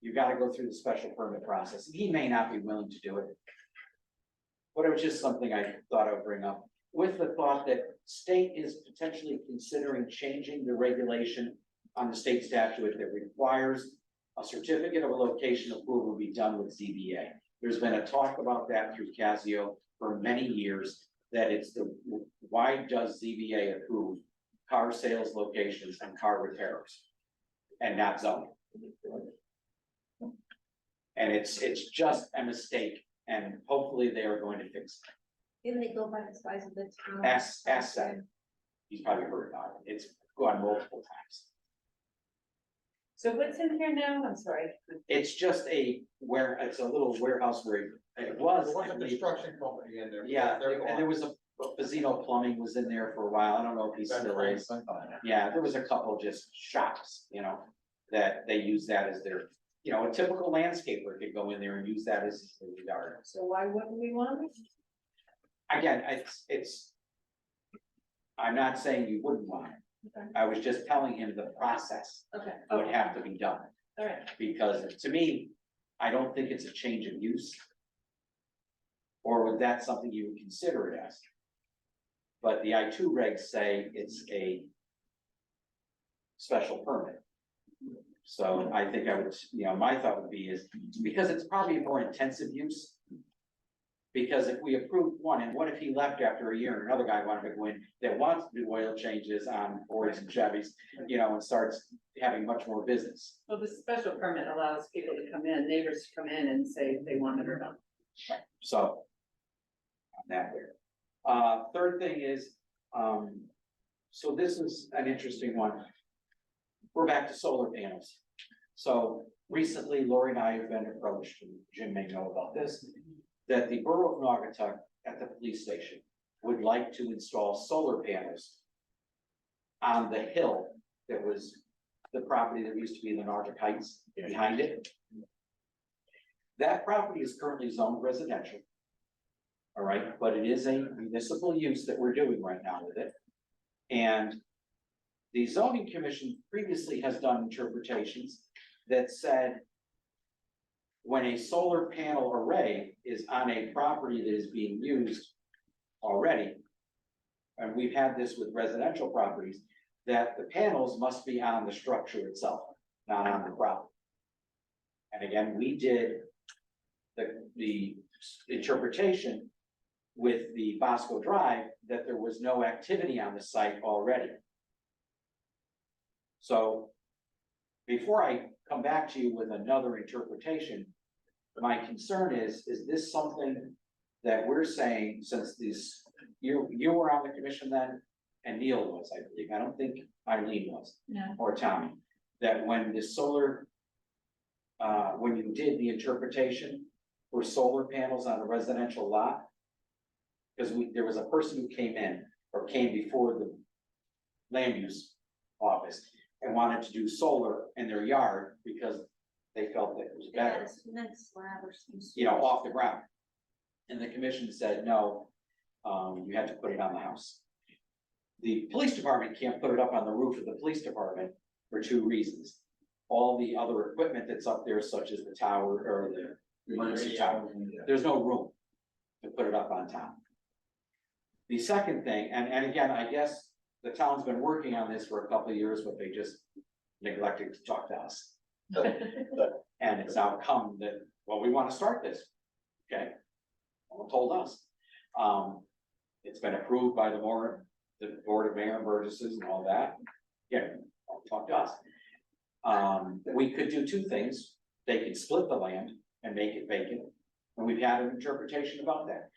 You gotta go through the special permit process. He may not be willing to do it. But it was just something I thought I would bring up, with the thought that state is potentially considering changing the regulation on the state statute that requires a certificate of a location approval be done with ZBA. There's been a talk about that through Casio for many years. that it's why does ZBA approve car sales locations and car repairs? And not zoning? And it's just a mistake, and hopefully they are going to fix Didn't they go by the size of the town? it. S7. He's probably heard about it. It's gone multiple times. So what's in here now? I'm sorry. It's just it's a little warehouse where it was. There was I a believe- construction company in there. Yeah, They're and there was a Pizzino Plumbing was in there for a while. I don't know if he still is. Yeah, there was a couple just shops, that they use that as their, a typical landscaper could go in there and use that as their yard. So why wouldn't we want it? Again, I'm not saying you wouldn't want it. Okay. I was just telling him the process Okay. would have to be done. All right. Because to me, I don't think it's a change of use. Or would that something you would consider it as? But the I2 regs say it's a special permit. So I think I would, my thought would be is, because it's probably a more intensive use. Because if we approved one, and what if he left after a year and another guy wanted to go in that wants to do oil changes on Fords and Chevys, and starts having much more business. Well, the special permit allows people to come in, neighbors to come in and say if they want it or not. So. On that there. Third thing is, so this is an interesting one. We're back to solar panels. So recently Lori and I have been approached, and Jim may know about this, that the borough of Naugatuck at the police station would like to install solar panels on the hill that was the property that used to be the Naugatuck Heights behind it. That property is currently zoned residential. All right, but it is a municipal use that we're doing right now with it. And the zoning commission previously has done interpretations that said when a solar panel array is on a property that is being used already, and we've had this with residential properties, that the panels must be on the structure itself, not on the property. And again, we did the interpretation with the Bosco Drive that there was no activity on the site already. So before I come back to you with another interpretation, my concern is this something that we're saying, since you were on the commission then, and Neil was, I believe, I don't think Eileen was, No. or Tommy, that when the solar, when you did the interpretation for solar panels on a residential lot, because there was a person who came in or came before the land use office and wanted to do solar in their yard because they felt that it was better, off the ground. And the commission said, no, you had to put it on the house. The police department can't put it up on the roof of the police department for two reasons. All the other equipment that's up there, such as the tower or the emergency tower, there's no room to put it up on top. The second thing, and again, I guess the town's been working on this for a couple of years, but they just neglected to talk to us. And it's now come that, well, we want to start this. Okay. Well, told us. It's been approved by the board of mayor and burgesses and all that. Yeah, talk to us. We could do two things. They could split the land and make it vacant. And we've had an interpretation about that.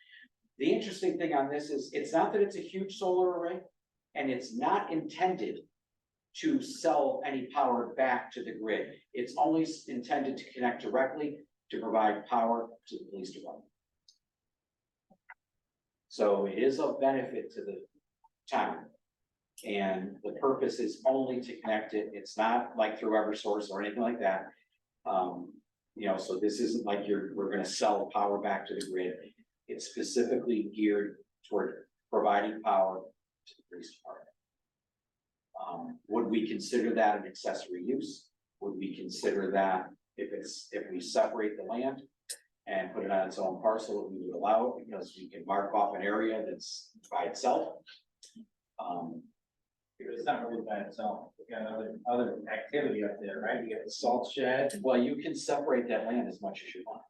The interesting thing on this is it's not that it's a huge solar array, and it's not intended to sell any power back to the grid. It's only intended to connect directly to provide power to the police department. So it is of benefit to the town. And the purpose is only to connect it. It's not like through Eversource or anything like that. So this isn't like we're gonna sell power back to the grid. It's specifically geared toward providing power to the police department. Would we consider that an accessory use? Would we consider that if we separate the land and put it on its own parcel, we would allow it because we can mark off an area that's by itself? It's not really by itself, you got other activity up there, right? You got the salt shed. Well, you can separate that land as much as you want.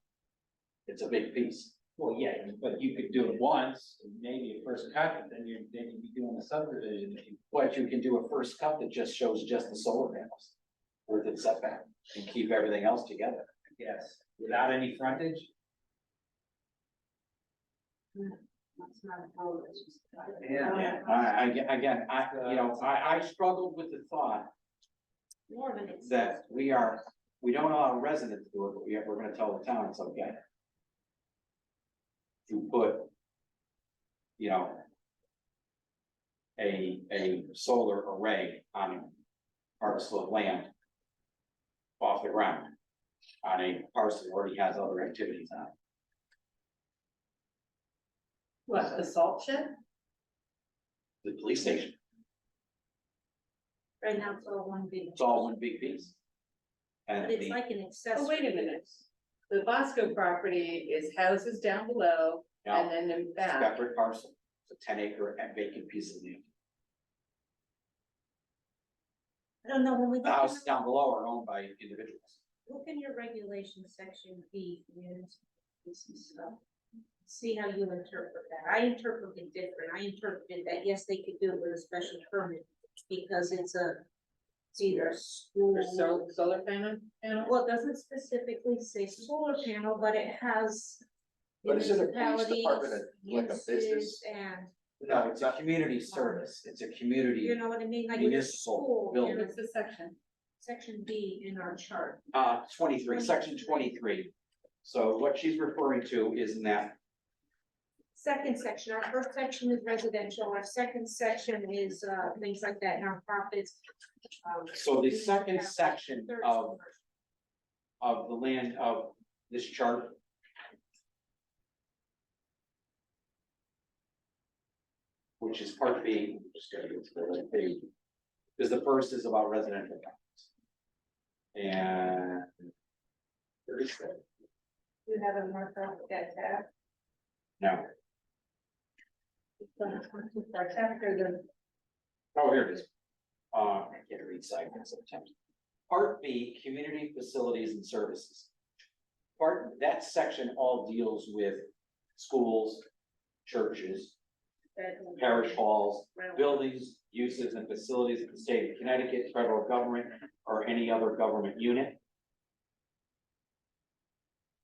It's a big piece. Well, yeah, but you could do it once, maybe a first cut, and then you'd be doing a subdivision. What you can do a first cut that just shows just the solar panels. With its setback and keep everything else together. Yes, without any frontage. That's not a vote, it's just- Yeah, again, I struggled with the thought More of an excess. that we don't allow residents to do it, but we're gonna tell the town it's okay. To put, a solar array on a parcel of land off the ground, on a parcel that already has other activities on it. What, the salt shed? The police station, Right now, it's all one big. it's all one big piece. And But it's the, like an accessory. Oh, wait a minute. The Bosco property is houses down below and then in back. separate parcel, it's a 10-acre and vacant piece of land. I don't know, when we The look, houses down below are owned by individuals. look in your regulation section B, municipal business stuff. See how you interpret that. I interpret it different. I interpreted that, yes, they could do it with a special permit because it's either a school. For solar panel? Well, it doesn't specifically say solar panel, but it has. But is it a police department, like a municipalities, business? uses, And, No, it's a community service, it's a community, you know what I mean, like with a municipal school, building. What's the section? section B in our chart. 23, section 23. So what she's referring to is in that, Second section, our first section is residential, our second section is, things like that, nonprofits. so the we second have section third of the land of this chart. Which is part B, just gotta go to the right page, because the first is about residential properties. And. Where is that? You have a mark off that tab. No, Our chapter, the oh, here it is. I can't read sideways sometimes. Part B, community facilities and services. That section all deals with schools, churches, parish halls, buildings, uses and facilities of the state of Connecticut, federal government, or any other government unit.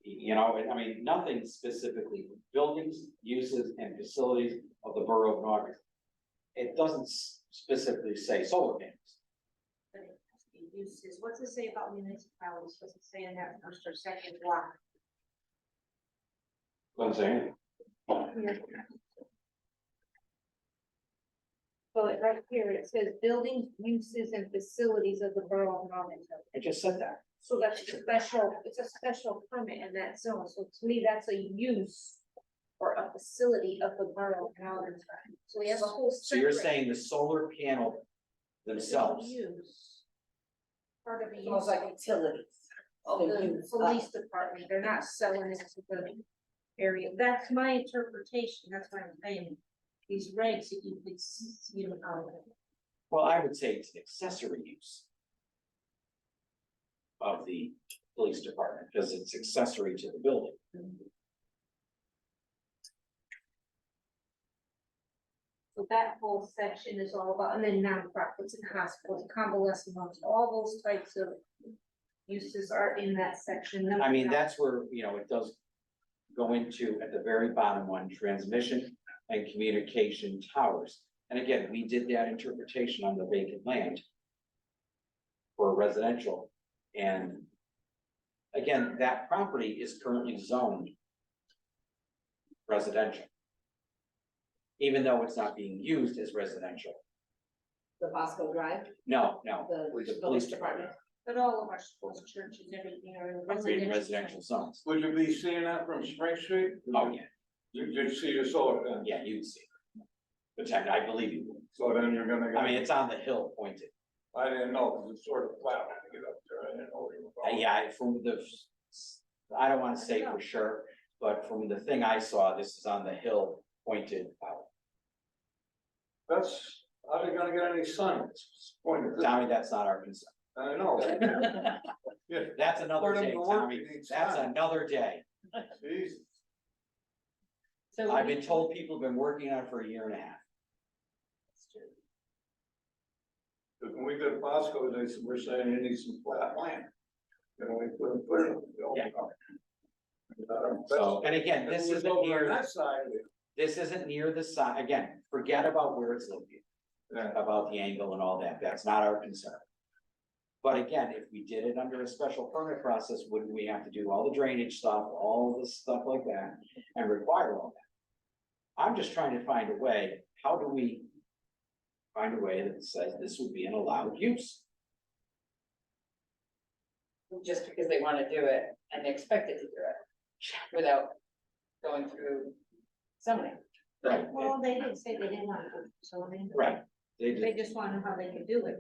I mean, nothing specifically, buildings, uses and facilities of the borough of Naugatuck. It doesn't specifically say solar panels. uses, what's it say about municipalities, what's it say in that first or second block? Doesn't say anything. Well, right here, it says buildings, uses and facilities of the borough of Naugatuck. I just said that. So that's a special, it's a special permit in that zone, so to me, that's a use or a facility of the borough of Naugatuck. So we have a whole. So you're separate saying the solar panel themselves, Use. Part of the use. Almost like utilities. Of the police department, they're not selling it to the area, that's my interpretation, that's what I'm saying. These regs, if you could, well, I would say it's an accessory use of the police department, because it's accessory to the building. So that whole section is all about, and then nonprofits and hospitals, convalescent homes, all those types of uses are in that section. I mean, that's where, it does go into at the very bottom one, transmission and communication towers. And again, we did that interpretation on the vacant land for residential. And again, that property is currently zoned residential, even though it's not being used as residential. The Bosco Drive, No, the the police department, But all of our schools, churches, everything are in in residential. residential zones. Would you be seeing that from Spring Street? Oh, yeah, You see the solar panels? yeah, you'd see it. But I believe you would. So then you're gonna. I mean, it's on the hill pointed. I didn't know, because it's sort of flat when you get up there, I didn't know where you were going. Yeah, from I don't wanna say for sure, but from the thing I saw, this is on the hill pointed out. That's, how they gonna get any sun? It's pointed this- Tommy, that's not our concern. I know. Yeah. That's another For them day, to work, Tommy, you need that's sun. another day. Jesus. So I've been told people have been working on it for a year and a half. Because when we go to Bosco, they said, we're saying you need some flat land. And we put it, Yeah. Uh, So, and again, If it this was isn't over on near, that side, this isn't near the side, again, forget about where it's located. yeah. About the angle and all that, that's not our concern. But again, if we did it under a special permit process, wouldn't we have to do all the drainage stuff, all this stuff like that, and require all that? I'm just trying to find a way, how do we find a way that says this would be an allowed use? just because they wanna do it and they expect it to do it without going through zoning. Right. Well, they didn't say they didn't want to, so I mean. Right. They just want to know how they could do it.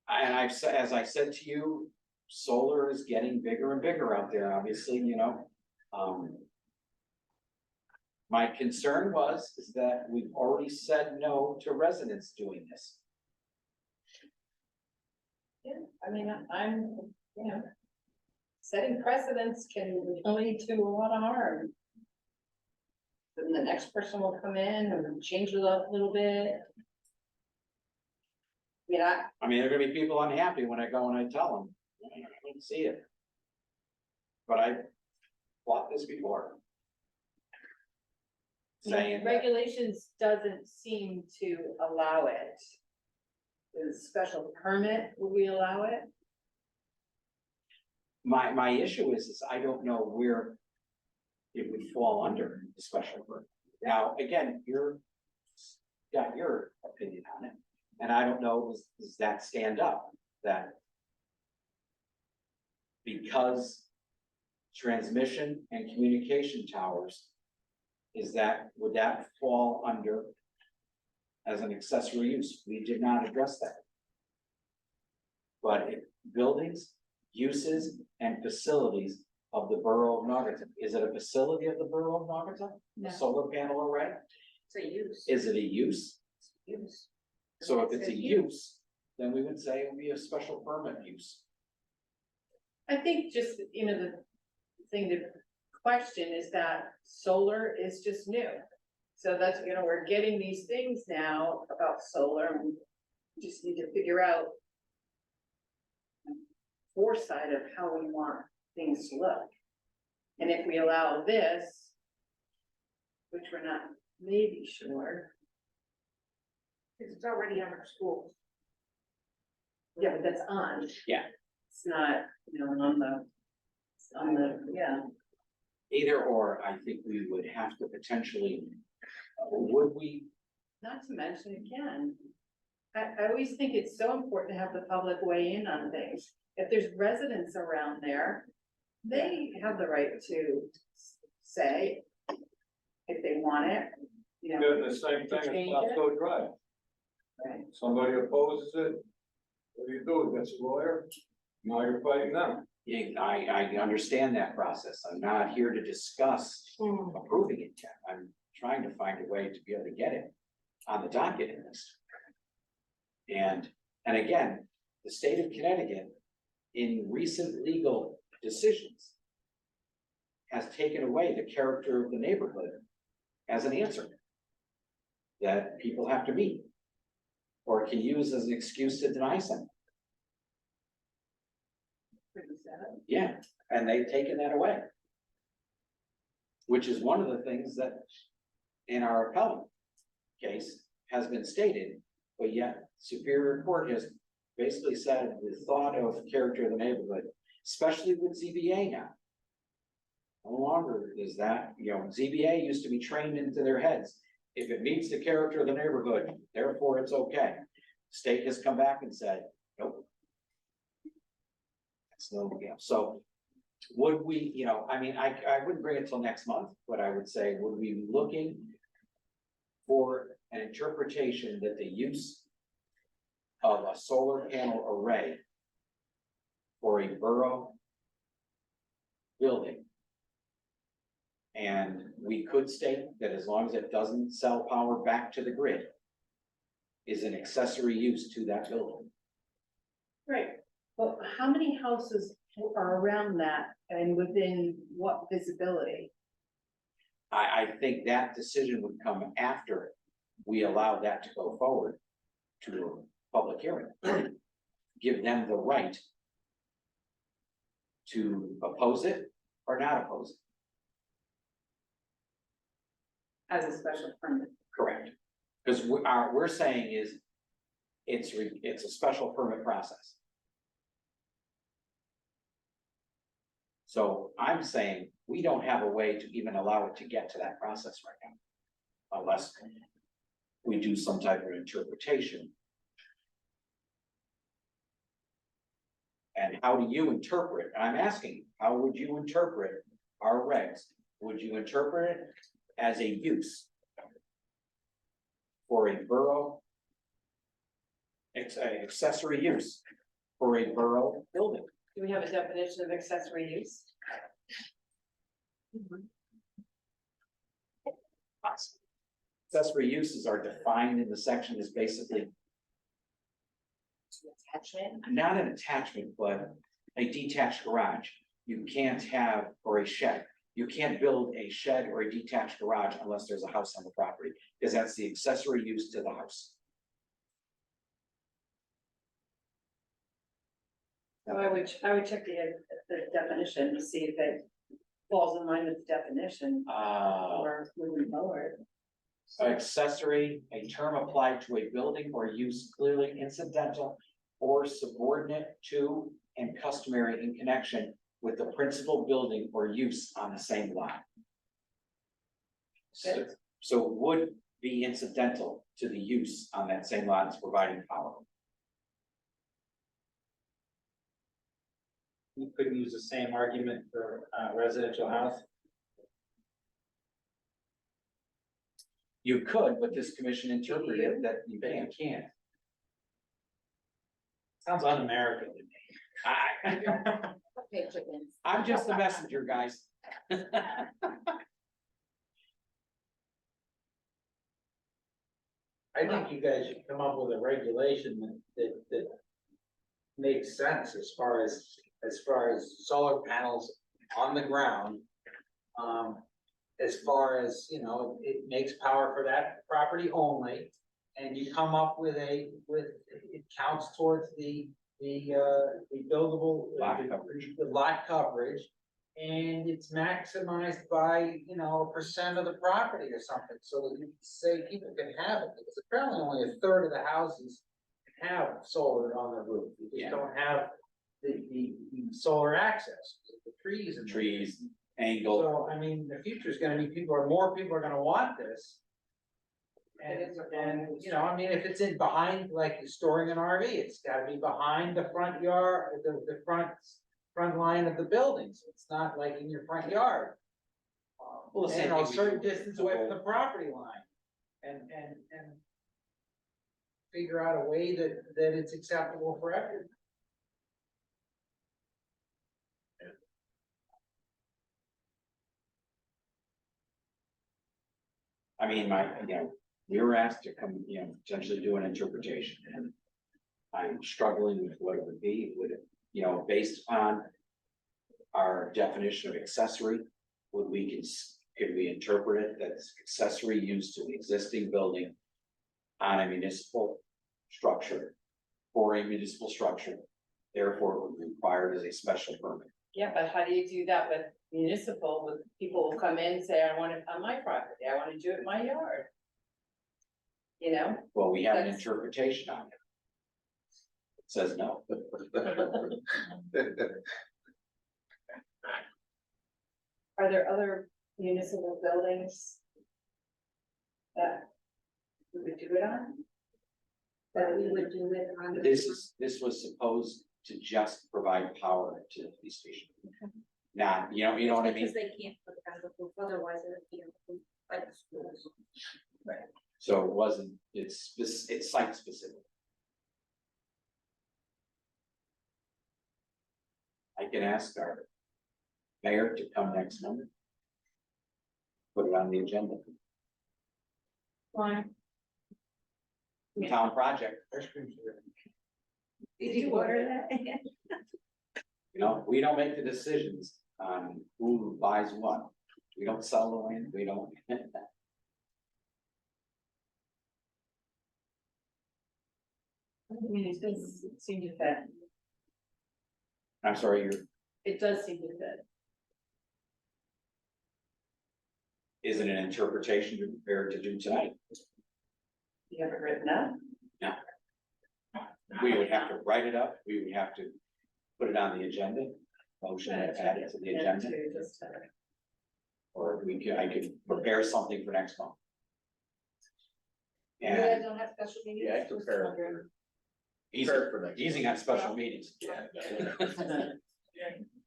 And I've said, as I said to you, solar is getting bigger and bigger out there, obviously, you know. My concern is that we've already said no to residents doing this. Yeah, I mean, I'm, you know, setting precedents can lead to a lot of harm. Then the next person will come in and change it up a little bit. I mean, there are gonna be people unhappy when I go and I tell them, I don't see it. But I fought this before. Saying that, regulations doesn't seem to allow it. The special permit, will we allow it? my issue is I don't know where it would fall under the special permit. Now, again, got your opinion on it, and I don't know, does that stand up, that because transmission and communication towers, would that fall under as an accessory use? We did not address that. But buildings, uses, and facilities of the borough of Naugatuck, is it a facility of the borough of Naugatuck? No. A solar panel array? It's a use. Is it a use? Use. So if It it's a says use, then we would say it would be a special permit use. I think just, you know, the thing to question is that solar is just new. So that's, you know, we're getting these things now about solar, and we just need to figure out foresight of how we want things to look. And if we allow this, which we're not maybe sure. Because it's already on our schools. Yeah, but that's on. Yeah. It's not, you know, on the, yeah. Either or, I think we would have to potentially, would we? Not to mention again, I always think it's so important to have the public weigh in on things. If there's residents around there, they have the right to say if they want it, you know. Doing the same thing change as it? Bosco Drive. Right. Somebody opposes it, what do? You get a lawyer, now you're fighting them. Yeah, I understand that process. I'm not here to discuss approving it yet. I'm trying to find a way to be able to get it on the docket in this. And again, the state of Connecticut, in recent legal decisions, has taken away the character of the neighborhood as an answer that people have to meet or can use as an excuse to deny something. Yeah, and they've taken that away. Which is one of the things that in our appellate case has been stated, but yet Superior Court has basically said the thought of character of the neighborhood, especially with ZBA now. No longer is that, you know, ZBA used to be trained into their heads. If it meets the character of the neighborhood, therefore it's okay. State has come back and said, nope. That's no, yeah, so would we, you know, I mean, I wouldn't bring it till next month, but I would say, would we be looking for an interpretation that the use of a solar panel array for a borough building? And we could state that as long as it doesn't sell power back to the grid, is an accessory use to that building. Right, but how many houses are around that and within what visibility? I think that decision would come after we allow that to go forward to a public hearing. Give them the right to oppose it or not oppose it. As a special permit. Correct. Because we're saying is, it's a special permit process. So I'm saying we don't have a way to even allow it to get to that process right now. Unless we do some type of interpretation. And how do you interpret, I'm asking, how would you interpret our regs? Would you interpret it as a use for a borough accessory use for a borough building? Do we have a definition of accessory use? Accessory uses are defined in the section as basically Attachment. not an attachment, but a detached garage. You can't have, or a shed. You can't build a shed or a detached garage unless there's a house on the property, because that's the accessory use to the house. So I would check the definition to see if it falls in line with the definition or moving forward. Accessory, a term applied to a building or use clearly incidental or subordinate to and customary in connection with the principal building or use on the same lot. So it would be incidental to the use on that same lot as providing power. You could use the same argument for residential house. You could, but this commission interpreted that you can't. Sounds un-American to me. Okay, chickens. I'm just the messenger, guys. I think you guys should come up with a regulation that makes sense as far as solar panels on the ground. As far as, you know, it makes power for that property only, and you come up with it counts towards the buildable. Lot coverage. The lot coverage, and it's maximized by, you know, 1% of the property or something, so that you can say people can have it, because apparently only a third of the houses have solar on their roof. You just Yeah. don't have the solar access, the trees and. Trees, angle. So, I mean, the future is gonna be more people are gonna want this. And, you know, I mean, if it's in behind, like storing an RV, it's gotta be behind the front yard, the front line of the buildings. It's not like in your front yard. Well, the And, same you know, a thing we certain do. distance away from the property line. And figure out a way that it's acceptable for everyone. I mean, we were asked to come, potentially do an interpretation, and I'm struggling with what it would be, based on our definition of accessory, could we interpret it that's accessory used to an existing building on a municipal structure, for a municipal structure, therefore it would be required as a special permit. Yeah, but how do you do that with municipal, with people who come in and say, I want it on my property, I want to do it in my yard? You know? Well, we have an That's- interpretation on it. It says no. Are there other municipal buildings that we would do it on? That we would do it on? This was supposed to just provide power to the police station. Not, you know what I mean? Because they can't put it on the roof, otherwise it would be like the schools. So it wasn't, it's site specific. I can ask our mayor to come next month. Put it on the agenda. Why? Town project, Did you order that? we don't make the decisions on who buys what. We don't sell the land, we don't. I mean, it does seem to fit. I'm sorry, It does seem to fit. is it an interpretation you're prepared to do tonight? You have it written up? No. We would have to write it up, we would have to put it on the agenda, motion to add it to the agenda, or I could prepare something for next month. You guys And don't have special meetings? Yeah, I prepare. easing on special meetings.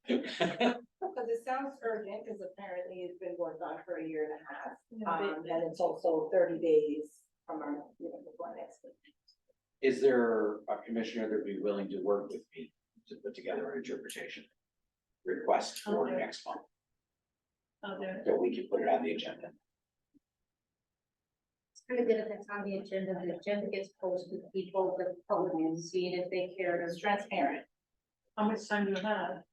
Because it sounds urgent, because apparently it's been worked on for a year and a half, and it's also 30 days from our, before next week. Is there a commissioner that would be willing to work with me to put together an interpretation request for Okay. next month, Oh, there. so we can put it on the agenda? It's kind of good if it's on the agenda gets posted, people, the public can see it if they care, it's transparent. How much time do you have?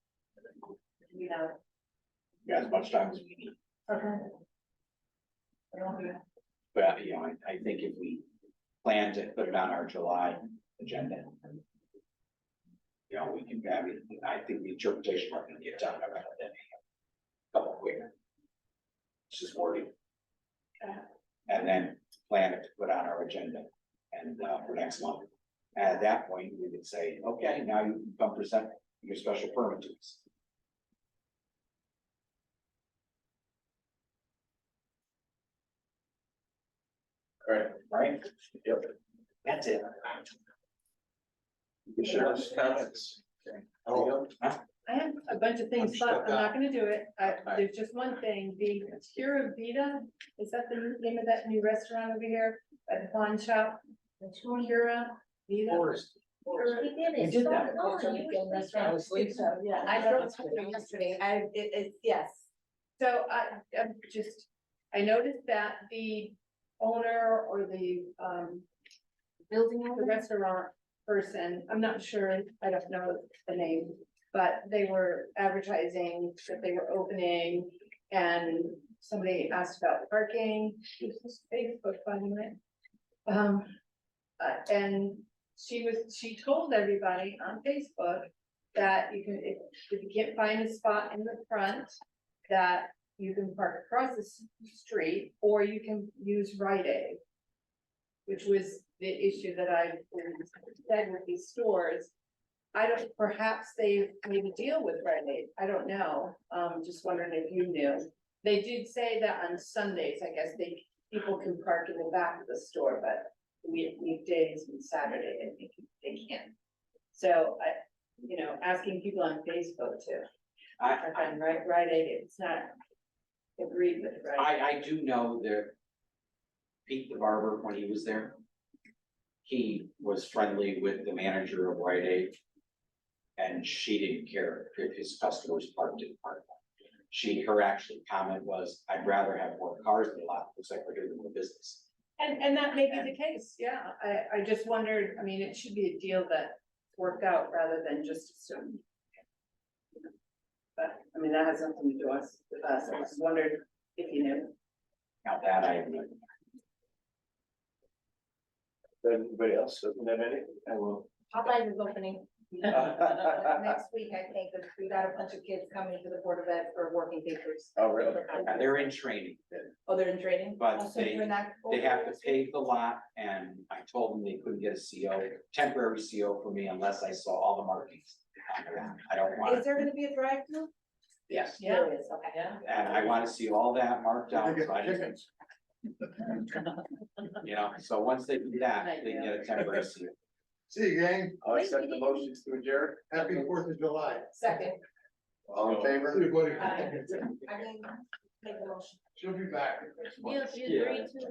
You know, Yeah, as much time as we need, Okay. but I think if we plan to put it on our July agenda. We can, I think the interpretation we're gonna get done about that. Couple quick. It's just wording. And then plan it to put on our agenda and for next month. At that point, we would say, okay, now you can come present your special permit to us. Right? Yep. That's it. Commissioners, comments? I have a bunch of things, but I'm not gonna do it. There's just one thing, the Pura Vida, is that the name of that new restaurant over here at the pawn shop? Pura Vida. we did it. You did that. Oh, I was asleep, so, yeah. I drove through it yesterday. Yes. So I noticed that the owner or the Building the over. restaurant person, I'm not sure, I don't know the name, but they were advertising that they were opening and somebody asked about parking. This is Facebook, by the way. And she told everybody on Facebook that you can, if you can't find a spot in the front, that you can park across the street or you can use Rite Aid. Which was the issue that I said with these stores. Perhaps they maybe deal with Rite Aid, I don't know, just wondering if you knew. They did say that on Sundays, I guess people can park in the back of the store, but weekdays and Saturday, I think they can't. So asking people on Facebook too. I find Rite Aid, it's not agreed with, right? I do know that Pete the barber, when he was there, he was friendly with the manager of Rite Aid. And she didn't care if his customers parked in the park. Her actual comment was, I'd rather have more cars in the lot, looks like we're doing more business. And that may be the case, yeah, I just wondered, it should be a deal that worked out rather than just assume. But, that has nothing to do with us, I just wondered if you knew. Now that I have no. Anybody else doesn't have any? I will. Popeyes is opening. Next week, I think, because we got a bunch of kids coming to the Board of Ed for working papers. Oh, really? They're in training, Oh, they're in training? but Oh, so you're not they have to over this pave the lot, and I told them they couldn't get a CO, temporary CO for me unless I saw all the markings. I don't week? want, Is there gonna be a drive-through? yes, Yeah. There is, okay. Yeah. and I want to see all that marked out. So I just- so once they do that, they can get a temporary CO. See you, gang. I'll accept the motions to adjourn. Happy 4th of July. Second. All in favor? Everybody. I can make the motion. She'll be back. You agree to